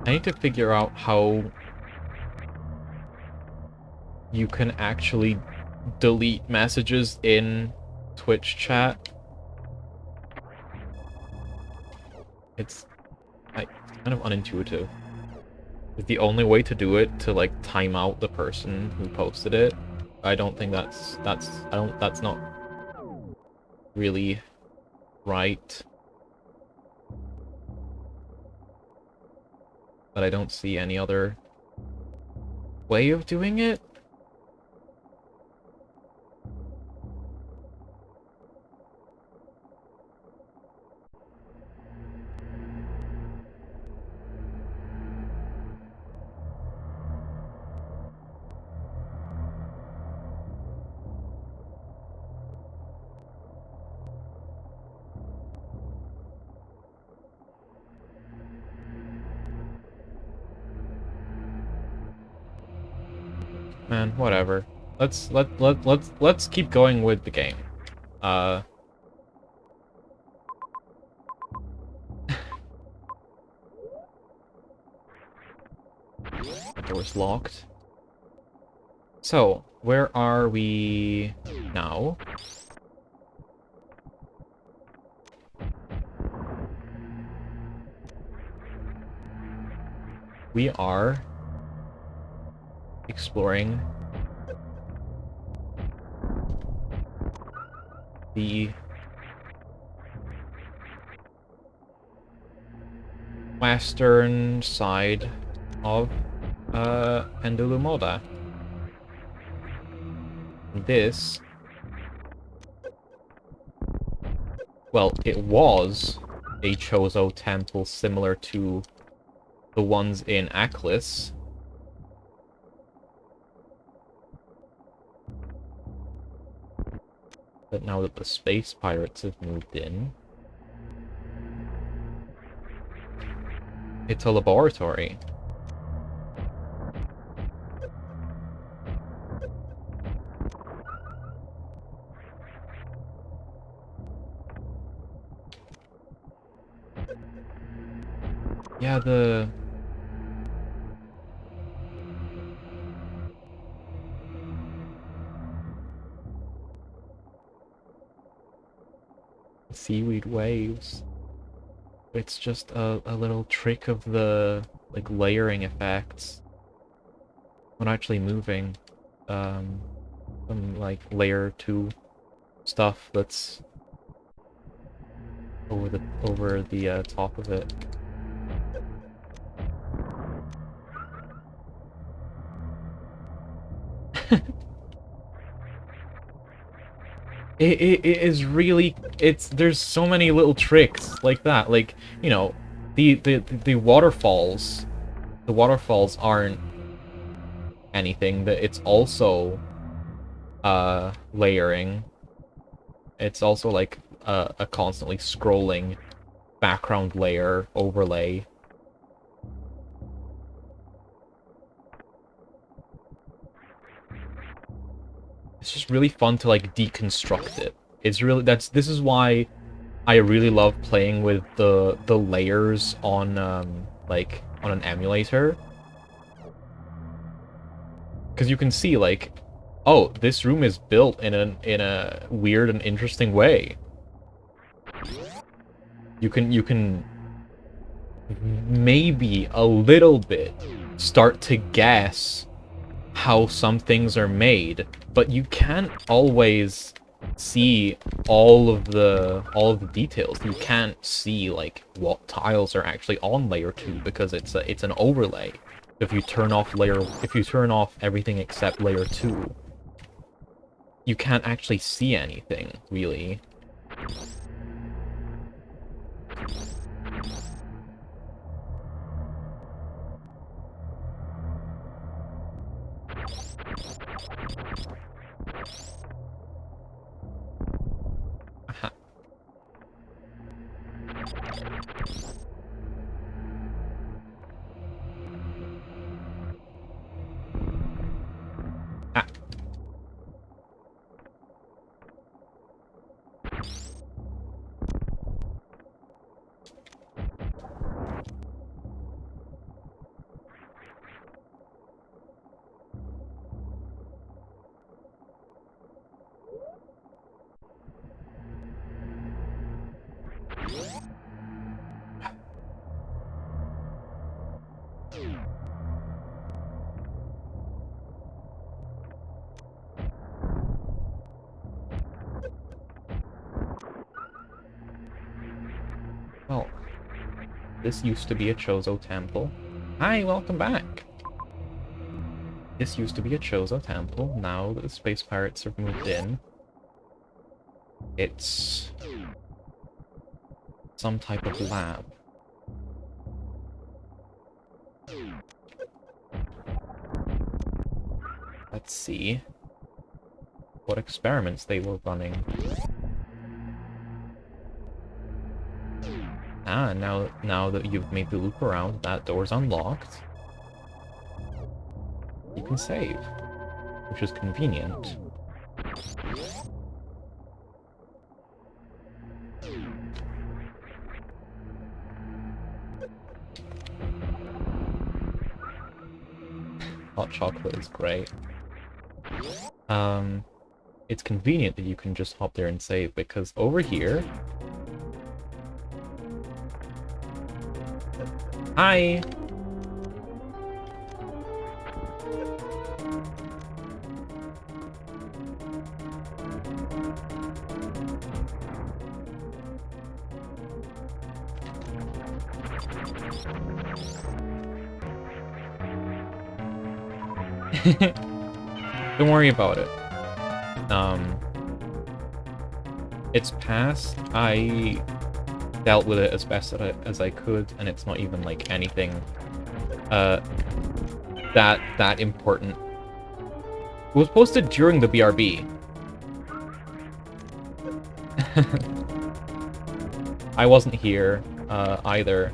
I need to figure out how you can actually delete messages in Twitch chat. It's kind of unintuitive. Is the only way to do it to, like, time out the person who posted it? I don't think that's not really right. But I don't see any other way of doing it. Man, whatever. Let's keep going with the game. The door's locked. So, where are we now? We are exploring the western side of Endulumoda. This, well, it was a Chozo temple similar to the ones in Aklis. But now that the space pirates have moved in, it's a laboratory. Yeah, the seaweed waves. It's just a little trick of the, like, layering effects when actually moving. Some, like, layer 2 stuff that's over the top of it. It is really, there's so many little tricks like that. Like, you know, the waterfalls, aren't anything. That it's also layering. It's also like a constantly scrolling background layer overlay. it's just really fun to like deconstruct it. It's really this is why I really love playing with the layers on like on an emulator. Because you can see like, oh, this room is built in a weird and interesting way. You can maybe a little bit start to guess how some things are made, but you can't always see all of the details. You can't see like what tiles are actually on layer 2 because it's an overlay. If you turn off everything except layer 2, you can't actually see anything, really. Aha. Ah. Well, this used to be a Chozo temple. Hi, welcome back! This used to be a Chozo temple. Now that the space pirates have moved in, it's some type of lab. Let's see what experiments they were running. Ah, now that you've made the loop around, that door's unlocked. You can save, which is convenient. Hot chocolate is great. It's convenient that you can just hop there and save, because over here... Hi! Don't worry about it. It's past. I dealt with it as best as I could, and it's not even like anything that important. It was posted during the BRB. I wasn't here either.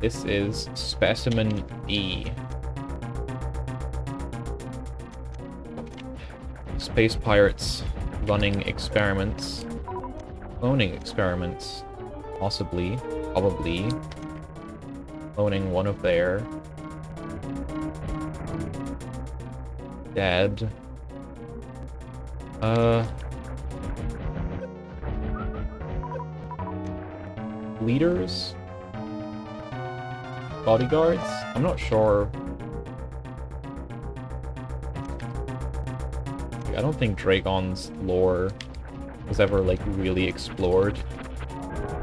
This is Specimen D. Space pirates running experiments. Cloning experiments. Possibly. Probably. Cloning one of their... dead. Leaders? Bodyguards? I'm not sure. I don't think Dragon's lore was ever, like, really explored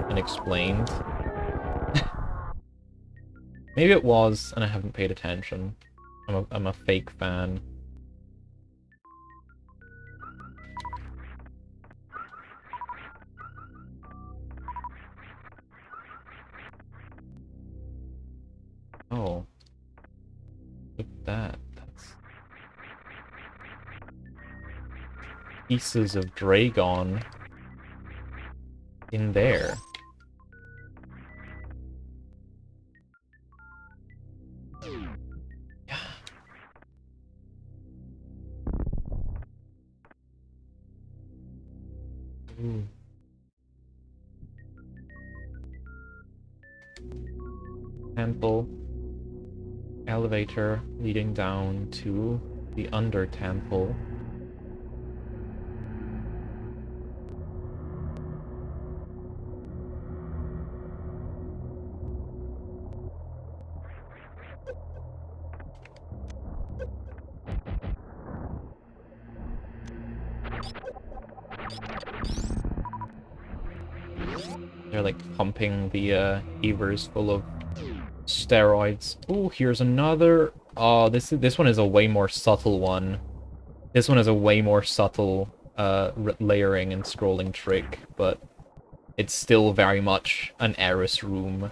and explained. Maybe it was, and I haven't paid attention. I'm a fake fan. Oh. Look at that. That's... pieces of Dragon in there. Yeah. Ooh. Temple. Elevator leading down to the under temple. They're like pumping the Evers full of steroids. Oh, here's another. Oh, this one is a way more subtle one. This one is a way more subtle layering and scrolling trick, but it's still very much an heiress room.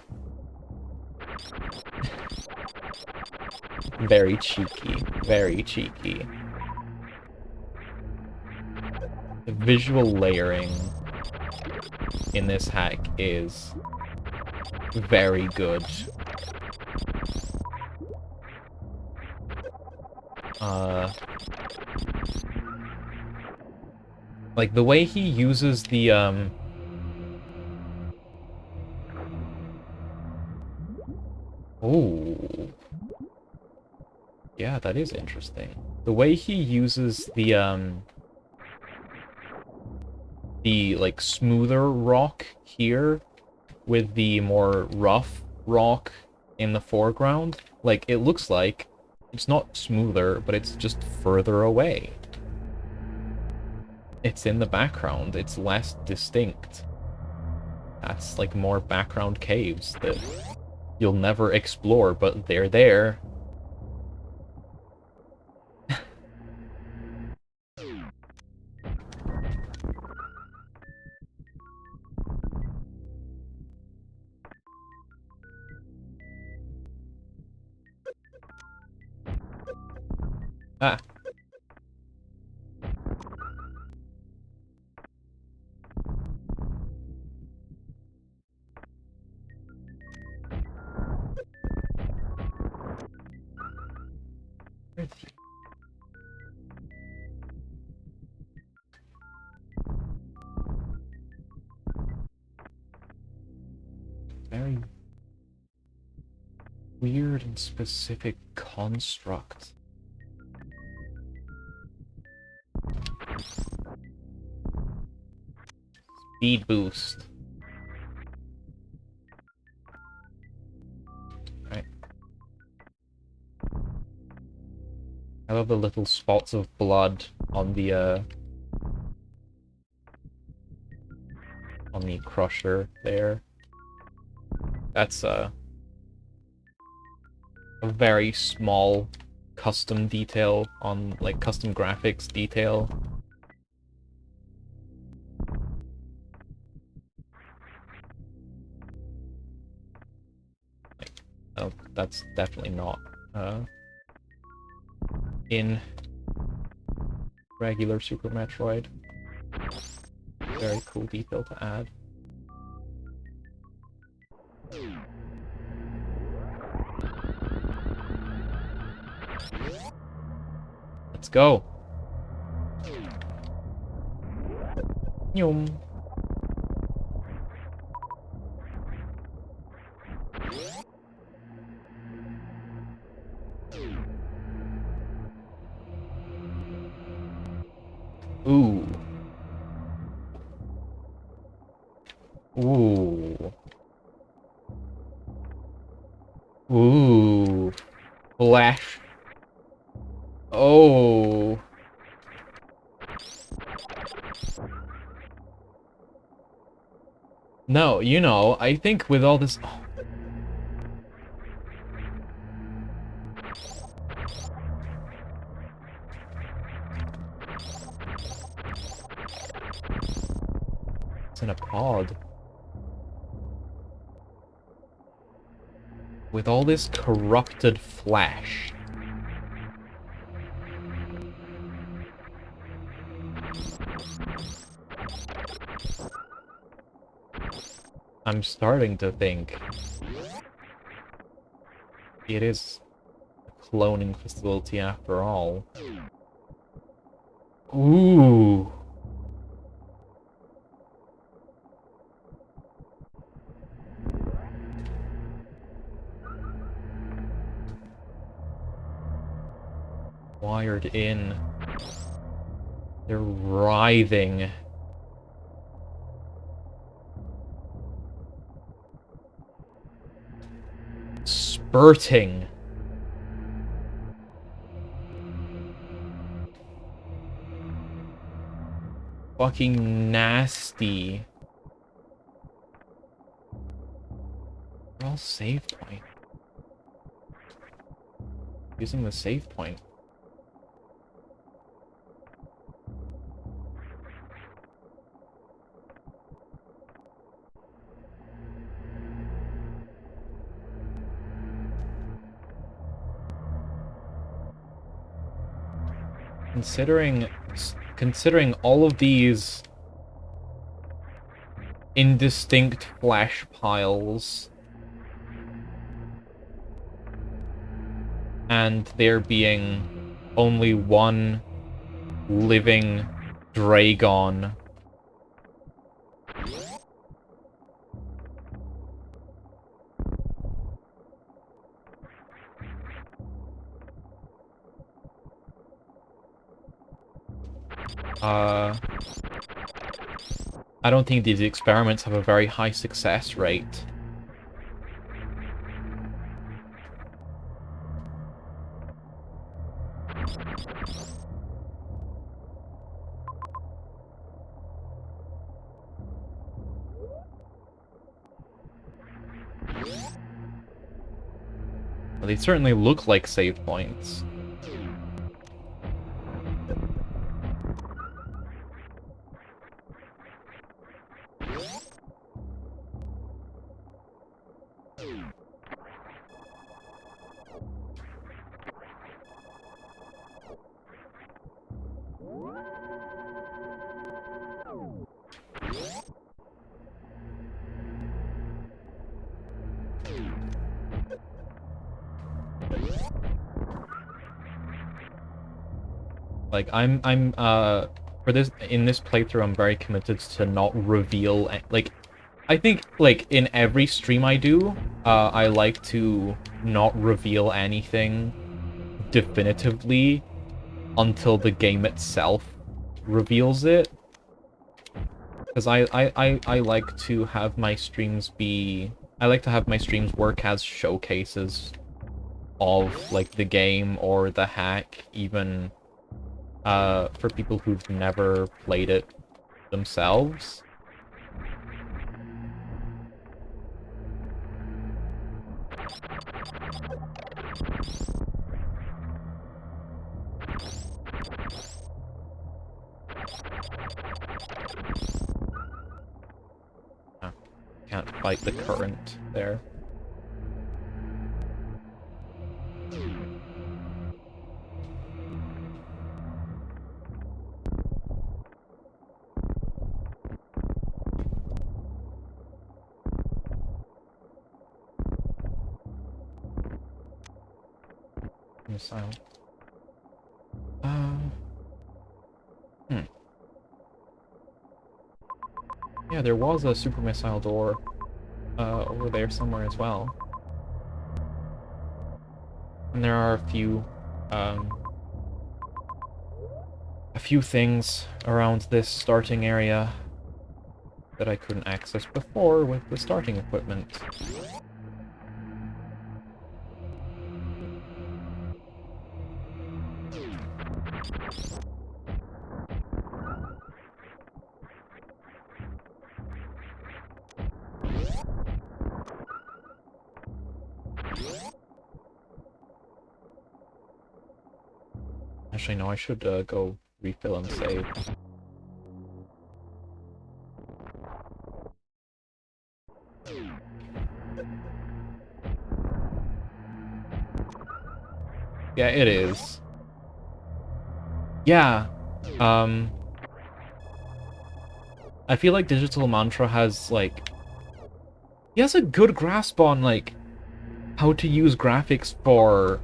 Very cheeky. Very cheeky. The visual layering in this hack is very good. Like the way he uses the Oh. Yeah, that is interesting. The way he uses the like smoother rock here with the more rough rock in the foreground, like it looks like it's not smoother, but it's just further away. It's in the background, it's less distinct. That's like more background caves that you'll never explore, but they're there. Ah. Very weird and specific construct. Speed boost. Right. I love the little spots of blood on the crusher there. That's a very small custom detail on like custom graphics detail. Oh, that's definitely not in regular Super Metroid. Very cool detail to add. Let's go. Yum. Ooh. Ooh. Ooh. Flash. Oh. No, you know, I think with all this... Oh. It's in a pod. With all this corrupted flash. I'm starting to think it is cloning facility after all. Ooh. Wired in. They're writhing. Spurting. Fucking nasty. They're all save point. Using the save point. Considering all of these indistinct flash piles and there being only one living Dragon. I don't think these experiments have a very high success rate. Well, they certainly look like save points. Like, for in this playthrough, I'm very committed to not reveal, like, I think, like, in every stream I do, I like to not reveal anything definitively until the game itself reveals it. Because I like to have my streams work as showcases of, like, the game or the hack, even for people who've never played it themselves. Can't fight the current there. Missile. Yeah, there was a super missile door over there somewhere as well. And there are a few things around this starting area that I couldn't access before with the starting equipment. Actually, no, I should go refill and save. Yeah, it is. Yeah. I feel like Digital Mantra has, like... He has a good grasp on, like, how to use graphics for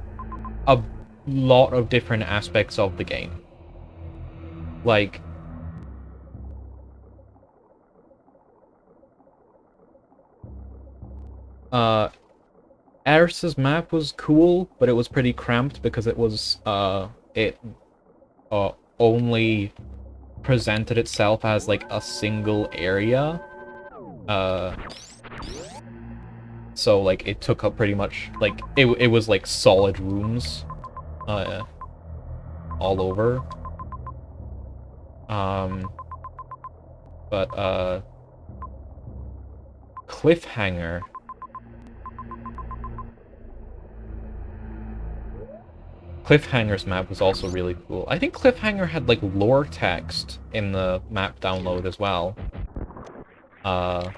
a lot of different aspects of the game. Like, uh, Eris's map was cool, but it was pretty cramped because it was, it, only presented itself as, like, a single area. Uh, so, like, it took up pretty much, like, it was, like, solid rooms, all over. Um, but, Cliffhanger. Cliffhanger's map was also really cool. I think Cliffhanger had, like, lore text in the map download as well. Uh...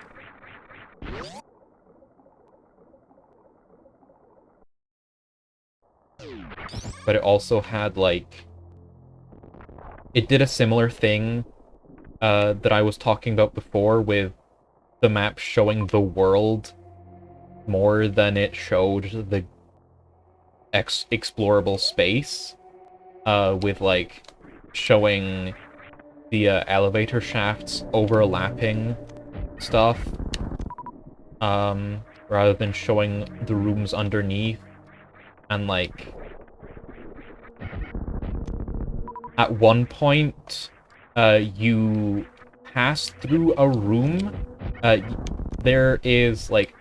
But it also had, like... It did a similar thing, that I was talking about before with the map showing the world more than it showed the explorable space. With, like, showing the, elevator shafts overlapping stuff. Rather than showing the rooms underneath. And, like, at one point, you pass through a room. There is, like,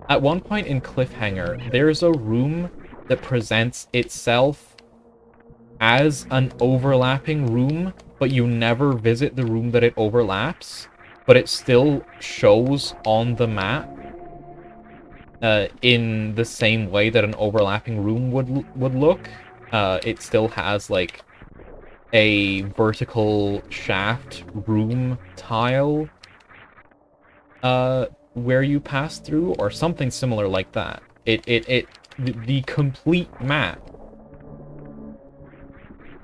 at one point in Cliffhanger, there's a room that presents itself as an overlapping room, but you never visit the room that it overlaps, but it still shows on the map, in the same way that an overlapping room would look. It still has, like, a vertical shaft room tile, where you pass through, or something similar like that. The complete map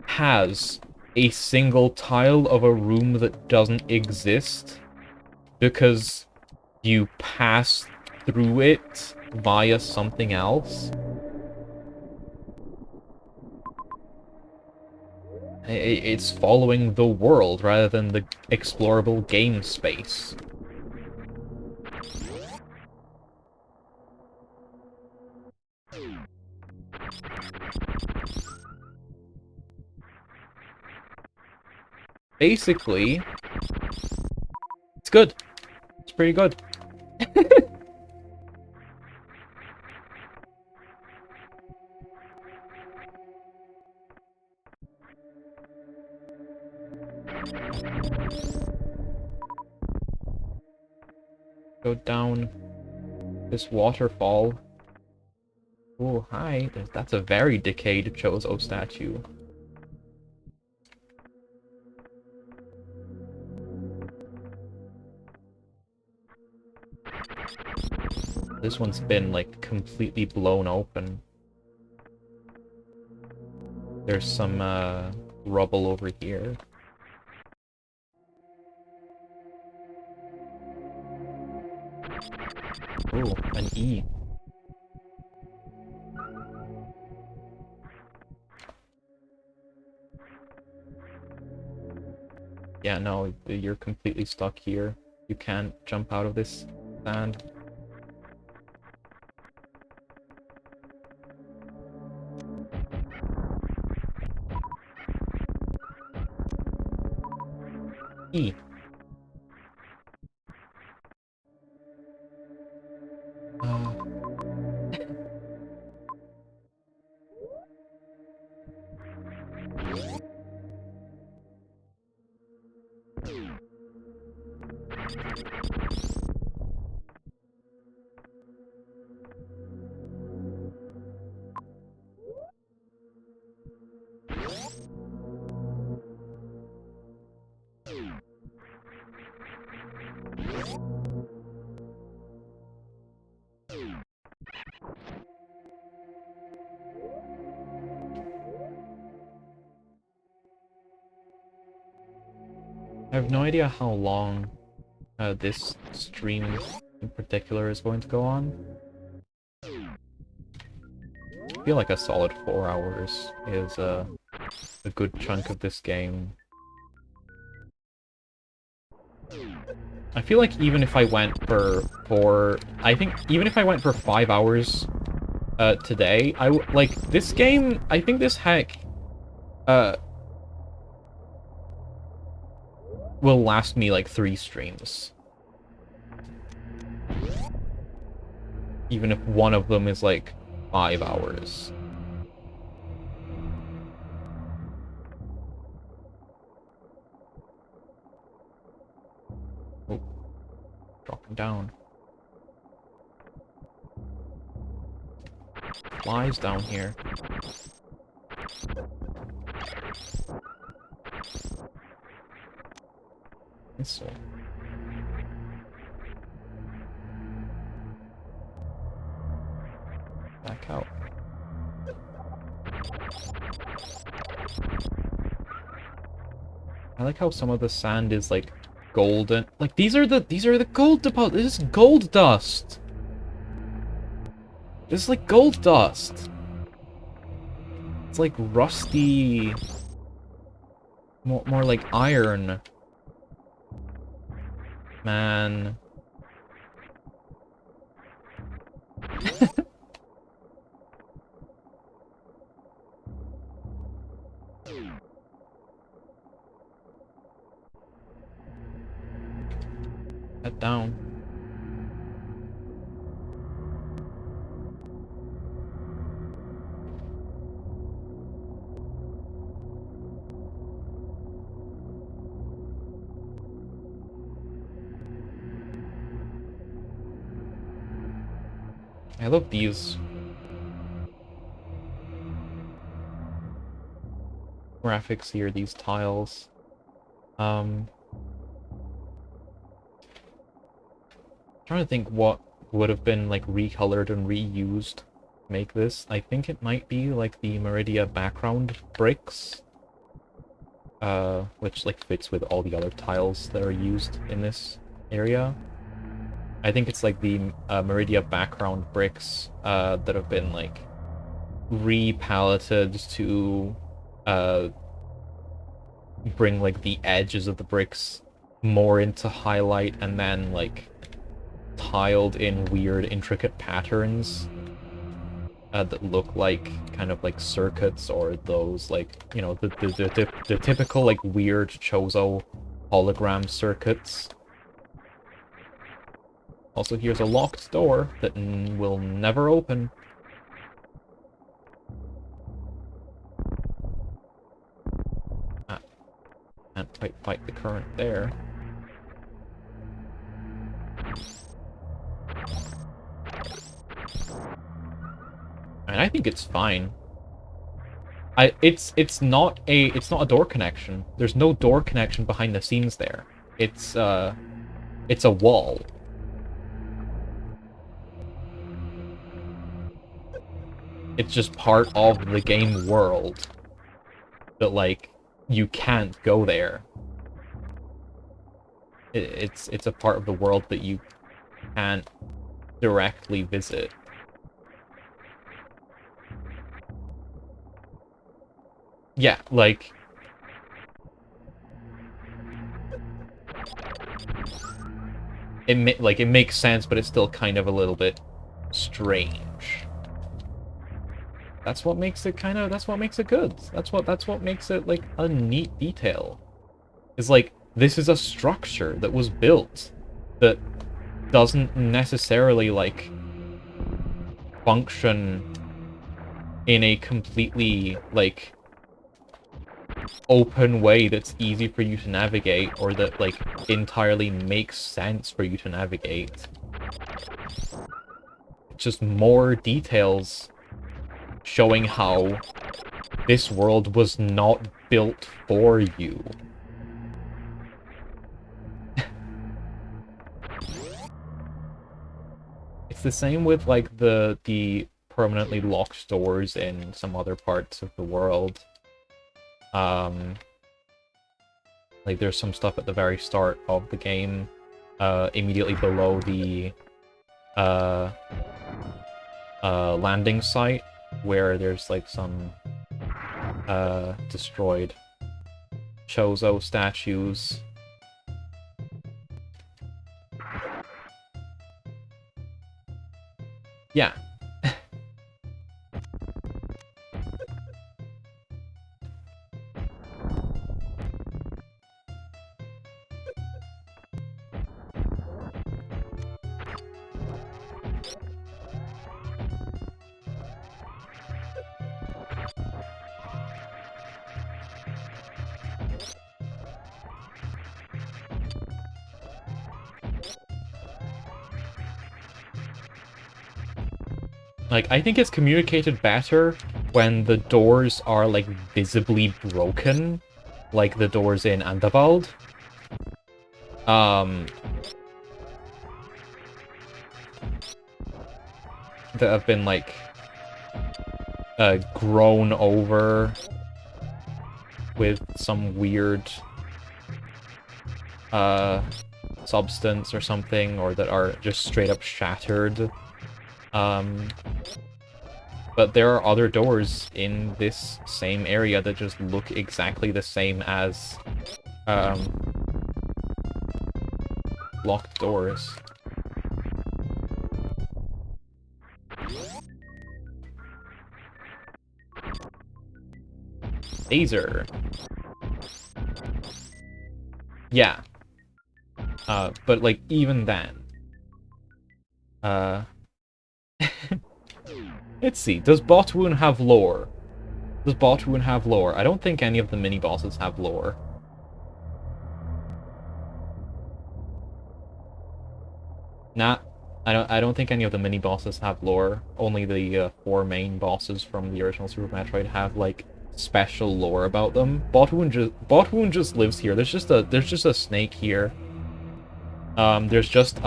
has a single tile of a room that doesn't exist because you pass through it via something else. It's following the world rather than the explorable game space. Basically, it's good. It's pretty good. Go down this waterfall. Oh, hi. That's a very decayed Chozo statue. This one's been, like, completely blown open. There's some, rubble over here. Ooh, an E. Yeah, no, you're completely stuck here. You can't jump out of this sand. E. Uh... I have no idea how long this stream in particular is going to go on. feel like a solid 4 hours is a good chunk of this game. I feel like even if I went I think even if I went for 5 hours today, like this game, I think this hack will last me like 3 streams. Even if one of them is like 5 hours. Oh, dropping down. Flies down here. Missile. Back out. I like how some of the sand is like golden. Like these are the gold deposits. This is gold dust. This is like gold dust. It's like rusty, more like iron. Man. Head down. I love these graphics here, these tiles. Trying to think what would have been like recolored and reused to make this. I think it might be like the Meridia background bricks, which like fits with all the other tiles that are used in this area. I think it's like the Meridia background bricks that have been like re-palleted to bring like the edges of the bricks more into highlight, and then like tiled in weird intricate patterns that look like kind of like circuits, or those like, you know, the typical like weird Chozo hologram circuits. Also, here's a locked door that will never open. Can't quite fight the current there. And I think it's fine. It's not a door connection. There's no door connection behind the scenes there. It's a wall. It's just part of the game world that, like, you can't go there. It's a part of the world that you can't directly visit. Yeah, like... it makes sense, but it's still kind of a little bit strange. That's what makes it that's what makes it good. That's what makes it, like, a neat detail. It's like, this is a structure that was built that doesn't necessarily, like, function in a completely, like, open way that's easy for you to navigate, or that, like, entirely makes sense for you to navigate. It's just more details showing how this world was not built for you. It's the same with, like, the permanently locked doors in some other parts of the world. Like, there's some stuff at the very start of the game, immediately below the landing site, where there's like some destroyed Chozo statues. Yeah. Like, I think it's communicated better when the doors are, like, visibly broken, like the doors in Andavald. That have been, like, grown over with some weird, substance or something, or that are just straight up shattered. But there are other doors in this same area that just look exactly the same as, locked doors. Laser. Yeah. But, like, even then. Let's see. Does Botwoon have lore? Does Botwoon have lore? I don't think any of the mini-bosses have lore. Nah. I don't think any of the mini-bosses have lore. Only the 4 main bosses from the original Super Metroid have, like, special lore about them. Botwoon just lives here. There's just a snake here. There's just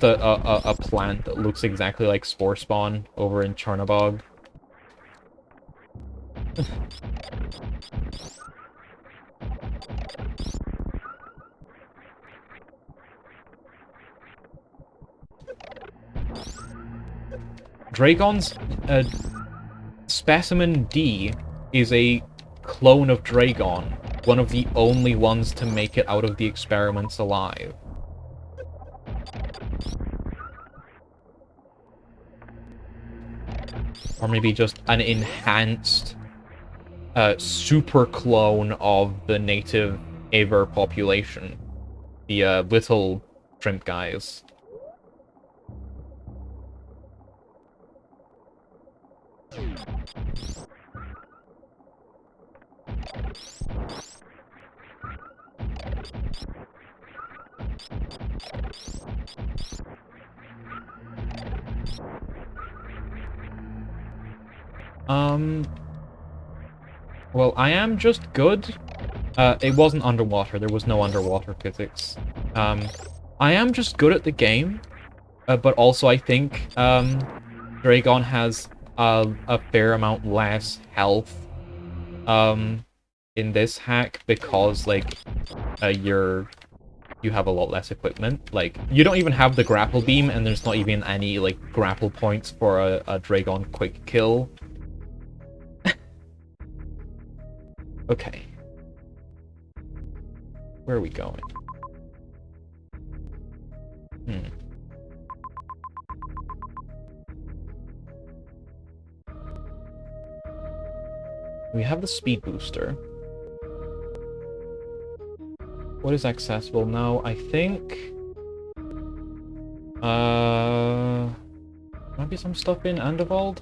a plant that looks exactly like Spore Spawn over in Chernobog. Dragon's Specimen D is a clone of Dragon, one of the only ones to make it out of the experiments alive. Or maybe just an enhanced super clone of the native Aver population. The little shrimp guys. Well, I am just good. It wasn't underwater. There was no underwater physics. I am just good at the game, but also I think, Dragon has a fair amount less health, in this hack because, like, you have a lot less equipment. Like, you don't even have the grapple beam, and there's not even any, like, grapple points for a Dragon quick kill. Okay. Where are we going? We have the speed booster. What is accessible now? I think... might be some stuff in Andevald?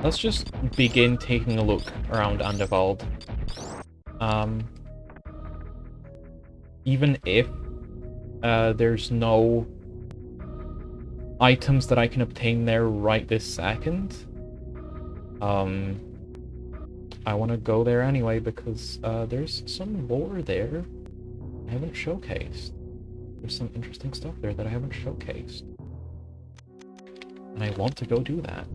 Let's just begin taking a look around Andevald. Even if there's no items that I can obtain there right this second, I want to go there anyway because there's some lore there. I haven't showcased. There's some interesting stuff there that I haven't showcased. And I want to go do that.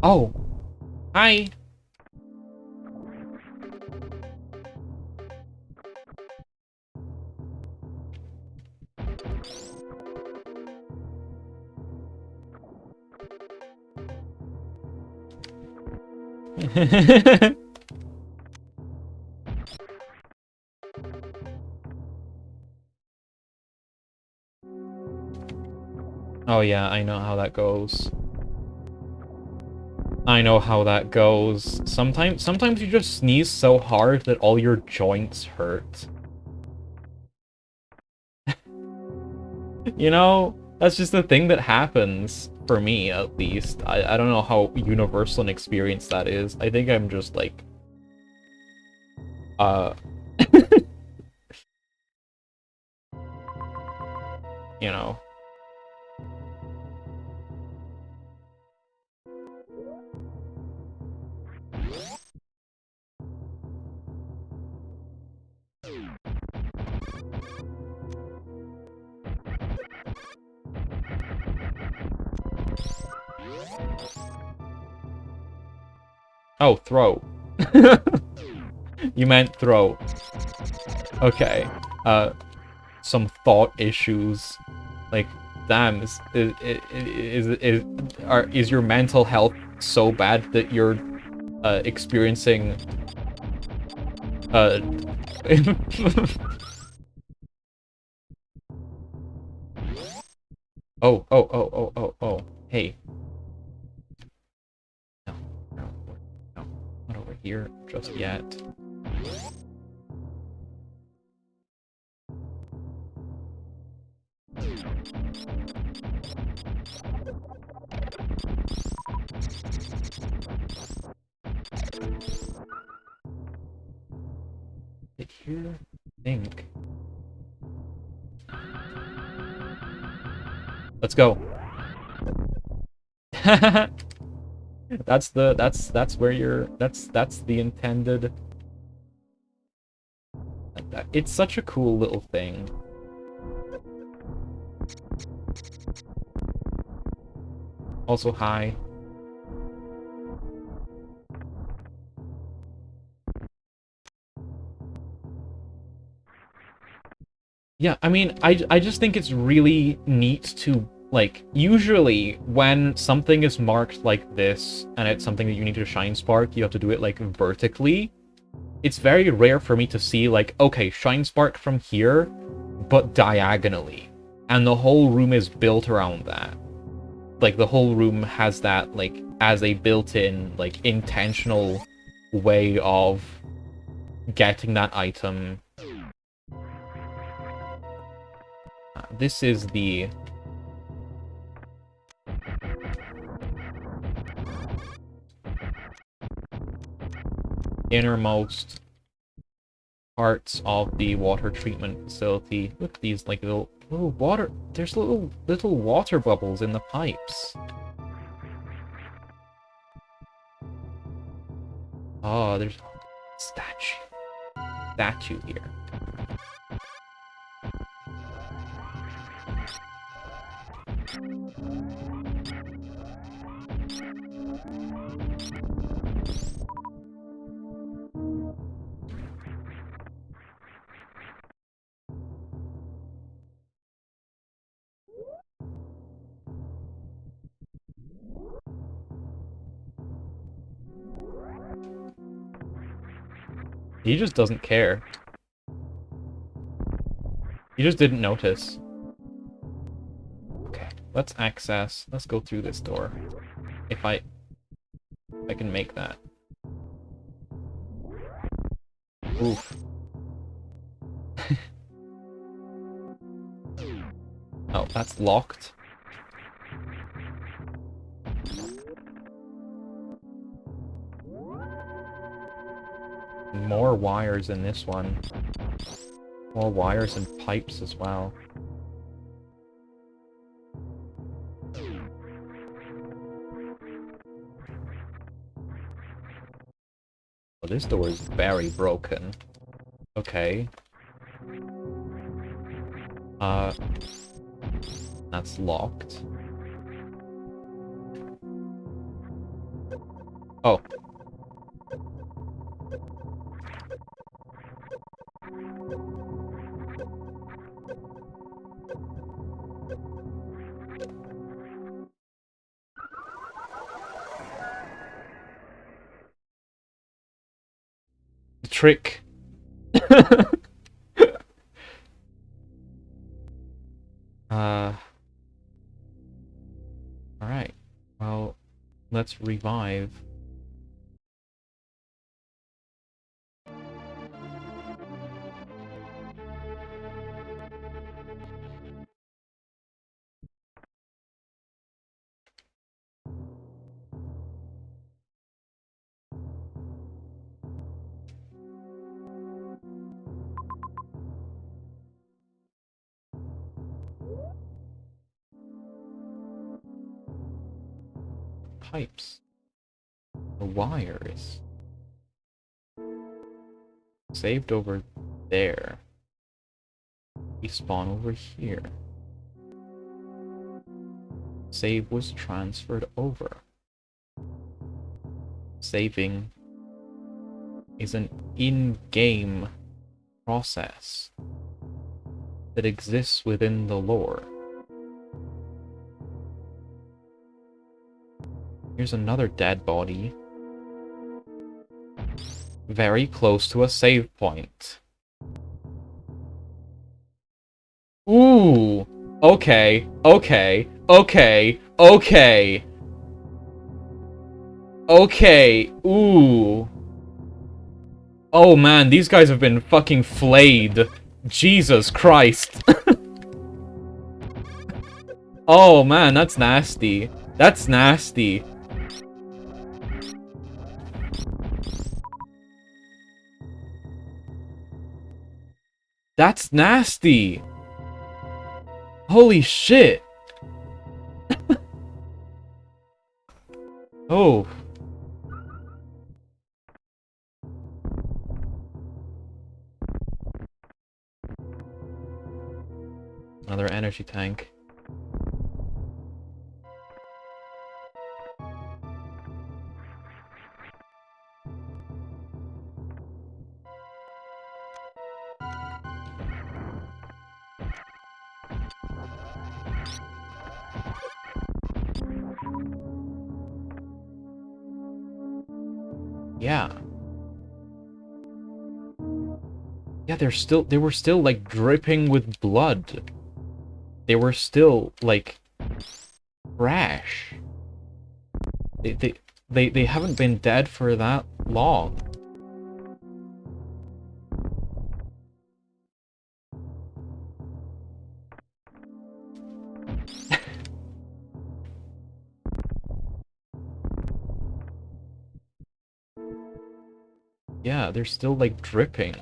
Oh! Hi! Oh yeah, I know how that goes. I know how that goes. Sometimes you just sneeze so hard that all your joints hurt. You know, that's just a thing that happens, for me at least. I don't know how universal an experience that is. I think I'm just like... you know. Oh, throat. You meant throat. Okay. Some thought issues. Like, damn, is your mental health so bad that you're experiencing oh. Hey. No, no, not over here just yet. Sit here, think. Let's go. That's where you're, that's the intended. It's such a cool little thing. Also, hi. Yeah, I mean, I just think it's really neat to, like, usually when something is marked like this, and it's something that you need to shine spark, you have to do it, like, vertically. It's very rare for me to see, like, okay, shine spark from here, but diagonally. And the whole room is built around that. Like, the whole room has that, like, as a built-in, like, intentional way of getting that item. This is the... innermost parts of the water treatment facility. Look at these, like, little water... There's little water bubbles in the pipes. Oh, there's a statue here. He just doesn't care. He just didn't notice. Okay, let's access. Let's go through this door. If I can make that. Oof. Oh, that's locked. More wires in this one. More wires and pipes as well. Oh, this door is very broken. Okay. That's locked. Oh. The trick. Alright. Well, let's revive. Pipes. The wires. Saved over there. We spawn over here. Save was transferred over. Saving is an in-game process that exists within the lore. Here's another dead body. Very close to a save point. Ooh! Okay, okay, okay, okay! Okay, ooh! Oh man, these guys have been fucking flayed. Jesus Christ. Oh man, that's nasty. That's nasty. That's nasty! Holy shit! Oh. Another energy tank. Yeah. Yeah, they were still, like, dripping with blood. They were still, like, fresh. They haven't been dead for that long. Yeah, they're still, like, dripping.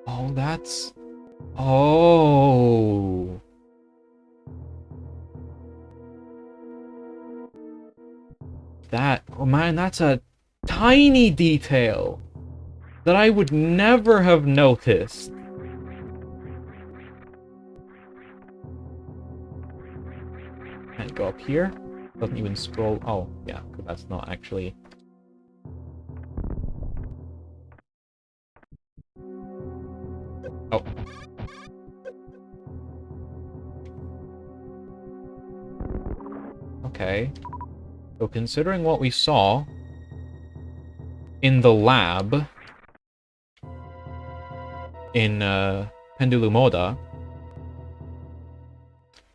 Oh, that's... Oh... That... Oh man, that's a tiny detail that I would never have noticed. Can't go up here. Doesn't even scroll. Oh, yeah, because that's not actually... Oh. Okay. So considering what we saw in the lab in Pendulumoda,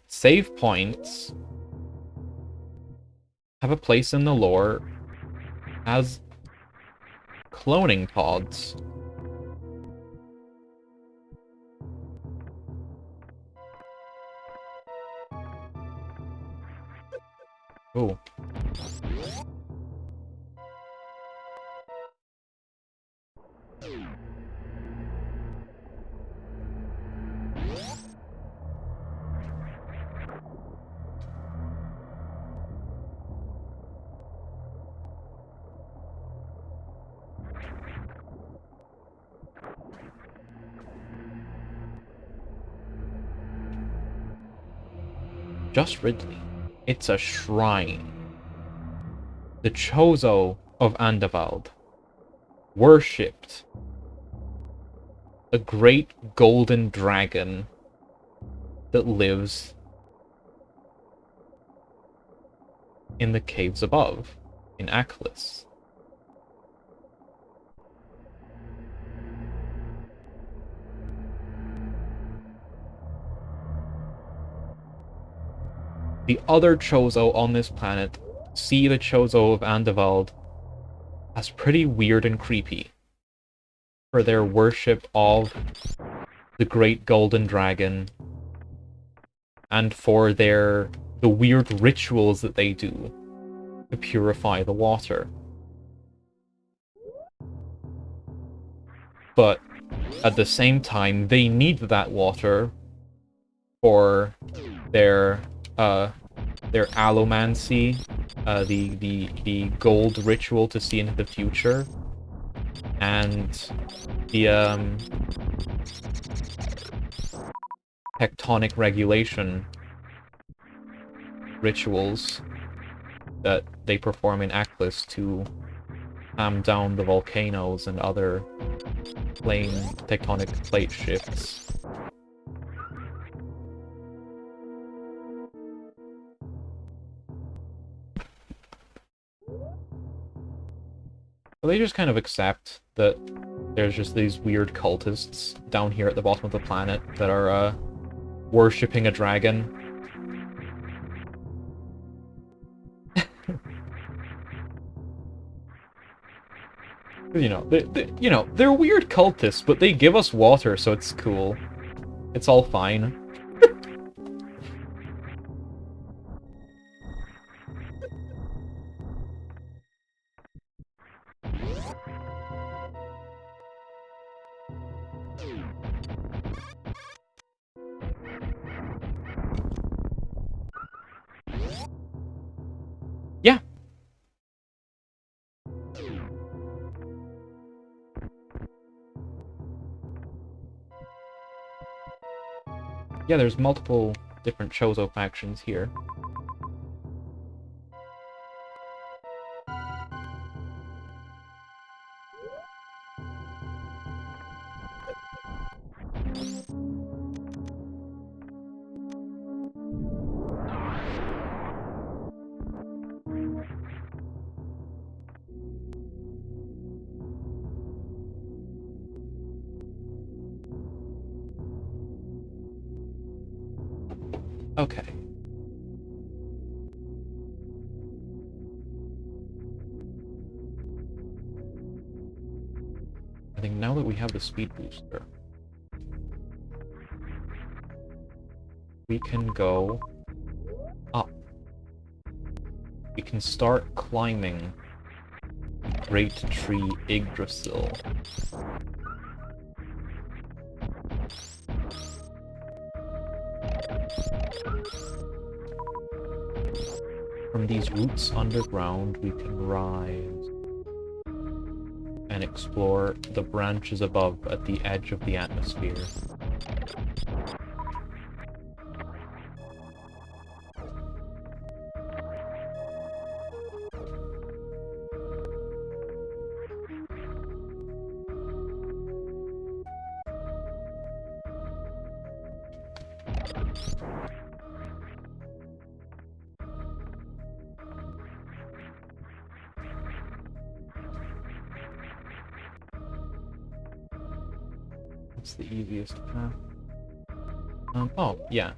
save points have a place in the lore as cloning pods. Oh. Just Ridley. It's a shrine. The Chozo of Andevald worshipped a great golden dragon that lives in the caves above, in Aklis. The other Chozo on this planet see the Chozo of Andevald as pretty weird and creepy for their worship of the great golden dragon and for the weird rituals that they do to purify the water. But at the same time, they need that water for their allomancy, the gold ritual to see into the future, and the tectonic regulation rituals that they perform in Aklis to calm down the volcanoes and other tectonic plate shifts. So they just kind of accept that there's just these weird cultists down here at the bottom of the planet that are worshipping a dragon. You know, they're weird cultists, but they give us water, so it's cool. It's all fine. Yeah. Yeah, there's multiple different Chozo factions here. Okay. I think now that we have the speed booster, we can go up. We can start climbing Great Tree Yggdrasil. From these roots underground, we can rise and explore the branches above at the edge of the atmosphere. What's the easiest path? Oh, yeah.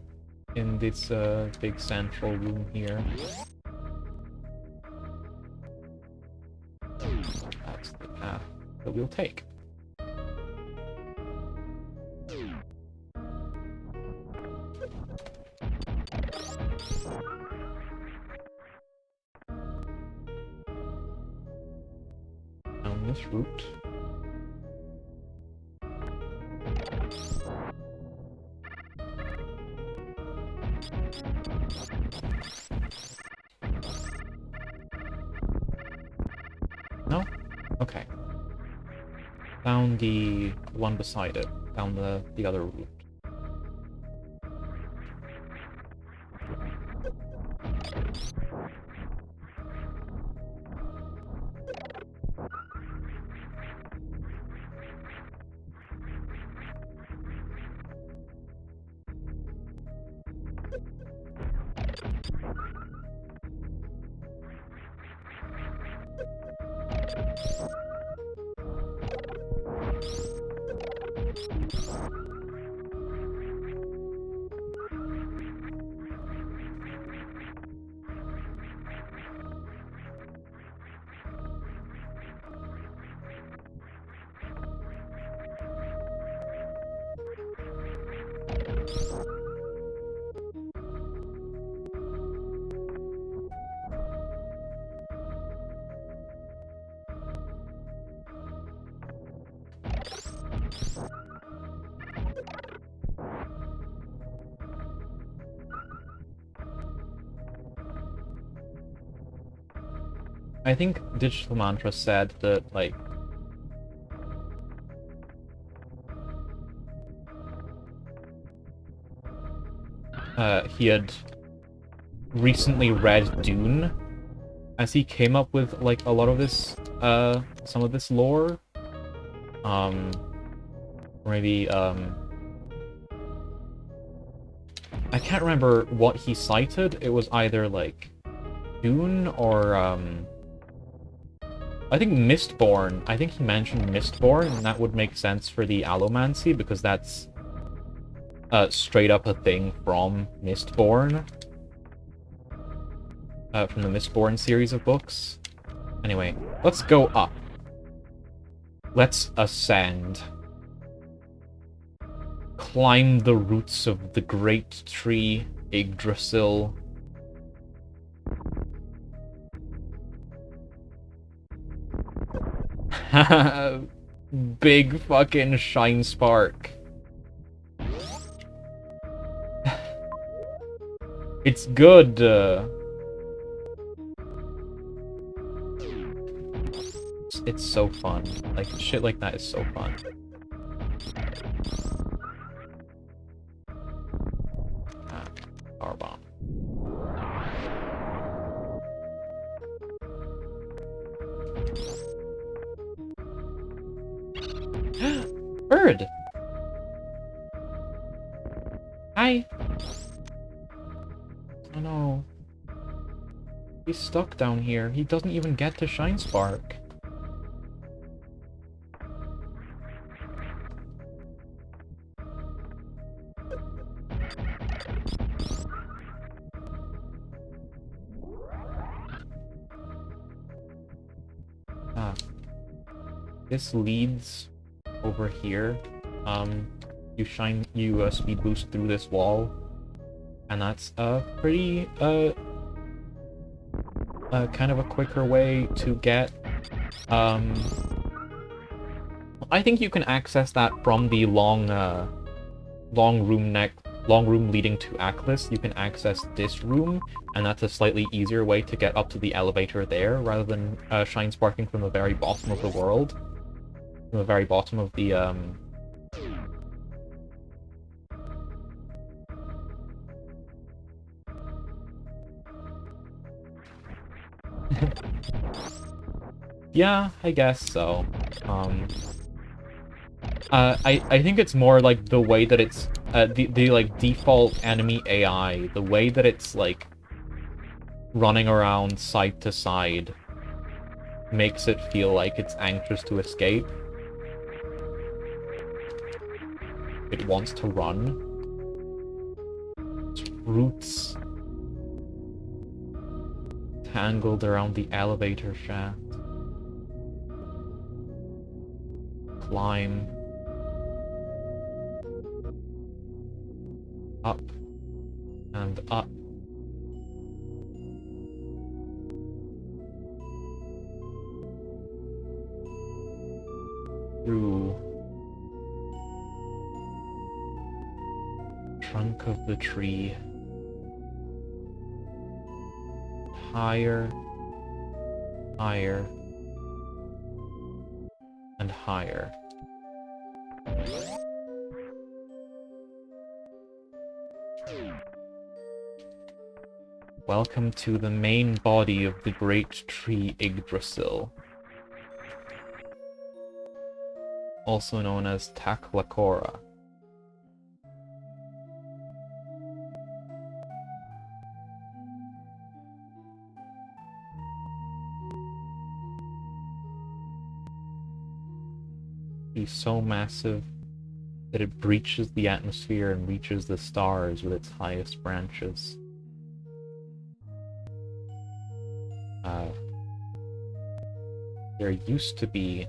In this big central room here. That's the path. that we'll take. Down this route. No? Okay. Down the one beside it. Down the other route. I think Digital Mantra said that, like, he had recently read Dune, as he came up with, like, a lot of this, some of this lore. Maybe, I can't remember what he cited. It was either, like, Dune or, I think Mistborn. I think he mentioned Mistborn, and that would make sense for the allomancy, because that's straight up a thing from Mistborn. From the Mistborn series of books. Anyway, let's go up. Let's ascend. Climb the roots of the great tree, Yggdrasil. Big fucking shine spark. It's good. It's so fun. Like, shit like that is so fun. Power bomb. Bird! Hi! Oh no. He's stuck down here. He doesn't even get to Shine Spark. This leads over here. You speed boost through this wall, and that's a pretty kind of a quicker way to get. I think you can access that from the long room leading to Aklis. You can access this room, and that's a slightly easier way to get up to the elevator there, rather than shine sparking from the very bottom of the world. From the very bottom of the, Yeah, I guess so. I think it's more like the way that it's, the like, default enemy AI, the way that it's, like, running around side to side makes it feel like it's anxious to escape. It wants to run. Its roots tangled around the elevator shaft. climb up and up. Through trunk of the tree. Higher, higher, and higher. Welcome to the main body of the great tree Yggdrasil, also known as Taklakora. He's so massive that it breaches the atmosphere and reaches the stars with its highest branches. There used to be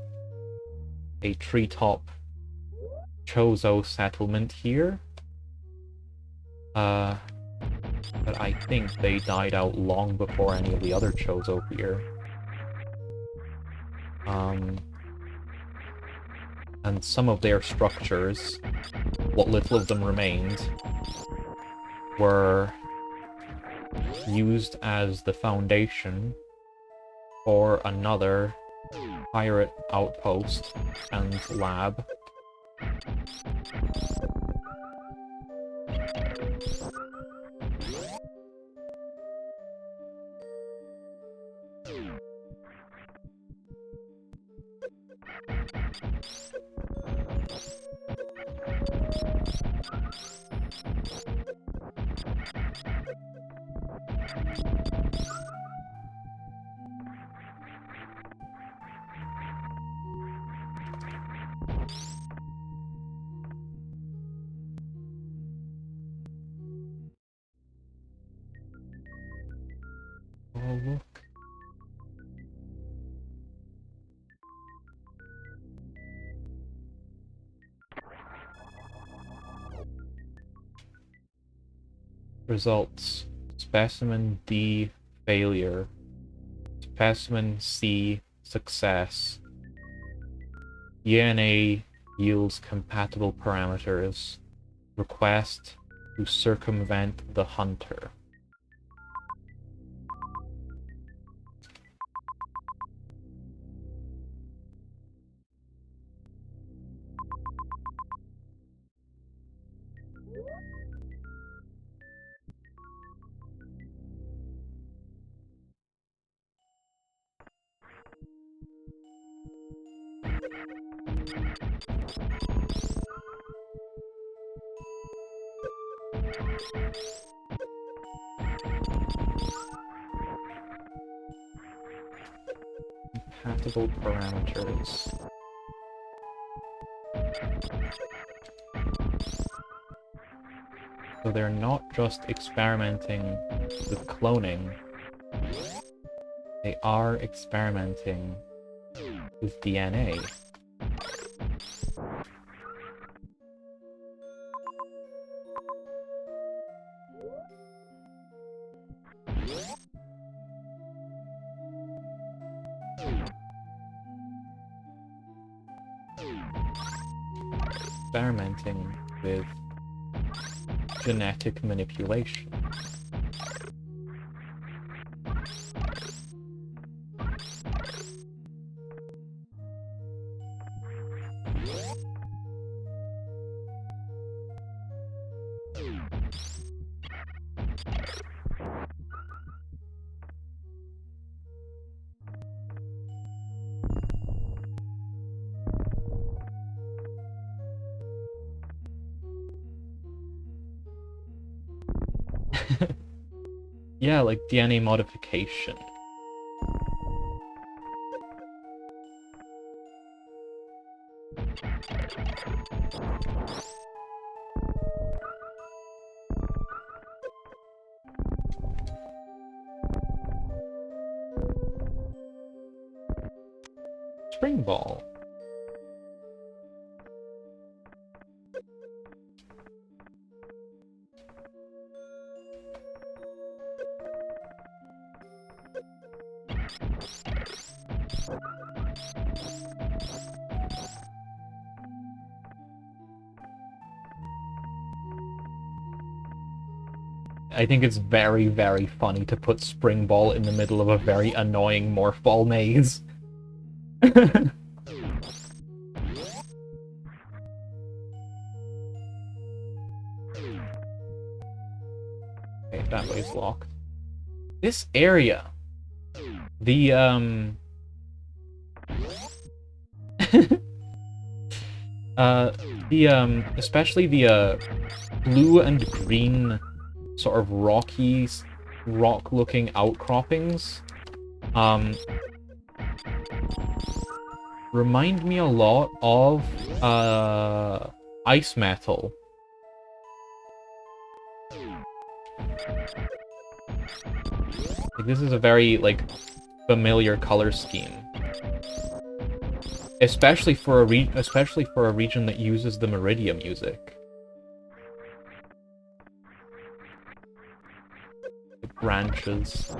a treetop Chozo settlement here, but I think they died out long before any of the other Chozo here. And some of their structures, what little of them remained, were used as the foundation for another pirate outpost and lab. Oh, look. Results. Specimen D, failure. Specimen C, success. DNA yields compatible parameters. Request to circumvent the hunter. Compatible parameters. So they're not just experimenting with cloning, they are experimenting with DNA. Experimenting with genetic manipulation. Yeah, like DNA modification. Spring ball. I think it's very, very funny to put Spring Ball in the middle of a very annoying Morph Ball maze. Okay, that way's locked. This area, the especially the blue and green sort of rock-looking outcroppings, remind me a lot of ice metal. Like, this is a very like familiar color scheme, especially for a region that uses the Meridia music. The branches.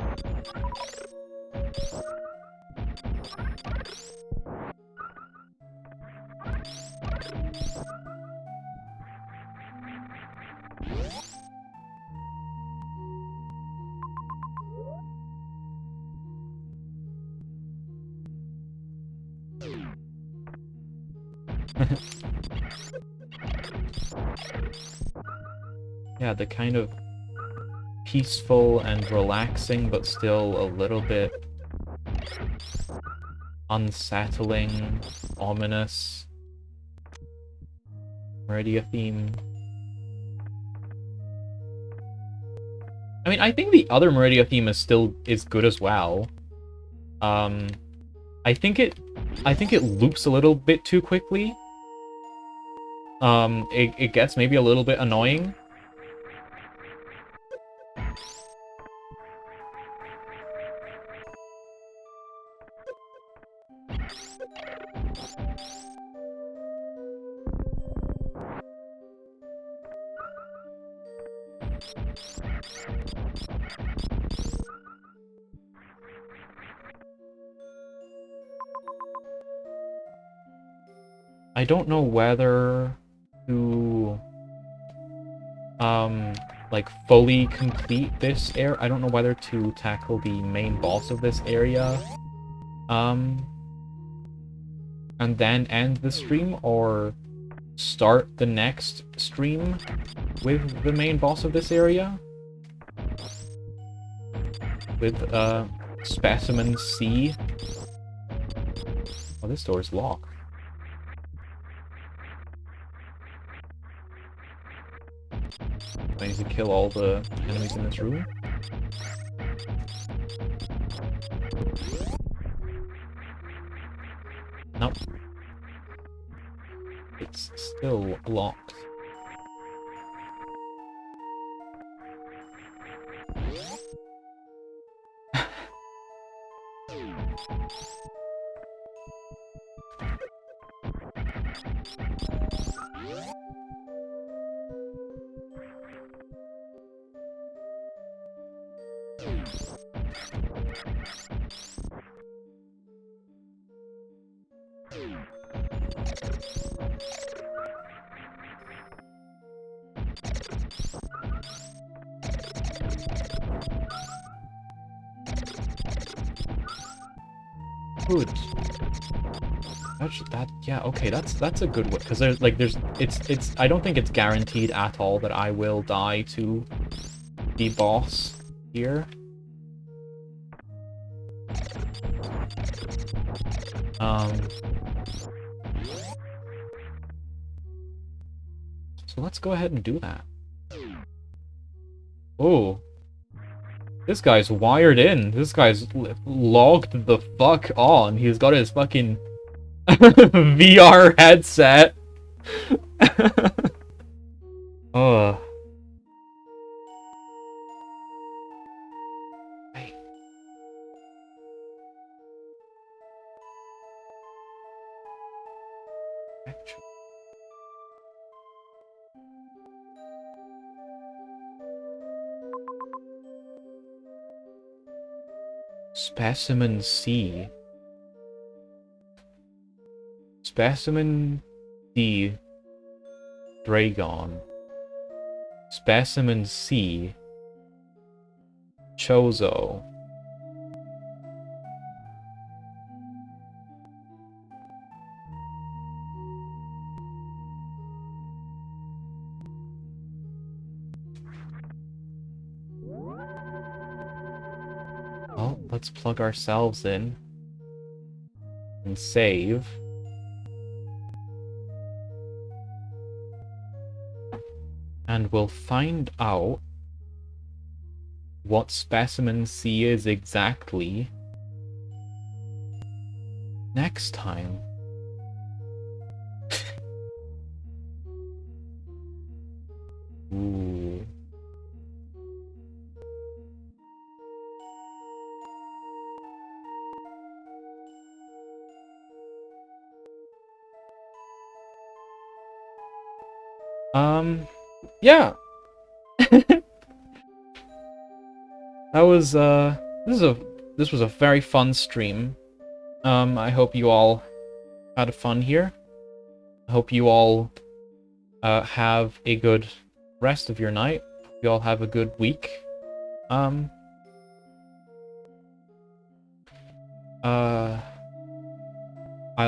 Yeah, the kind of peaceful and relaxing, but still a little bit unsettling, ominous Meridia theme. I mean, I think the other Meridia theme is good as well. I think it loops a little bit too quickly. It gets maybe a little bit annoying. I don't know whether to like fully complete this area. I don't know whether to tackle the main boss of this area and then end the stream, or start the next stream with the main boss of this area with Specimen C. Oh, this door is locked. I need to kill all the enemies in this room. Nope. It's still locked. Good. Yeah, okay, that's a good one, because it's I don't think it's guaranteed at all that I will die to the boss here. So let's go ahead and do that. Oh. This guy's wired in. This guy's logged the fuck on. He's got his fucking VR headset. Oh. Specimen C. Specimen D. Dragon. Specimen C. Chozo. Well, let's plug ourselves in and save. And we'll find out what Specimen C is exactly next time. Ooh. Yeah. That was this was a very fun stream. I hope you all had fun here. I hope you all have a good rest of your night. You all have a good week. I'll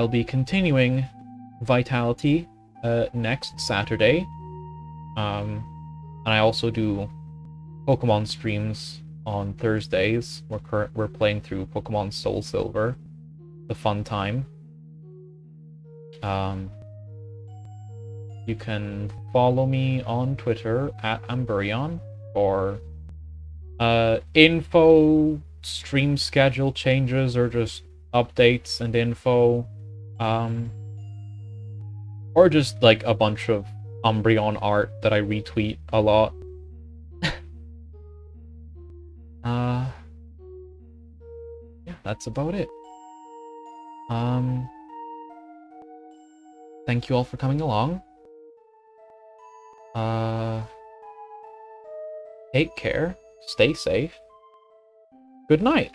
be continuing Vitality next Saturday. And I also do Pokemon streams on Thursdays. We're playing through Pokemon Soul Silver. The fun time. You can follow me on Twitter at Amburion for info, stream schedule changes, or just updates and info. Or just like a bunch of Umbreon art that I retweet a lot. Yeah, that's about it. Thank you all for coming along. Take care, stay safe. Good night.